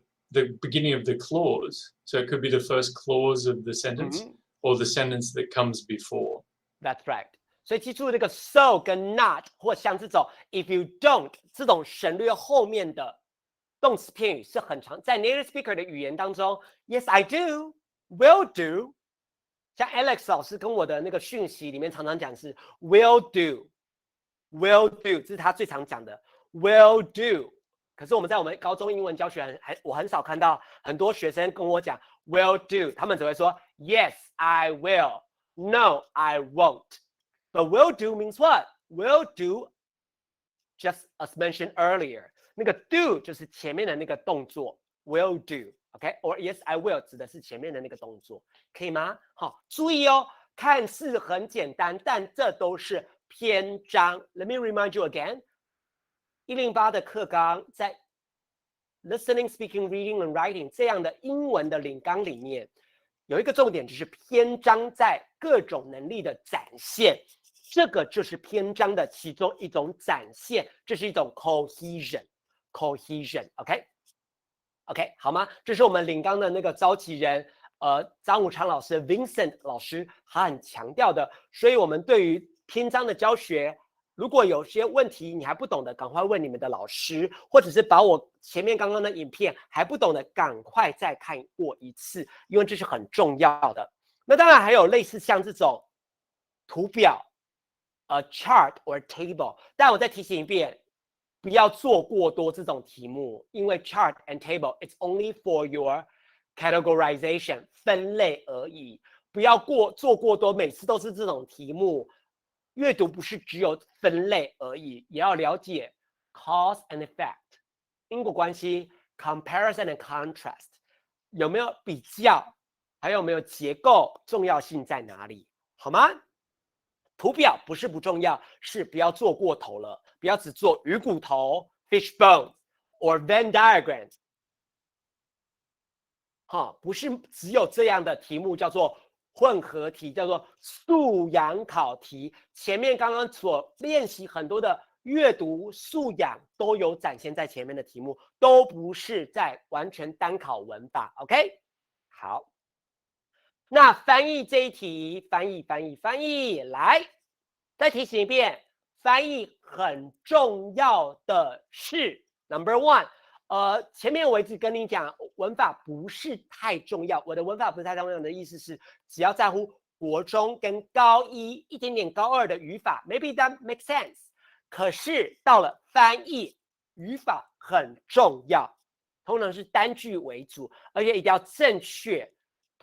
beginning of the clause. So it could be the first clause of the sentence or the sentence that comes before. That's right. 所以记住这个 so 跟 not 或像这种 if you don't 这种省略后面的动词片语是很常在 native speaker 的语言当中 Yes, I do, will do. 像 Alex 老师跟我的那个讯息里面常常讲是 will do, will do， 这是他最常讲的 will do。可是我们在我们高中英文教学我很少看到很多学生跟我讲 will do， 他们只会说 Yes, I will, No, I won't. But will do means what? Will do, just as mentioned earlier. 那个 do 就是前面的那个动作 will do, OK? Or yes, I will 指的是前面的那个动作，可以吗？好，注意哦，看似很简单，但这都是篇章。Let me remind you again. 108的课纲在 listening, speaking, reading and writing 这样的英文的领纲里面，有一个重点就是篇章在各种能力的展现。这个就是篇章的其中一种展现，这是一种 cohesion, OK? OK, 好吗？这是我们领纲的那个召集人，张武昌老师 Vincent 老师他很强调的，所以我们对于篇章的教学，如果有些问题你还不懂的，赶快问你们的老师，或者是把我前面刚刚的影片还不懂的，赶快再看过一次，因为这是很重要的。那当然还有类似像这种图表。chart or table， 但我再提醒一遍，不要做过多这种题目，因为 chart and table it's only for your categorization 分类而已，不要做过多，每次都是这种题目。阅读不是只有分类而已，也要了解 cause and effect 因果关系 comparison and contrast 有没有比较，还有没有结构，重要性在哪里，好吗？图表不是不重要，是不要做过头了，不要只做鱼骨头 fishbone or Venn diagram。不是只有这样的题目叫做混合题，叫做素养考题。前面刚刚所练习很多的阅读素养都有展现在前面的题目，都不是在完全单考文法。OK， 好。那翻译这一题，翻译，来，再提醒一遍，翻译很重要的是 Number one， 前面我一直跟你讲，文法不是太重要。我的文法不是太重要的意思是，只要在乎国中跟高一一点点高二的语法 ，maybe that makes sense。可是到了翻译，语法很重要，通常是单句为主，而且一定要正确。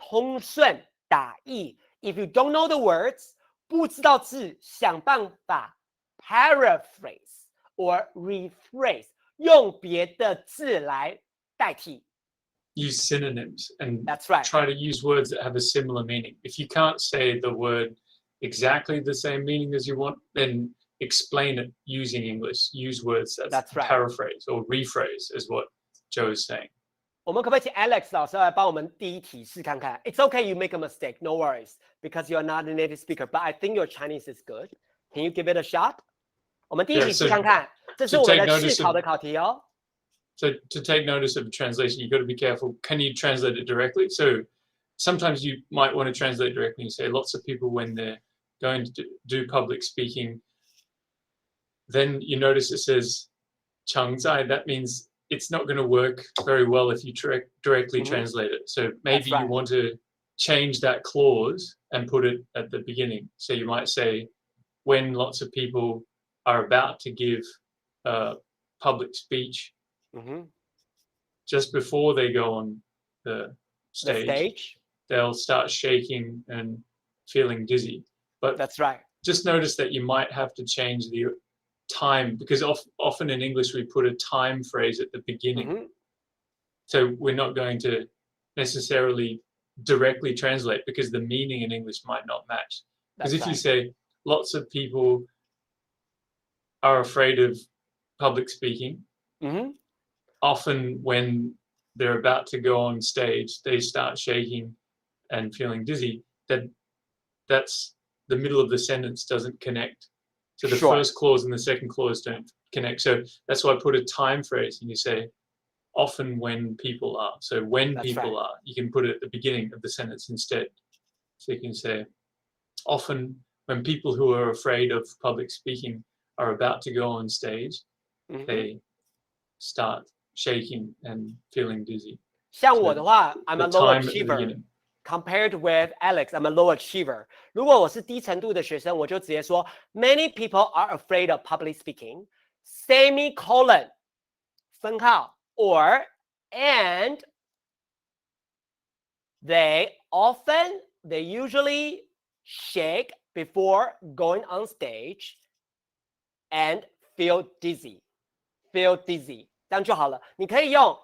通顺打译 ，If you don't know the words， 不知道字，想办法 paraphrase or rephrase， 用别的字来代替。Use synonyms and That's right. Try to use words that have a similar meaning. If you can't say the word exactly the same meaning as you want, then explain it using English, use words that's right. paraphrase or rephrase is what Joe is saying. 我们可不可以请 Alex 老师来帮我们第一题试看看 ？It's okay, you make a mistake, no worries, because you're not a native speaker. But I think your Chinese is good. Can you give it a shot? 我们第一题试看看，这是我们的试考的考题哦。So to take notice of translation, you've got to be careful. Can you translate it directly? So sometimes you might want to translate directly and say lots of people when they're going to do public speaking, then you notice it says 常在. That means it's not going to work very well if you directly translate it. So maybe you want to change that clause and put it at the beginning. So you might say, when lots of people are about to give a public speech, just before they go on the stage, they'll start shaking and feeling dizzy. But that's right. Just notice that you might have to change the time, because often in English we put a time phrase at the beginning. So we're not going to necessarily directly translate because the meaning in English might not match. Because if you say lots of people are afraid of public speaking, often when they're about to go on stage, they start shaking and feeling dizzy. That's the middle of the sentence doesn't connect. So the first clause and the second clause don't connect. So that's why I put a time phrase and you say, often when people are. So when people are, you can put it at the beginning of the sentence instead. So you can say, often when people who are afraid of public speaking are about to go on stage, they start shaking and feeling dizzy. 像我的话 I'm a low achiever. Compared with Alex, I'm a low achiever. 如果我是低程度的学生，我就直接说 Many people are afraid of public speaking. Semicolon 分号 or and they usually shake before going on stage and feel dizzy. Feel dizzy. 这样就好了。你可以用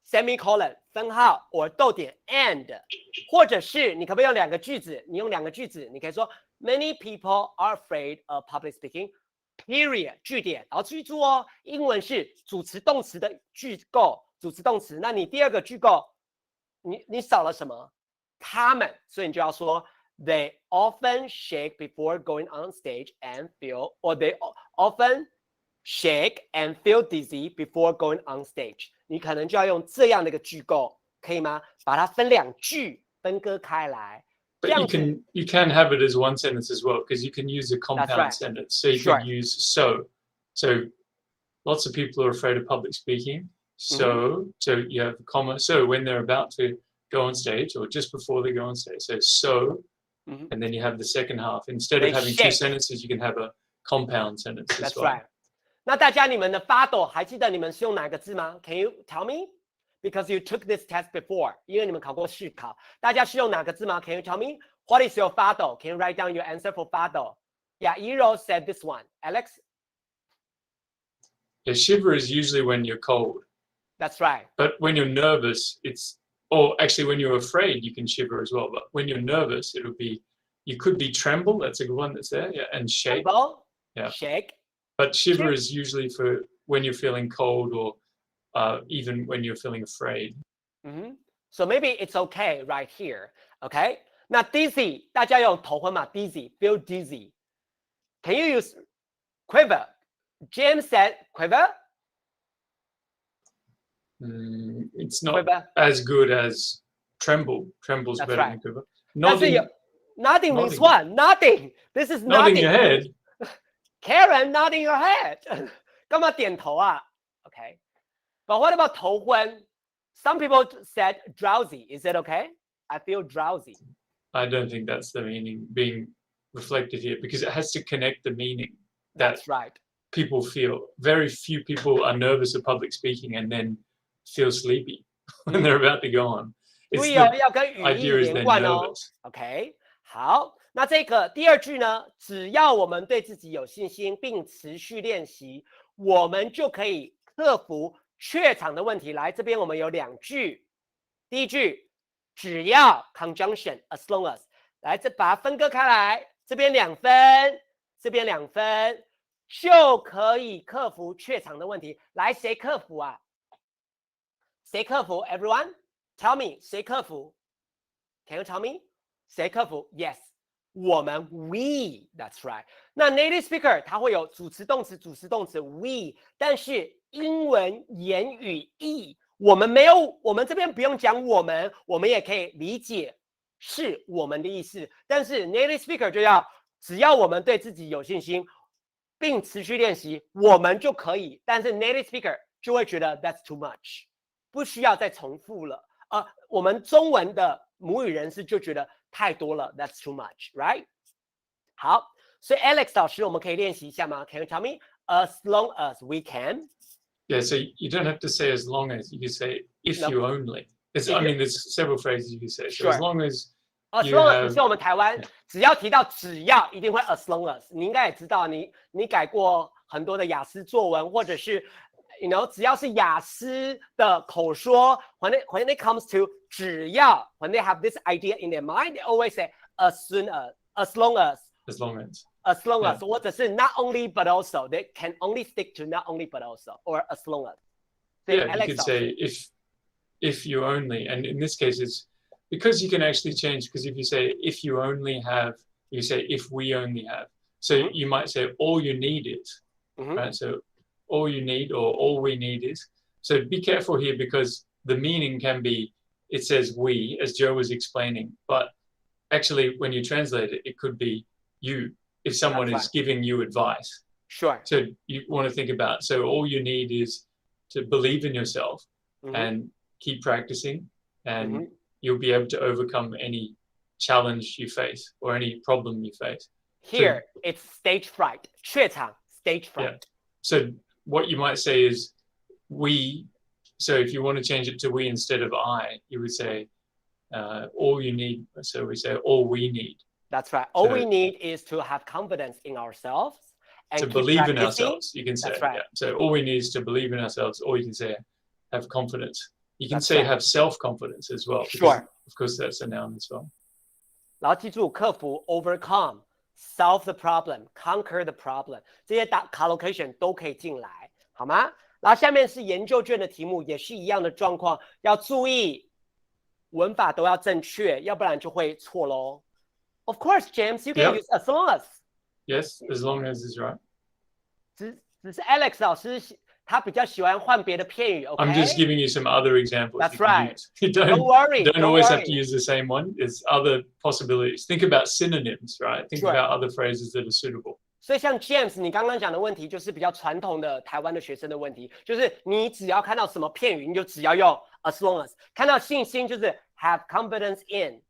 semicolon 分号 or 逗点 and， 或者是你可不可以用两个句子？你用两个句子，你可以说 Many people are afraid of public speaking. Period 句点，然后记住哦，英文是主词动词的句构，主词动词。那你第二个句构，你少了什么？他们，所以你就要说 They often shake before going on stage and feel, or they often shake and feel dizzy before going on stage. 你可能就要用这样的一个句构，可以吗？把它分两句分割开来。But you can have it as one sentence as well, because you can use a compound sentence. So you can use so. So lots of people are afraid of public speaking. So you have a comma. So when they're about to go on stage, or just before they go on stage, so and then you have the second half. Instead of having two sentences, you can have a compound sentence as well. That's right. 那大家你们的发抖还记得你们是用哪个字吗 ？Can you tell me? Because you took this test before. 因为你们考过试考，大家是用哪个字吗 ？Can you tell me? What is your 发抖 ？Can you write down your answer for 发抖 ？Yeah, Iro said this one. Alex? A shiver is usually when you're cold. That's right. But when you're nervous, or actually when you're afraid, you can shiver as well. But when you're nervous, you could be tremble. That's a good one that's there. Yeah, and shake. Tremble, yeah. Shake. But shiver is usually for when you're feeling cold, or even when you're feeling afraid. So maybe it's okay right here. Okay. 那 dizzy 大家用头昏嘛 ？Dizzy, feel dizzy. Can you use quiver? James said quiver. It's not as good as tremble. Tremble's better than quiver. Nodding means what? Nodding. This is nodding your head. Karen nodding your head. 干嘛点头啊 ？Okay. But what about 头昏? Some people said drowsy. Is it okay? I feel drowsy. I don't think that's the meaning being reflected here, because it has to connect the meaning. That's right. People feel. Very few people are nervous of public speaking and then feel sleepy when they're about to go on. 注意哦，要跟语义连贯哦。nervous. OK， 好，那这个第二句呢，只要我们对自己有信心，并持续练习，我们就可以克服怯场的问题。来，这边我们有两句，第一句只要 conjunction as long as， 来这把它分割开来，这边2分，这边2分，就可以克服怯场的问题。来，谁克服啊？谁克服 ？Everyone, tell me， 谁克服 ？Can you tell me？ 谁克服 ？Yes， 我们 we， that's right。那 native speaker 它会有主词、动词、主词、动词 we， 但是英文言语义，我们没有，我们这边不用讲我们也可以理解是我们的意思。但是 native speaker 就要，只要我们对自己有信心，并持续练习，我们就可以。但是 native speaker 就会觉得 that's too much。不需要再重复了，我们中文的母语人士就觉得太多了 ，that's too much, right？ 好，所以 Alex 老师，我们可以练习一下吗 ？Can you tell me as long as we can? Yeah, so you don't have to say as long as, you can say if you only. I mean, there's several phrases you can say. So as long as you have. 像我们台湾，只要提到只要，一定会 as long as。你应该也知道，你改过很多的雅思作文，或者是。只要是雅思的口说 when it comes to 只要 when they have this idea in their mind, they always say as soon as, as long as, yeah. 或者是 not only but also, they can only stick to not only but also, or as long as. So yeah, Alex, you could say if you only, and in this case it's because you can actually change, because if you say if you only have, you say if we only have. So you might say all you need is, right? So all you need or all we need is. So be careful here, because the meaning can be, it says we, as Joe was explaining, but actually when you translate it, it could be you, if someone is giving you advice. Sure. So you want to think about, so all you need is to believe in yourself and keep practicing, and you'll be able to overcome any challenge you face or any problem you face. Here, so, it's stage fright. 怯场, stage fright. Yeah. So what you might say is we, so if you want to change it to we instead of I, you would say all you need, so we say all we need. That's right. All we need is to have confidence in ourselves. And to believe in ourselves, you can say. That's right. Yeah. So all we need is to believe in ourselves, or you can say have confidence. You can say have self-confidence as well. Sure. Of course, that's a noun as well. 然后记住克服 overcome, solve the problem, conquer the problem. 这些collocation 都可以进来，好吗？然后下面是研究卷的题目，也是一样的状况，要注意文法都要正确，要不然就会错咯。Of course, James, you can use as long as. Yes, as long as is right. 只是 Alex 老师他比较喜欢换别的片语 ，OK? I'm just giving you some other examples. That's right. You don't worry. Don't always have to use the same one. There's other possibilities. Think about synonyms, right? Think about other phrases that are suitable. 所以像 James 你刚刚讲的问题，就是比较传统的台湾的学生的问题，就是你只要看到什么片语，你就只要用 as long as。看到信心就是 have confidence in,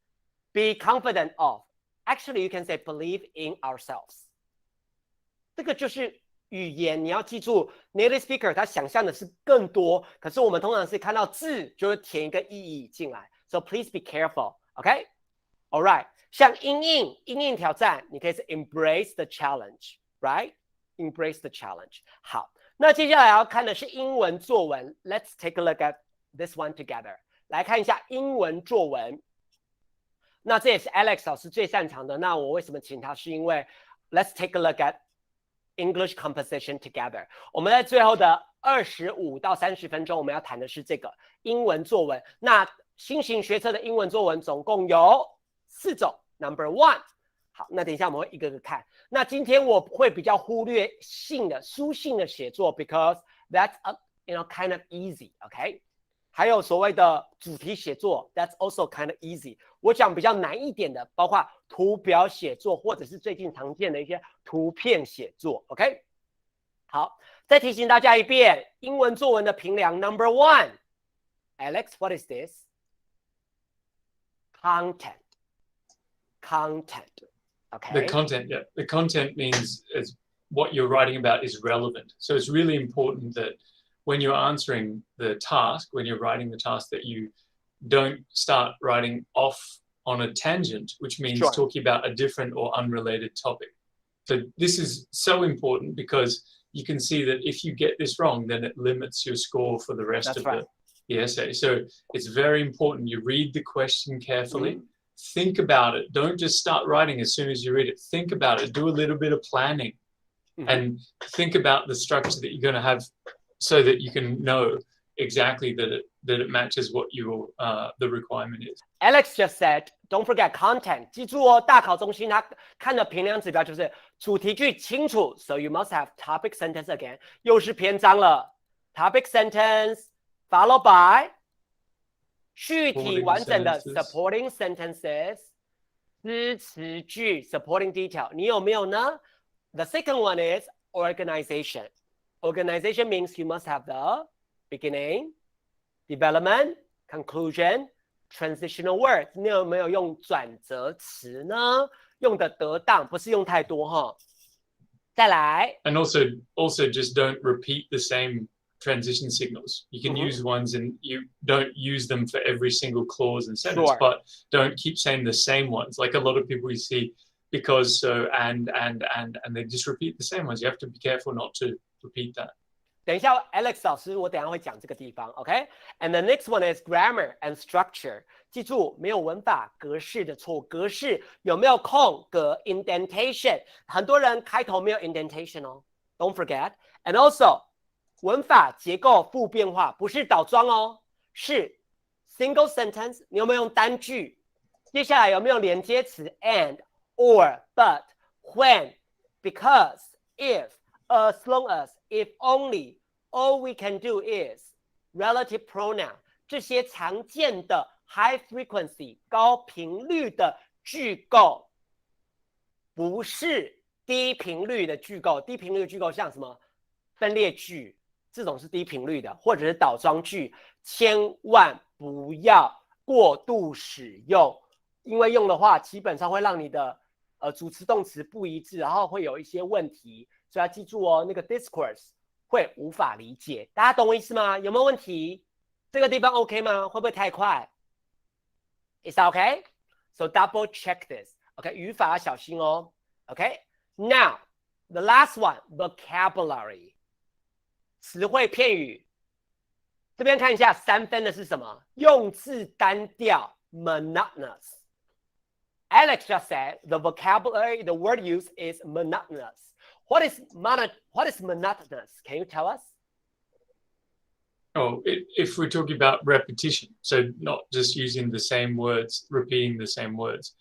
be confident of. Actually, you can say believe in ourselves. 这个就是语言，你要记住 native speaker 他想象的是更多，可是我们通常是看到字就会填一个意义进来。So please be careful, OK? All right. 像因应挑战，你可以是 embrace the challenge, right? Embrace the challenge. 好，那接下来要看的是英文作文。Let's take a look at this one together. 来看一下英文作文。那这也是 Alex 老师最擅长的。那我为什么请他？是因为 Let's take a look at English composition together. 我们在最后的25到30分钟，我们要谈的是这个英文作文。那新型学测的英文作文总共有4种。Number 1， 好，那等一下我们会一个个看。那今天我会比较忽略书信的写作 ，because that's kind of easy, OK？ 还有所谓的主题写作 ，that's also kind of easy。我讲比较难一点的，包括图表写作，或者是最近常见的一些图片写作 ，OK？ 好，再提醒大家一遍，英文作文的评量 Number 1， Alex, what is this? Content, okay? The content, yeah. The content means what you're writing about is relevant. So it's really important that when you're answering the task, when you're writing the task, that you don't start writing off on a tangent, which means talking about a different or unrelated topic. So this is so important because you can see that if you get this wrong, then it limits your score for the rest of the essay. So it's very important you read the question carefully think about it. Don't just start writing as soon as you read it. Think about it. Do a little bit of planning, and think about the structure that you're going to have, so that you can know exactly that it matches what your the requirement is. Alex just said, don't forget content. 记住哦，大考中心他看的评量指标就是主题句清楚 ，so you must have topic sentence again. 又是篇章了 ，topic sentence followed by 句体完整的 supporting sentences 支持句 supporting detail. 你有没有呢 ？The second one is organization. Organization means you must have the beginning, development, conclusion, transitional words. 你有没有用转折词呢？用的得当，不是用太多哈。再来 And also just don't repeat the same transition signals. You can use ones and you don't use them for every single clause and sentence, but don't keep saying the same ones. Like a lot of people you see, because, so, and they just repeat the same ones. You have to be careful not to repeat that. 等一下 ，Alex 老师，我等一下会讲这个地方 ，OK？And the next one is grammar and structure。记住，没有文法格式的错误，格式有没有空格 indentation？ 很多人开头没有 indentation 哦 ，Don't forget。And also， 文法结构复变化不是倒装哦，是 single sentence。你有没有用单句？接下来有没有连接词 and、or、but、when、because、if、as long as、if only。All we can do is relative pronoun 这些常见的 high frequency 高频率的句构，不是低频率的句构。低频率的句构像什么分裂句，这种是低频率的，或者是倒装句，千万不要过度使用，因为用的话基本上会让你的主词动词不一致，然后会有一些问题，所以要记住哦，那个 discourse。会无法理解，大家懂我意思吗？有没有问题？这个地方 OK 吗？会不会太快 ？Is that okay? So double check this. OK， 语法要小心哦。OK， now the last one, vocabulary， 词汇片语。这边看一下3分的是什么？用字单调 ，monotonous。Alex just said the vocabulary, the word used is monotonous. What is monotonous? Can you tell us? Oh, if we're talking about repetition, so not just using the same words, repeating the same words.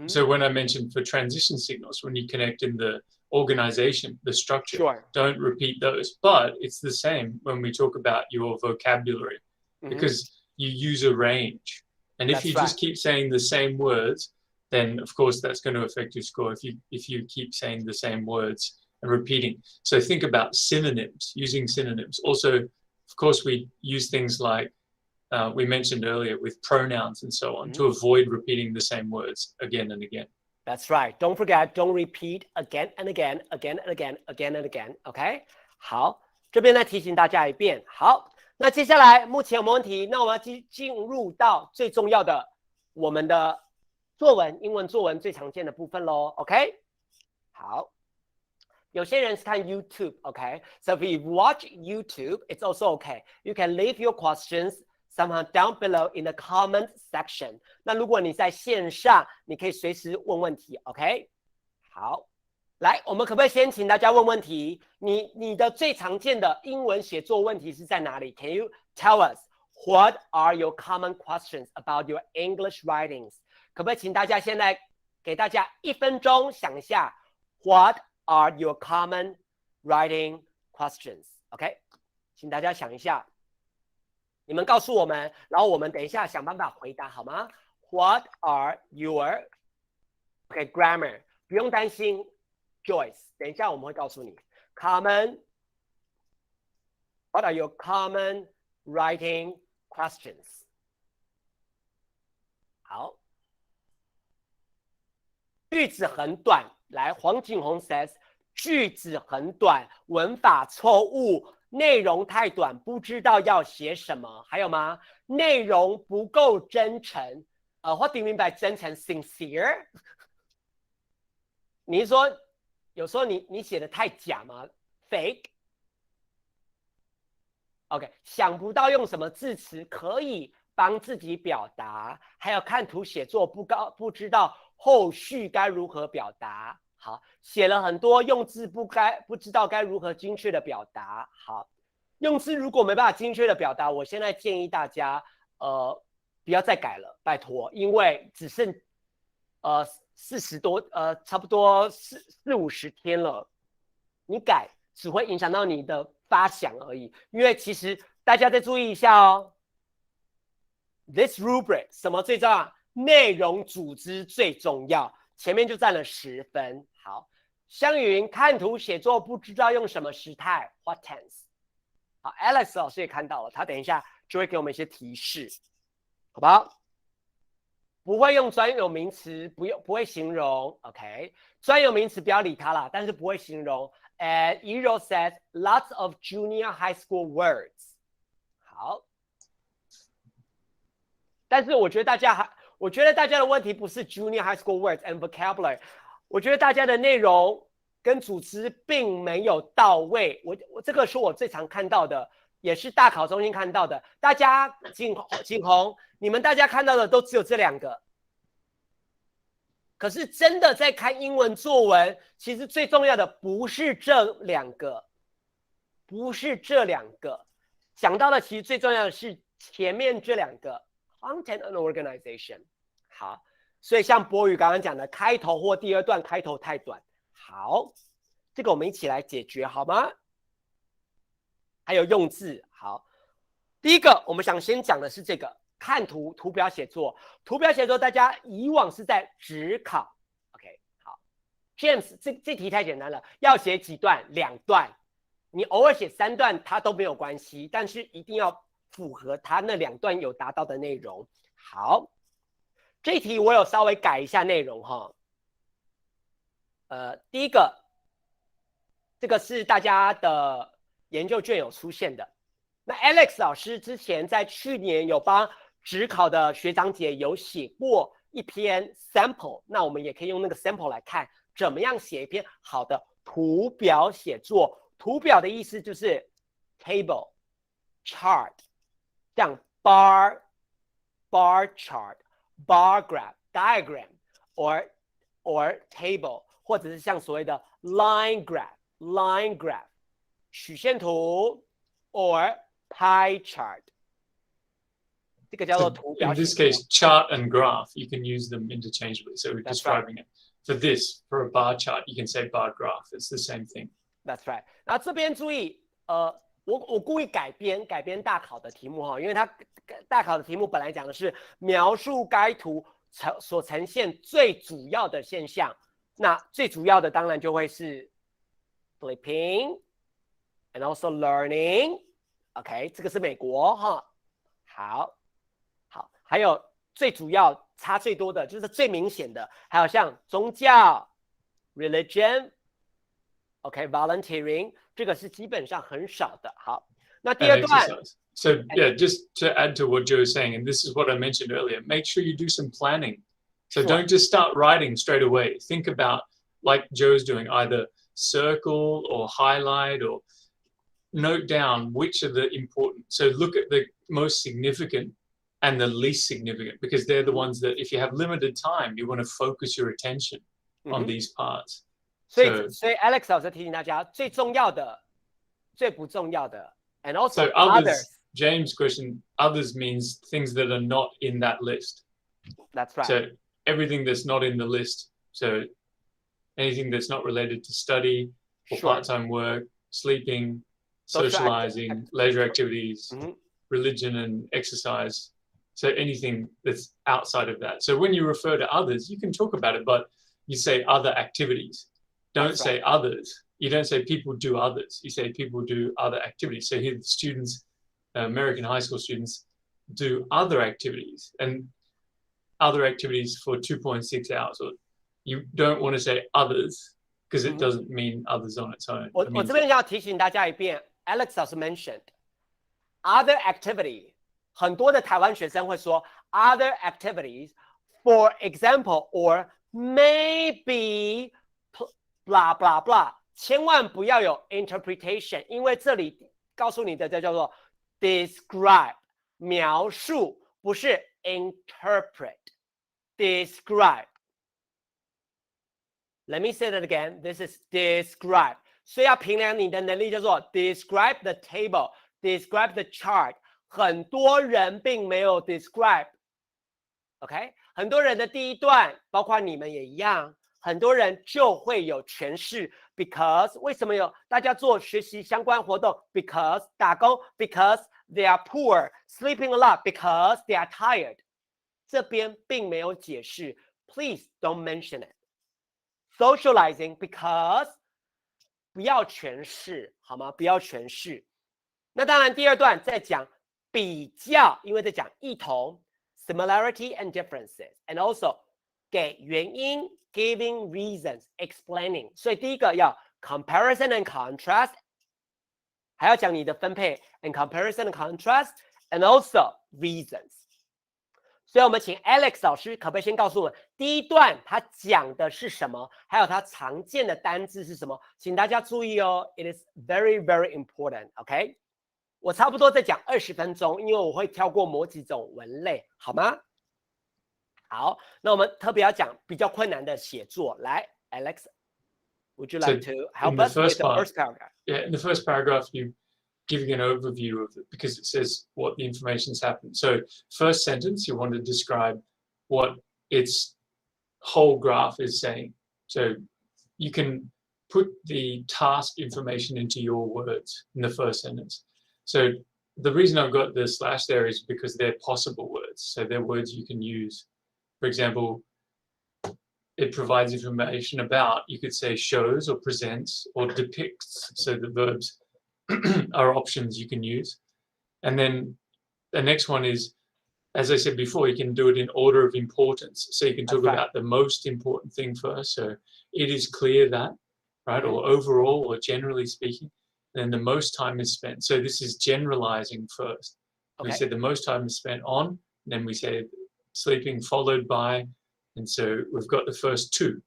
So when I mentioned for transition signals, when you connect in the organization, the structure, don't repeat those. But it's the same when we talk about your vocabulary, because you use a range. And if you just keep saying the same words, then of course that's going to affect your score if you keep saying the same words and repeating. So think about synonyms, using synonyms. Also, of course, we use things like we mentioned earlier with pronouns and so on to avoid repeating the same words again and again. That's right. Don't forget, don't repeat again and again, again and again, again and again. OK， 好，这边再提醒大家一遍。好，那接下来目前有没有问题？那我们要进入到最重要的我们的作文，英文作文最常见的部分咯 OK， 好。有些人是看 YouTube, okay? So if you watch YouTube, it's also okay. You can leave your questions somehow down below in the comment section. 那如果你在线上，你可以随时问问题 ，OK？ 好，来，我们可不可以先请大家问问题？你的最常见的英文写作问题是在哪里 ？Can you tell us what are your common questions about your English writings？ 可不可以请大家现在给大家1分钟想一下 ，What are your common writing questions? OK， 请大家想一下，你们告诉我们，然后我们等一下想办法回答好吗 ？What are your grammar？ 不用担心 ，Joyce， 等一下我们会告诉你 common。What are your common writing questions？ 好，句子很短。来，黄景红 says 句子很短，文法错误，内容太短，不知道要写什么。还有吗？内容不够真诚。what do you mean by 真诚 ？Sincere？ 你是说有时候你写的太假吗 ？Fake？OK， 想不到用什么字词可以帮自己表达，还有看图写作不知道后续该如何表达。好，写了很多用字不知道该如何精确的表达。好，用字如果没办法精确的表达，我现在建议大家不要再改了，拜托，因为只剩40多差不多40-50天了，你改只会影响到你的发想而已。因为其实大家再注意一下哦 ，this rubric 什么最重要？内容组织最重要，前面就占了10分。好，湘云看图写作不知道用什么时态 ，what tense？ 好 ，Alex 老师也看到了，他等一下就会给我们一些提示，好不好？不会用专有名词，不会形容 ，OK？ 专有名词不要理它啦，但是不会形容。And Iro says lots of junior high school words。好，但是我觉得大家的问题不是 junior high school words and vocabulary， 我觉得大家的内容跟组织并没有到位。我这个是我最常看到的，也是大考中心看到的。大家景宏，你们大家看到的都只有这2个。可是真的在看英文作文，其实最重要的不是这2个，不是这2个，讲到的其实最重要的是前面这2个 ，content and organization。好，所以像博宇刚刚讲的，开头或第2段开头太短。好，这个我们一起来解决好吗？还有用字，好，第一个我们想先讲的是这个。看图表写作，图表写作大家以往是在指考 ，OK， 好 ，James 这题太简单了，要写几段？2段，你偶尔写3段它都没有关系，但是一定要符合它那2段有达到的内容。好，这题我有稍微改一下内容哈，第一个，这个是大家的研究卷有出现的，那 Alex 老师之前在去年有帮指考的学长姐有写过一篇 sample， 那我们也可以用那个 sample 来看怎么样写一篇好的图表写作。图表的意思就是 table、chart， 像 bar chart、bar graph、diagram or table， 或者是像所谓的 line graph、曲线图 or pie chart。这个叫做图表。In this case, chart and graph, you can use them interchangeably. So we're describing it. For this, for a bar chart, you can say bar graph. It's the same thing. That's right. 然后这边注意，我故意改编大考的题目哈，因为它大考的题目本来讲的是描述该图所呈现最主要的现象，那最主要的当然就会是 flipping and also learning。OK， 这个是美国哈。好。还有最主要差最多的就是最明显的，还有像宗教 religion，OK，volunteering， 这个是基本上很少的。好，那第2段 ，So yeah, just to add to what Joe is saying, and this is what I mentioned earlier, make sure you do some planning. So don't just start writing straight away. Think about, like Joe's doing, either circle or highlight or note down which are the important. So look at the most significant and the least significant, because they're the ones that if you have limited time, you want to focus your attention on these parts. 所以 Alex 老师提醒大家，最重要的、最不重要的 ，and also so others. James' question, others means things that are not in that list. That's right. So everything that's not in the list. So anything that's not related to study or part-time work, sleeping, socializing, leisure activities, religion and exercise. So anything that's outside of that. So when you refer to others, you can talk about it, but you say other activities. Don't say others. You don't say people do others. You say people do other activities. So here the students, American high school students, do other activities and other activities for 2.6 hours. Or you don't want to say others because it doesn't mean others on its own. 我这边要提醒大家一遍 ，Alex 老师 mentioned other activity。很多的台湾学生会说 other activities, for example, or maybe blah blah blah， 千万不要有 interpretation， 因为这里告诉你的叫做 describe 描述，不是 interpret。describe。Let me say that again. This is describe. 所以要评量你的能力叫做 describe the table, describe the chart. 很多人并没有 describe。OK， 很多人的第一段，包括你们也一样，很多人就会有诠释 because 为什么有大家做学习相关活动 because 打工 because they are poor sleeping a lot because they are tired 这边并没有解释 please don't mention it socializing because 不要诠释好吗？不要诠释。那当然第二段在讲比较，因为在讲异同 similarity and differences and also 给原因 giving reasons explaining 所以第一个要 comparison and contrast 还要讲你的分配 and comparison and contrast and also reasons 所以我们请 Alex 老师可不可以先告诉我们第一段他讲的是什么还有他常见的单字是什么请大家注意哦 it is very very important OK 我差不多再讲20分钟因为我会跳过某几种文类好吗好那我们特别要讲比较困难的写作来 Alex would you like to help us with the first paragraph yeah in the first paragraph you giving an overview of it because it says what the information's happened. So first sentence, you want to describe what its whole graph is saying. So you can put the task information into your words in the first sentence. So the reason I've got the slash there is because they're possible words. So they're words you can use. For example, it provides information about, you could say shows or presents or depicts. So the verbs are options you can use. And then the next one is, as I said before, you can do it in order of importance. So you can talk about the most important thing first. So it is clear that, right? Or overall or generally speaking, then the most time is spent. So this is generalizing first. We say the most time is spent on, then we say sleeping followed by, and so we've got the first two.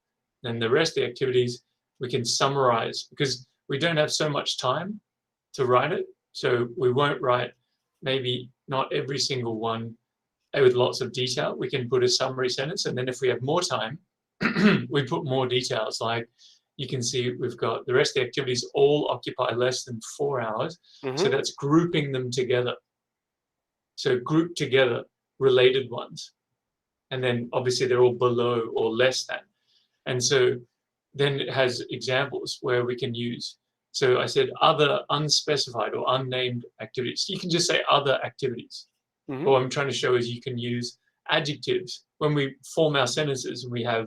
Then the rest of the activities we can summarize because we don't have so much time to write it. So we won't write maybe not every single one with lots of detail. We can put a summary sentence. And then if we have more time, we put more details. Like you can see we've got the rest of the activities all occupy less than 4 hours. So that's grouping them together. So group together related ones. And then obviously they're all below or less than. And so then it has examples where we can use. So I said other unspecified or unnamed activities. You can just say other activities. What I'm trying to show is you can use adjectives. When we form our sentences and we have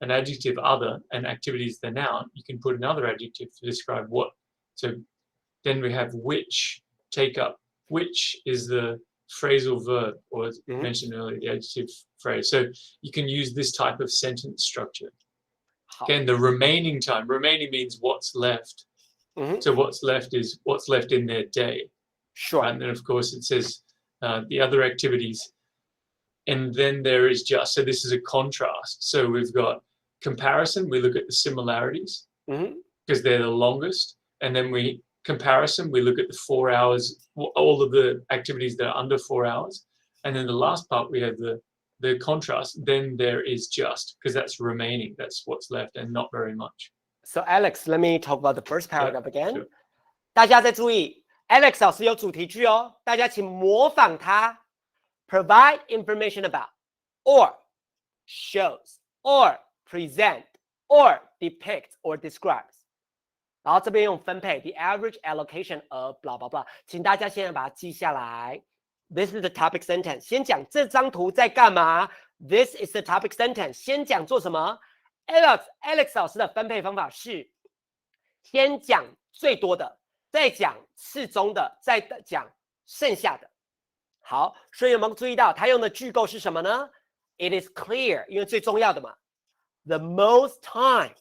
an adjective other and activities the noun, you can put another adjective to describe what. So then we have which, take up. Which is the phrasal verb, or as mentioned earlier, the adjective phrase. So you can use this type of sentence structure. Again, the remaining time. Remaining means what's left. So what's left is what's left in their day. Sure. And then, of course, it says the other activities. And then there is just, so this is a contrast. So we've got comparison. We look at the similarities because they're the longest. And then comparison, we look at the 4 hours, all of the activities that are under 4 hours. And then the last part, we have the contrast. Then there is just, because that's remaining. That's what's left and not very much. So Alex, let me talk about the first paragraph again. Sure. 大家再注意 ，Alex 老师有主题句哦，大家请模仿他。Provide information about, or shows, or present, or depict, or describes. 然后这边用分配 the average allocation of blah blah blah， 请大家现在把它记下来。This is the topic sentence. 先讲这张图在干嘛 ？This is the topic sentence. 先讲做什么 ？Alex 老师的分配方法是先讲最多的，再讲次中的，再讲剩下的。好，所以有没有注意到他用的句构是什么呢 ？It is clear， 因为最重要的嘛。The most time，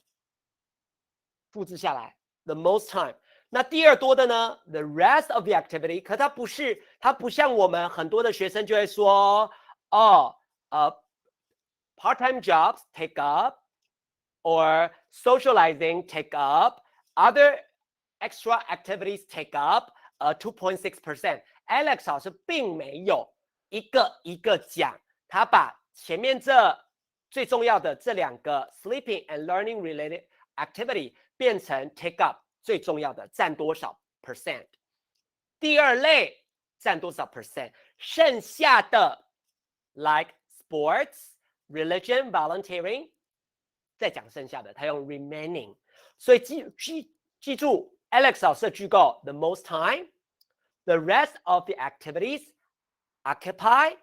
复制下来 ，the most time。那第二多的呢 ？The rest of the activity， 可它不像我们很多的学生就会说，哦，part-time jobs take up，or socializing take up，other extra activities take up，2.6%。Alex 老师并没有一个一个讲，他把前面这最重要的这2个 sleeping and learning related activity 变成 take up 最重要的占多少 percent， 第2类占多少 percent， 剩下的 like sports、religion、volunteering， 再讲剩下的，他用 remaining， 所以记住 Alex 老师的句构 the most time， the rest of the activities occupy，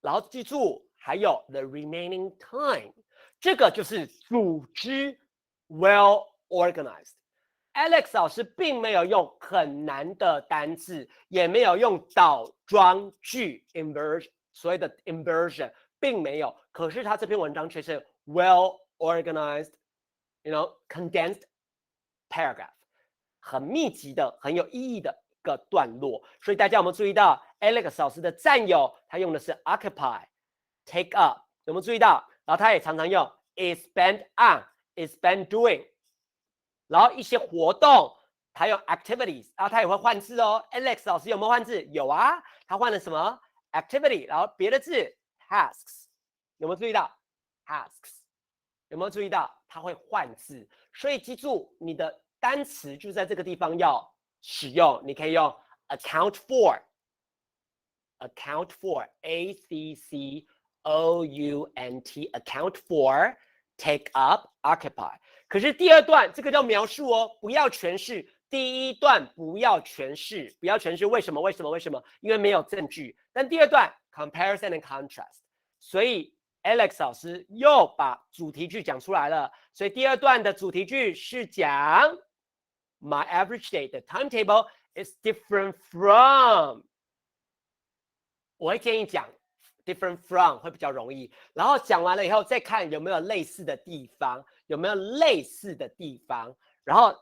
然后记住还有 the remaining time， 这个就是组织 well organized。Alex 老师并没有用很难的单字，也没有用倒装句 inversion， 所谓的 inversion 并没有，可是他这篇文章却是 well organized， condensed paragraph， 很密集的、很有意义的一个段落。所以大家有没有注意到 Alex 老师的占有，他用的是 occupy、take up， 有没有注意到？然后他也常常用 is spent on、is spent doing。然后一些活动，他用 activities， 然后他也会换字哦。Alex 老师有没有换字？有啊，他换了什么 activity， 然后别的字 tasks， 有没有注意到 tasks？ 有没有注意到他会换字？所以记住你的单词就在这个地方要使用，你可以用 account for，account for A C C O U N T account for。Take up, occupy。可是第2段这个叫描述哦，不要诠释。第1段不要诠释，不要诠释为什么？为什么？为什么？因为没有证据。但第2段 comparison and contrast， 所以 Alex 老师又把主题句讲出来了。所以第2段的主题句是讲 My average day, the timetable is different from。我会建议讲。different from 会比较容易，然后讲完了以后再看有没有类似的地方，有没有类似的地方，然后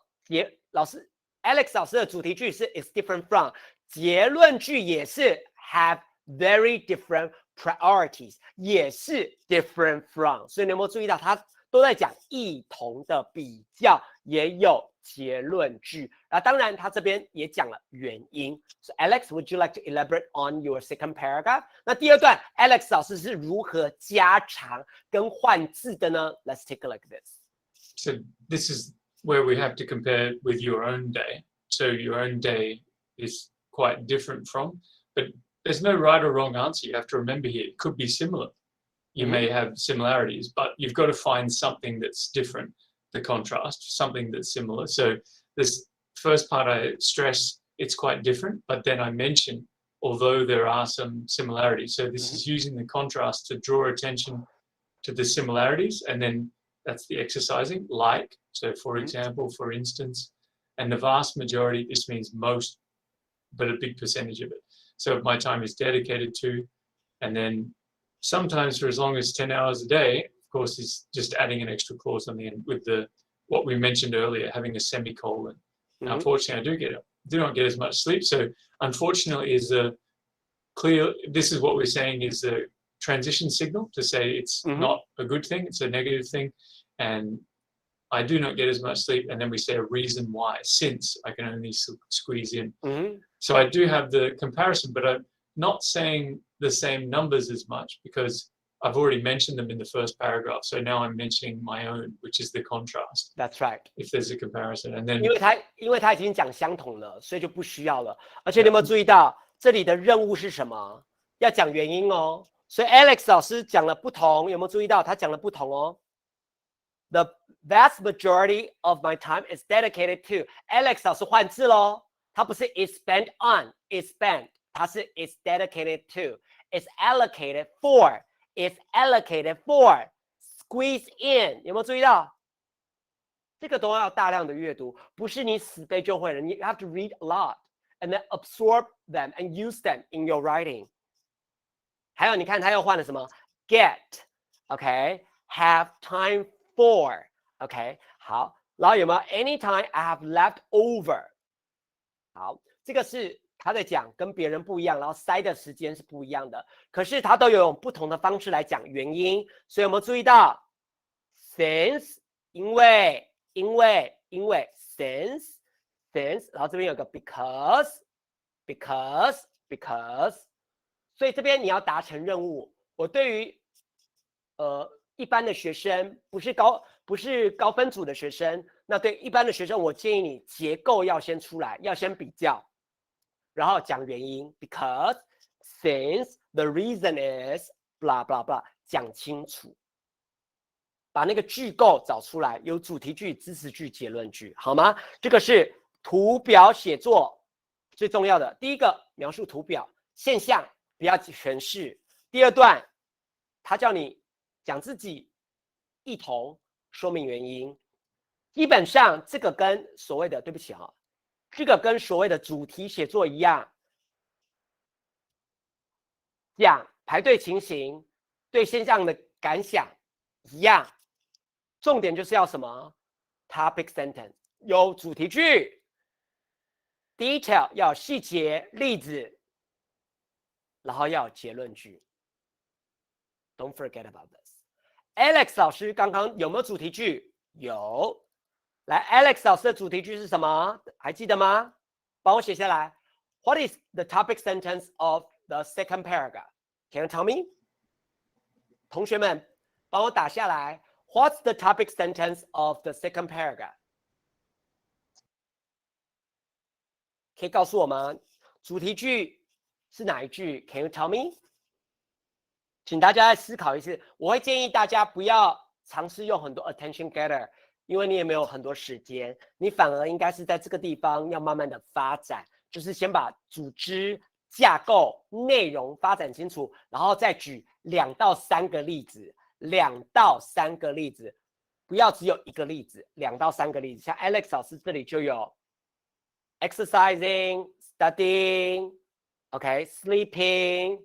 Alex 老师的主题句是 is different from， 结论句也是 have very different priorities， 也是 different from， 所以你有没有注意到他都在讲异同的比较，也有结论句。当然他这边也讲了原因。So Alex, would you like to elaborate on your second paragraph？ 那第2段 Alex 老师是如何加长跟换字的呢？ Let's take a look at this. So this is where we have to compare with your own day. So your own day is quite different from, but there's no right or wrong answer. You have to remember here, it could be similar. You may have similarities, but you've got to find something that's different, the contrast, something that's similar. So this first part I stress it's quite different, but then I mention although there are some similarities. So this is using the contrast to draw attention to the similarities, and then that's the exercising, like, so for example, for instance, and the vast majority, this means most, but a big percentage of it. So my time is dedicated to, and then sometimes for as long as 10 hours a day, of course, is just adding an extra clause on the end with the what we mentioned earlier, having a semicolon. Unfortunately, I do not get as much sleep. So unfortunately is a clear, this is what we're saying is a transition signal to say it's not a good thing, it's a negative thing. And I do not get as much sleep. And then we say a reason why, since I can only squeeze in. So I do have the comparison, but I'm not saying the same numbers as much because I've already mentioned them in the first paragraph. So now I'm mentioning my own, which is the contrast. That's right. If there's a comparison. And then 因为他已经讲相同了，所以就不需要了。而且你有没有注意到这里的任务是什么？要讲原因哦。所以 Alex 老师讲了不同，有没有注意到他讲了不同哦 ？The vast majority of my time is dedicated to. Alex 老师换字喽，他不是 is spent on, is spent， 他是 is dedicated to, is allocated for, is allocated for, squeeze in， 有没有注意到？这个都要大量的阅读，不是你死背就会了。You have to read a lot and then absorb them and use them in your writing. 还有你看他又换了什么 get, OK, have time for, OK, 好，然后有没有 anytime I have left over? 好，这个是他在讲跟别人不一样，然后塞的时间是不一样的，可是他都有用不同的方式来讲原因，所以有没有注意到 since 因为 since， 然后这边有个 because，所以这边你要达成任务。我对于一般的学生，不是高分组的学生，那对一般的学生，我建议你结构要先出来，要先比较，然后讲原因 ，because since the reason is blah blah blah， 讲清楚，把那个句构找出来，有主题句、支持句、结论句，好吗？这个是图表写作最重要的。第一个描述图表现象，不要诠释。第二段，他叫你讲自己，一同说明原因。基本上这个跟所谓的，对不起哈，这个跟所谓的主题写作一样，讲排队情形，对现象的感想一样。重点就是要什么 ？Topic sentence 有主题句 ，detail 要有细节例子，然后要有结论句。Don't forget about this。Alex 老师刚刚有没有主题句？有。来 ，Alex 老师的主题句是什么？还记得吗？帮我写下来。What is the topic sentence of the second paragraph? Can you tell me？ 同学们，帮我打下来。What's the topic sentence of the second paragraph？ 可以告诉我吗？主题句是哪一句 ？Can you tell me？ 请大家再思考一次。我会建议大家不要尝试用很多 attention getter， 因为你也没有很多时间，你反而应该是在这个地方要慢慢的发展，就是先把组织架构、内容发展清楚，然后再举2到3个例子。2到3个例子，不要只有一个例子，2到3个例子。像 Alex 老师这里就有 exercising, studying, OK, sleeping,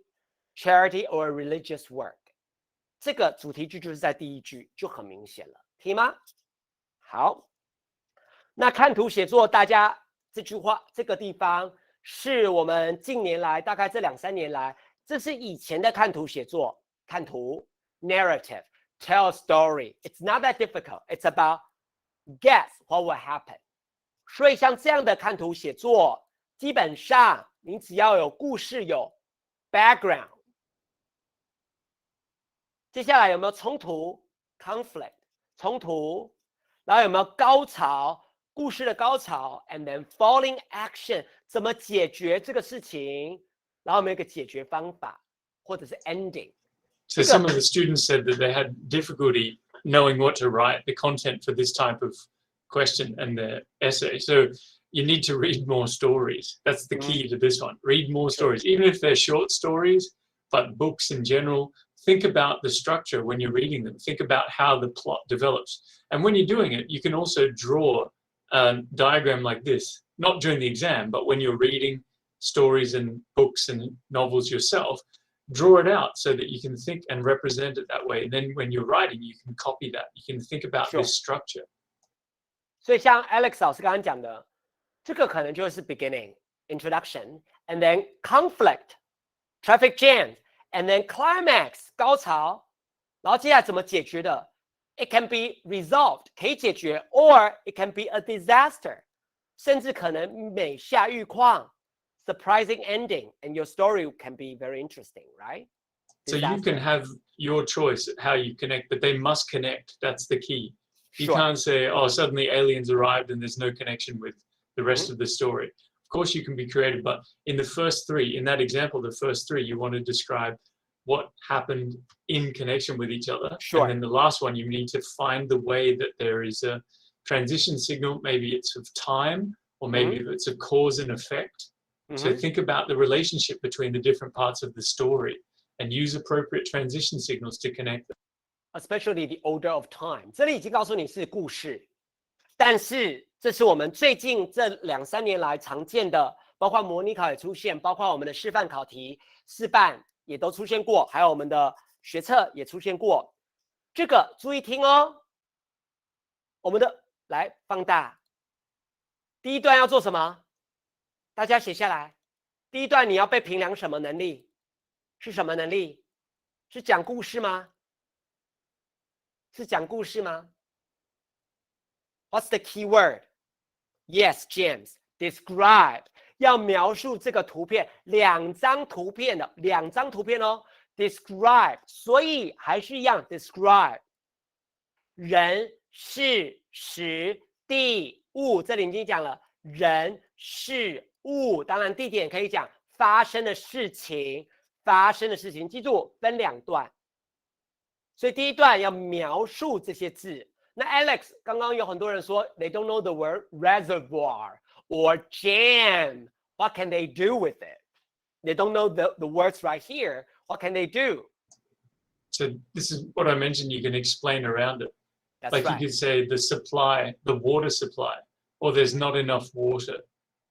charity or religious work。这个主题句就是在第一句，就很明显了，可以吗？好，那看图写作，大家这句话这个地方是我们近年来大概这2、3年来，这是以前的看图写作，看图。Narrative, tell a story. It's not that difficult. It's about guess what will happen. 所以像这样的看图写作，基本上你只要有故事，有 background。接下来有没有冲突 conflict 冲突，然后有没有高潮故事的高潮 and then falling action 怎么解决这个事情，然后有没有一个解决方法或者是 ending。So some of the students said that they had difficulty knowing what to write, the content for this type of question and the essay. So you need to read more stories. That's the key to this one. Read more stories, even if they're short stories, but books in general. Think about the structure when you're reading them. Think about how the plot develops. And when you're doing it, you can also draw a diagram like this, not during the exam, but when you're reading stories and books and novels yourself.Draw it out so that you can think and represent it that way. And then when you're writing, you can copy that. You can think about this structure. 所以像 Alex 老师刚刚讲的，这个可能就是 beginning, introduction, and then conflict, traffic jam, and then climax, 高潮，然后接下来怎么解决的 ？It can be resolved, 可以解决 ，or it can be a disaster， 甚至可能每下愈况。Surprising ending, and your story can be very interesting, right? So you can have your choice at how you connect, but they must connect. That's the key. You can't say, oh, suddenly aliens arrived and there's no connection with the rest of the story. Of course, you can be creative, but in the first 3, in that example, the first 3, you want to describe what happened in connection with each other. And then the last one, you need to find the way that there is a transition signal. Maybe it's of time, or maybe it's a cause and effect.So think about the relationship between the different parts of the story and use appropriate transition signals to connect them. Especially the order of time. 这里已经告诉你是故事，但是这是我们最近这2、3年来常见的，包括模拟考也出现，包括我们的示范考题、示范也都出现过，还有我们的学测也出现过。这个注意听哦。我们的来放大。第一段要做什么？大家写下来。第一段你要被评量什么能力？是什么能力？是讲故事吗？是讲故事吗 ？What's the key word? Yes, James. Describe. 要描述这个图片，两张图片哦 ，describe， 所以还是一样 describe 人、事、时、地、物，这里已经讲了人、事、物，当然地点可以讲发生的事情，记住分2段，所以第一段要描述这些字。那 Alex 刚刚有很多人说 they don't know the word reservoir or jam. What can they do with it? They don't know the words right here. What can they do? So this is what I mentioned. You can explain around it. That's Like right. you could say the water supply, or there's not enough water,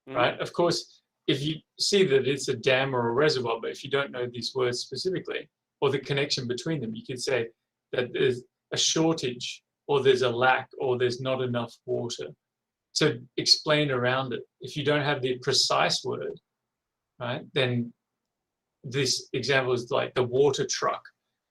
right? Of course, if you see that it's a dam or a reservoir, but if you don't know these words specifically, or the connection between them, you could say that there's a shortage, or there's a lack, or there's not enough water. So explain around it. If you don't have the precise word, right, then this example is like the water truck,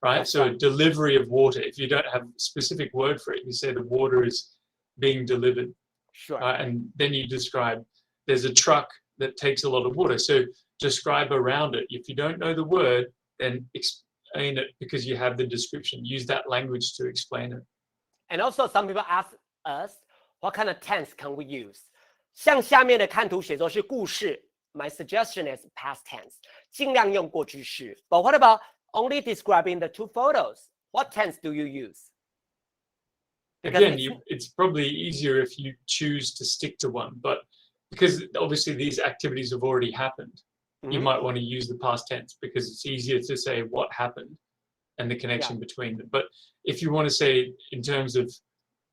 right? That's so right. a delivery of water. If you don't have a specific word for it, you say the water is being delivered. Sure. And then you describe there's a truck that takes a lot of water. So describe around it. If you don't know the word, then explain it because you have the description. Use that language to explain it. And also some people ask us, what kind of tense can we use? 像下面的看图写作是故事 My suggestion is past tense. 尽量用过去式 But what about only describing the 2 photos? What tense do you use? Because Again, it's probably easier if you choose to stick to one. But because obviously these activities have already happened, you might want to use the past tense because it's easier to say what happened and the connection between them. But if you want to say in terms of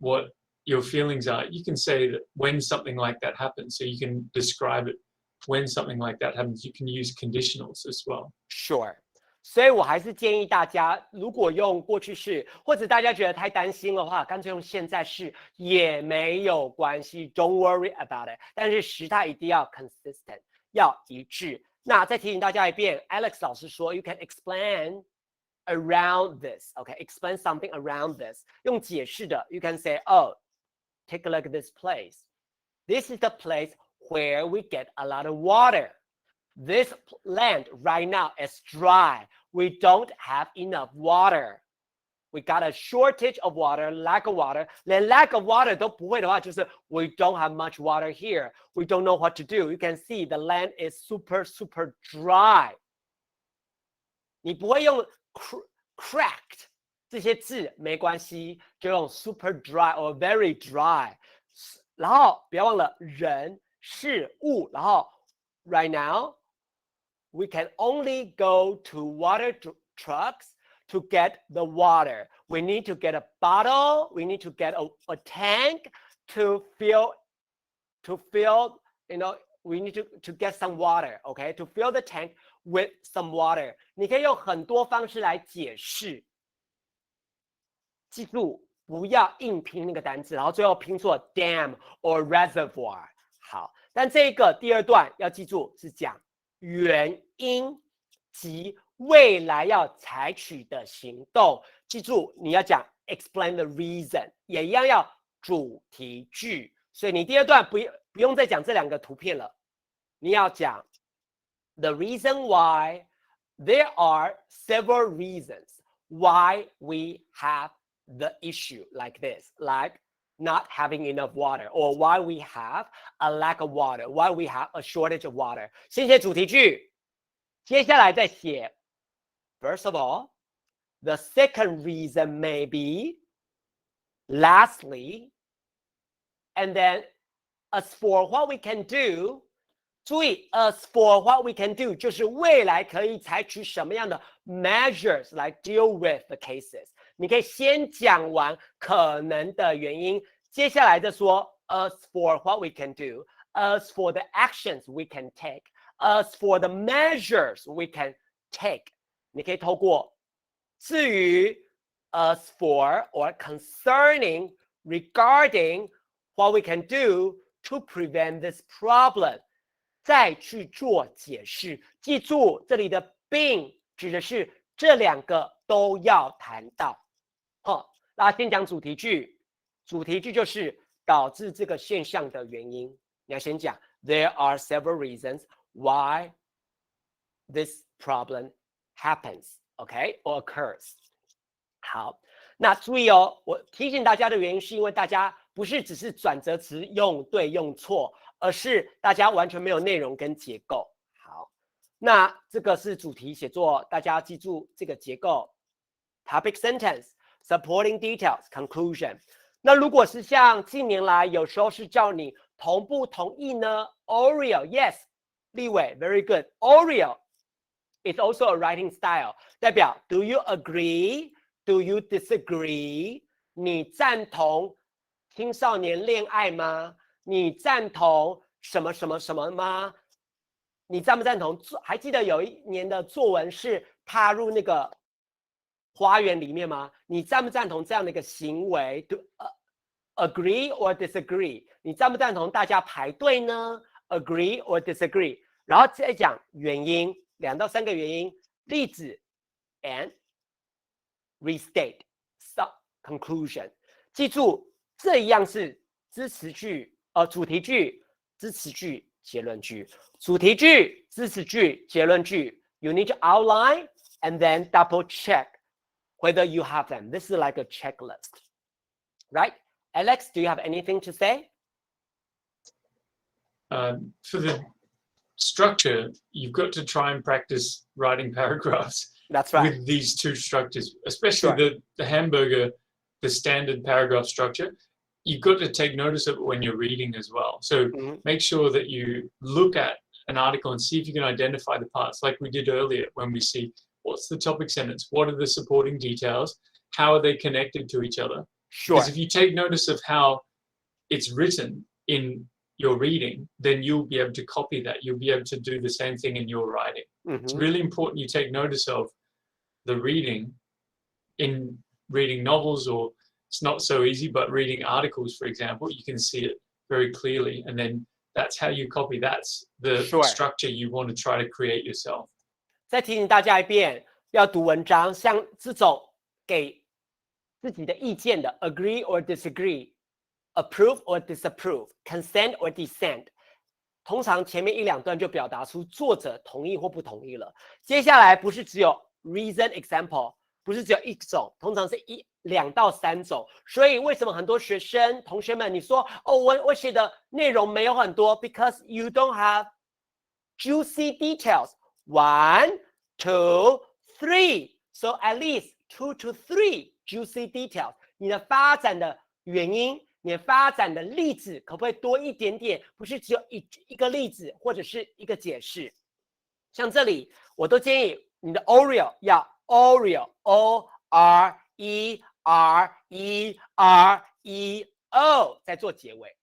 what your feelings are, you can say that when something like that happens, so you can describe it when something like that happens. You can use conditionals as well. Sure. 所以我还是建议大家，如果用过去式，或者大家觉得太担心的话，干脆用现在式也没有关系 ，Don't worry about it。但是时态一定要 consistent， 要一致。那再提醒大家一遍 ，Alex 老师说 ，You can explain around this. Okay, explain something around this. 用解释的 ，You can say, Oh, take a look at this place. This is the place where we get a lot of water. This land right now is dry. We don't have enough water. We got a shortage of water, lack of water. 连 lack of water 都不会的话，就是 we don't have much water here. We don't know what to do. You can see the land is super dry. 你不会用 cracked 这些字没关系，就用 super dry or very dry. 然后不要忘了人、事、物，然后 right now we can only go to water trucks to get the water. We need to get a bottle. We need to get a tank to fill, we need to get some water, okay? To fill the tank with some water. 你可以用很多方式来解释。记住，不要硬拼那个单字，然后最后拼错 dam or reservoir。好，但这个第2段要记住是讲原因及未来要采取的行动。记住，你要讲 explain the reason， 也一样要主题句。所以你第2段不用再讲这2个图片了，你要讲 the reason why. There are several reasons why we have the issue like this, like not having enough water, or why we have a lack of water, why we have a shortage of water. 先写主题句，接下来再写 First of all, the second reason may be, lastly, and then as for what we can do, 注意 as for what we can do 就是未来可以采取什么样的 measures 来 deal with the cases。你可以先讲完可能的原因，接下来再说 as for what we can do, as for the actions we can take, as for the measures we can take。你可以透过至于 as for or concerning, regarding what we can do to prevent this problem。再去做解释，记住这里的并指的是这2个都要谈到。好，那先讲主题句，主题句就是导致这个现象的原因。你要先讲 there are several reasons why this problem happens, okay, or occurs. 好，那注意哦，我提醒大家的原因是因为大家不是只是转折词用对用错，而是大家完全没有内容跟结构。好，那这个是主题写作，大家要记住这个结构 ：topic sentence, supporting details, conclusion。那如果是像近年来有时候是叫你同不同意呢 ？Oreo, yes， 立伟 ，very good. Oreo is also a writing style， 代表 Do you agree？Do you disagree？ 你赞同青少年恋爱吗？你赞同什么什么什么吗？你赞不赞同？还记得有一年的作文是踏入那个花园里面吗？你赞不赞同这样的一个行为 ？Agree or disagree？ 你赞不赞同大家排队呢 ？Agree or disagree？ 然后再讲原因，2到3个原因，例子 and restate some conclusion。记住，这一样是支持句、主题句、支持句、结论句。主题句、支持句、结论句。You need to outline and then double check whether you have them. This is like a checklist, right? Alex, do you have anything to say? For the structure, you've got to try and practice writing paragraphs. That's right. With these two structures, especially Sure. the hamburger, the standard paragraph structure, you've got to take notice of it when you're reading as well. So make sure that you look at an article and see if you can identify the parts like we did earlier when we see what's the topic sentence, what are the supporting details, how are they connected to each other? Sure. Because if you take notice of how it's written in your reading, then you'll be able to copy that. You'll be able to do the same thing in your writing. It's really important you take notice of the reading in reading novels, or it's not so easy, but reading articles, for example, you can see it very clearly. And then that's how you copy. That's the structure you want to try to create yourself. 再提醒大家一遍，要读文章，像这种给自己的意见的 agree or disagree。Approve or disapprove, consent or dissent， 通常前面1-2段就表达出作者同意或不同意了。接下来不是只有 reason example， 不是只有一种，通常是2到3种。所以为什么很多同学们你说哦，我写的内容没有很多 ，because you don't have juicy details. 1, 2, 3. So at least 2 to 3 juicy details. 你的发展的原因。你的发展的例子可不可以多一点点？不是只有一个例子或者是一个解释。像这里，我都建议你的 Oreo 要 Oreo O R E R E R E O 再做结尾，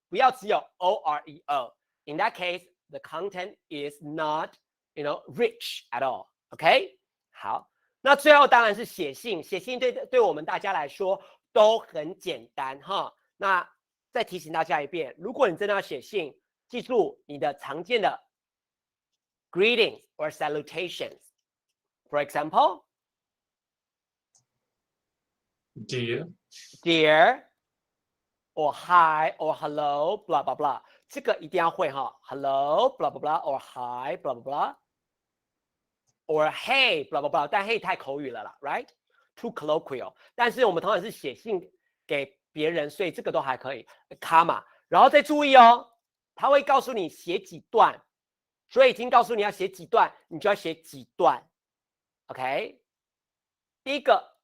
不要只有 O R E O。In that case, the content is not, rich at all. OK？ 好，那最后当然是写信，写信对我们大家来说都很简单哈。那再提醒大家一遍，如果你真的要写信，记住你的常见的 greetings or salutations. For example, dear, or hi, or hello, blah blah blah. 这个一定要会哈 ，hello, blah blah blah, or hi, blah blah blah, or hey, blah blah blah. 但 hey 太口语了啦 ，right? Too colloquial. 但是我们通常是写信给别人，所以这个都还可以 comma， 然后再注意哦，他会告诉你写几段，所以已经告诉你要写几段，你就要写几段 ，OK？ 第一个，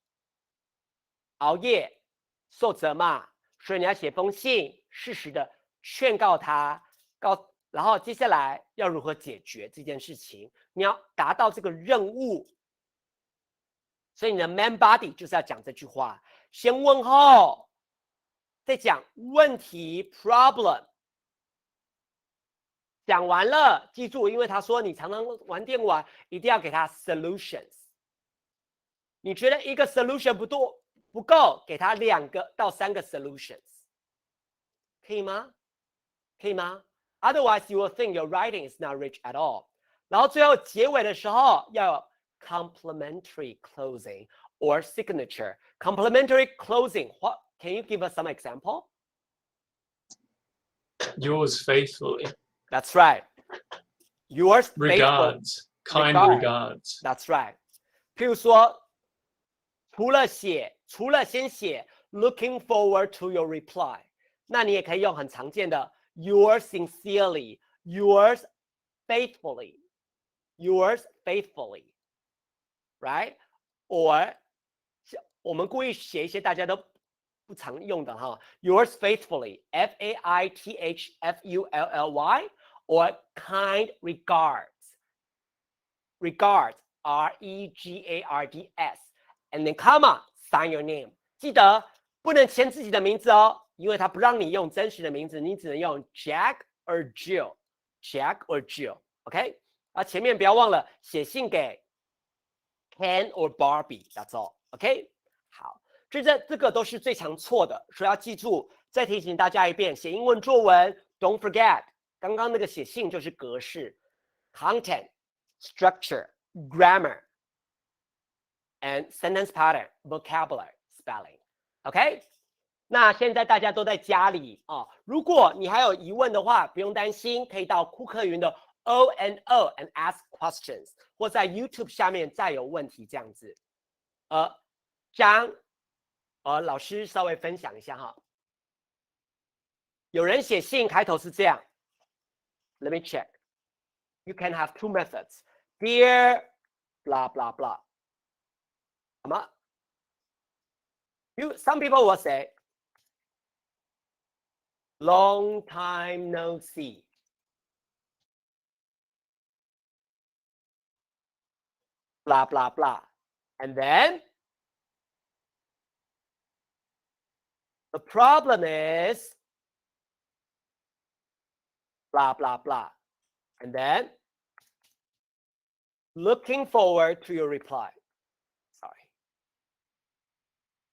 熬夜受责骂，所以你要写封信，适时的劝告他，然后接下来要如何解决这件事情，你要达到这个任务，所以你的 main body 就是要讲这句话，先问候。再讲问题 problem， 讲完了，记住，因为他说你常常玩电玩，一定要给他 solutions。你觉得一个 solution 不够，给他2个到3个 solutions， 可以吗？可以吗 ？Otherwise you will think your writing is not rich at all。然后最后结尾的时候要有 complimentary closing or signature。complimentary closing what？Can you give us some example? Yours faithfully. That's right. Yours faithful. Kind regards. That's right. 譬如说，除了先写 looking forward to your reply， 那你也可以用很常见的 yours sincerely, yours faithfully, yours faithfully, right? Or 我们故意写一些大家都不常用的哈 ，yours faithfully, faithfully, or kind regards, regards, regards, and then comma, sign your name. 记得不能签自己的名字哦，因为它不让你用真实的名字，你只能用 Jack or Jill, Jack or Jill, OK？ 啊，前面不要忘了写信给 Ken or Barbie, that's all, OK？ 好，这个都是最常错的，所以要记住。再提醒大家一遍，写英文作文 ，Don't forget， 刚刚那个写信就是格式 ，content, structure, grammar, and sentence pattern, vocabulary, spelling, OK？ 那现在大家都在家里啊，如果你还有疑问的话，不用担心，可以到酷课云的 O&O and ask questions， 或在 YouTube 下面再有问题这样子。老师稍微分享一下哈。有人写信开头是这样 ，Let me check. You can have two methods. Dear, blah blah blah. 好吗？ Some people will say, long time no see. Blah blah blah. And then the problem is blah blah blah. And then looking forward to your reply. Sorry.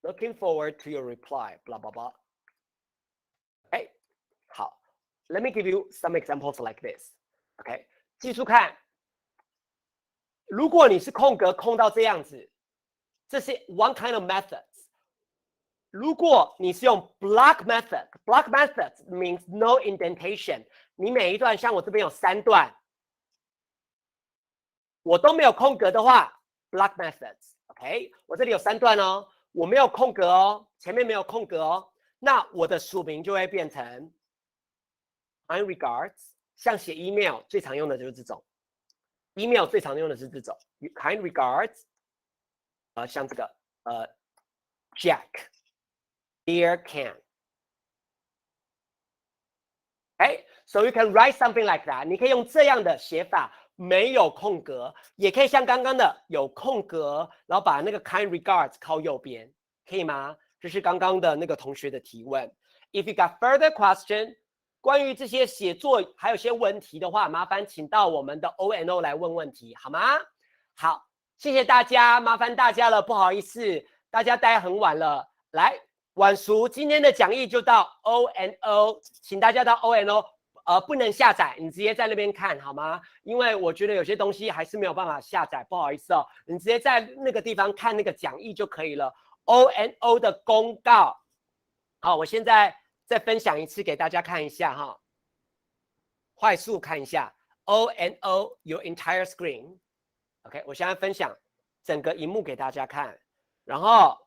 Looking forward to your reply. Blah blah blah. Okay. 好 Let me give you some examples like this. Okay. 记住看。如果你是空格空到这样子，这是 one kind of methods。如果你是用 block method means no indentation。你每一段，像我这边有3段，我都没有空格的话 ，block methods。OK， 我这里有3段哦，我没有空格哦，前面没有空格哦，那我的署名就会变成 kind regards。像写 email 最常用的就是这种。email 最常用的是这种 kind regards， 像这个Jack, dear Ken. Okay, so you can write something like that. 你可以用这样的写法，没有空格，也可以像刚刚的有空格，然后把那个 kind regards 靠右边，可以吗？这是刚刚的那个同学的提问。If you got further question，关于这些写作还有些问题的话，麻烦请到我们的 O&O 来问问题，好吗？好，谢谢大家，麻烦大家了，不好意思，大家待很晚了。来，晚熟，今天的讲义就到 O&O， 请大家到 O&O， 不能下载，你直接在那边看好吗？因为我觉得有些东西还是没有办法下载，不好意思哦，你直接在那个地方看那个讲义就可以了。O&O 的公告，好，我现在再分享一次给大家看一下哈，快速看一下 O&O your entire screen。OK， 我现在分享整个荧幕给大家看，然后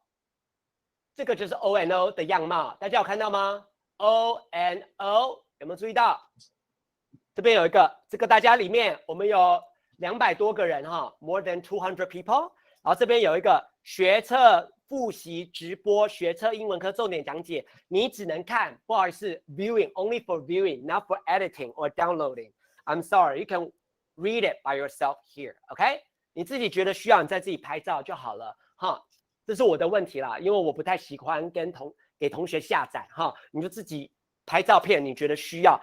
这个就是 O&O 的样貌，大家有看到吗 ？O&O 有没有注意到？这边有一个，这个大家里面我们有200多个人哈 ，more than 200 people。然后这边有一个学测复习直播，学测英文科重点讲解，你只能看，不好意思 ，viewing only for viewing, not for editing or downloading. I'm sorry, you can read it by yourself here, OK？ 你自己觉得需要，你再自己拍照就好了哈。这是我的问题啦，因为我不太喜欢给同学下载哈，你就自己拍照片，你觉得需要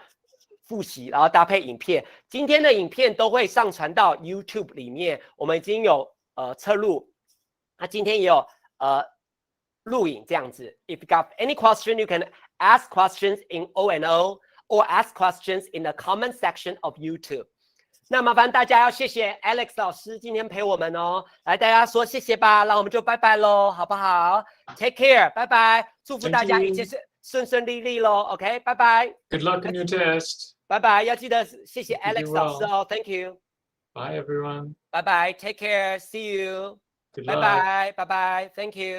复习，然后搭配影片。今天的影片都会上传到 YouTube 里面，我们已经有侧录，那今天也有录影这样子。If you got any question, you can ask questions in O&O or ask questions in the comment section of YouTube. 那麻烦大家要谢谢 Alex 老师今天陪我们哦，来大家说谢谢吧，那我们就拜拜喽，好不好 ？Take care， 拜拜，祝福大家一切顺顺利利咯。OK， 拜拜。Good luck in your test. 拜拜，要记得谢谢 Hope you do Alex 老师 well. 哦 ，Thank you。 Bye, everyone. 拜拜 ，Take care，See you。 Good 拜 luck. 拜，拜拜 ，Thank you。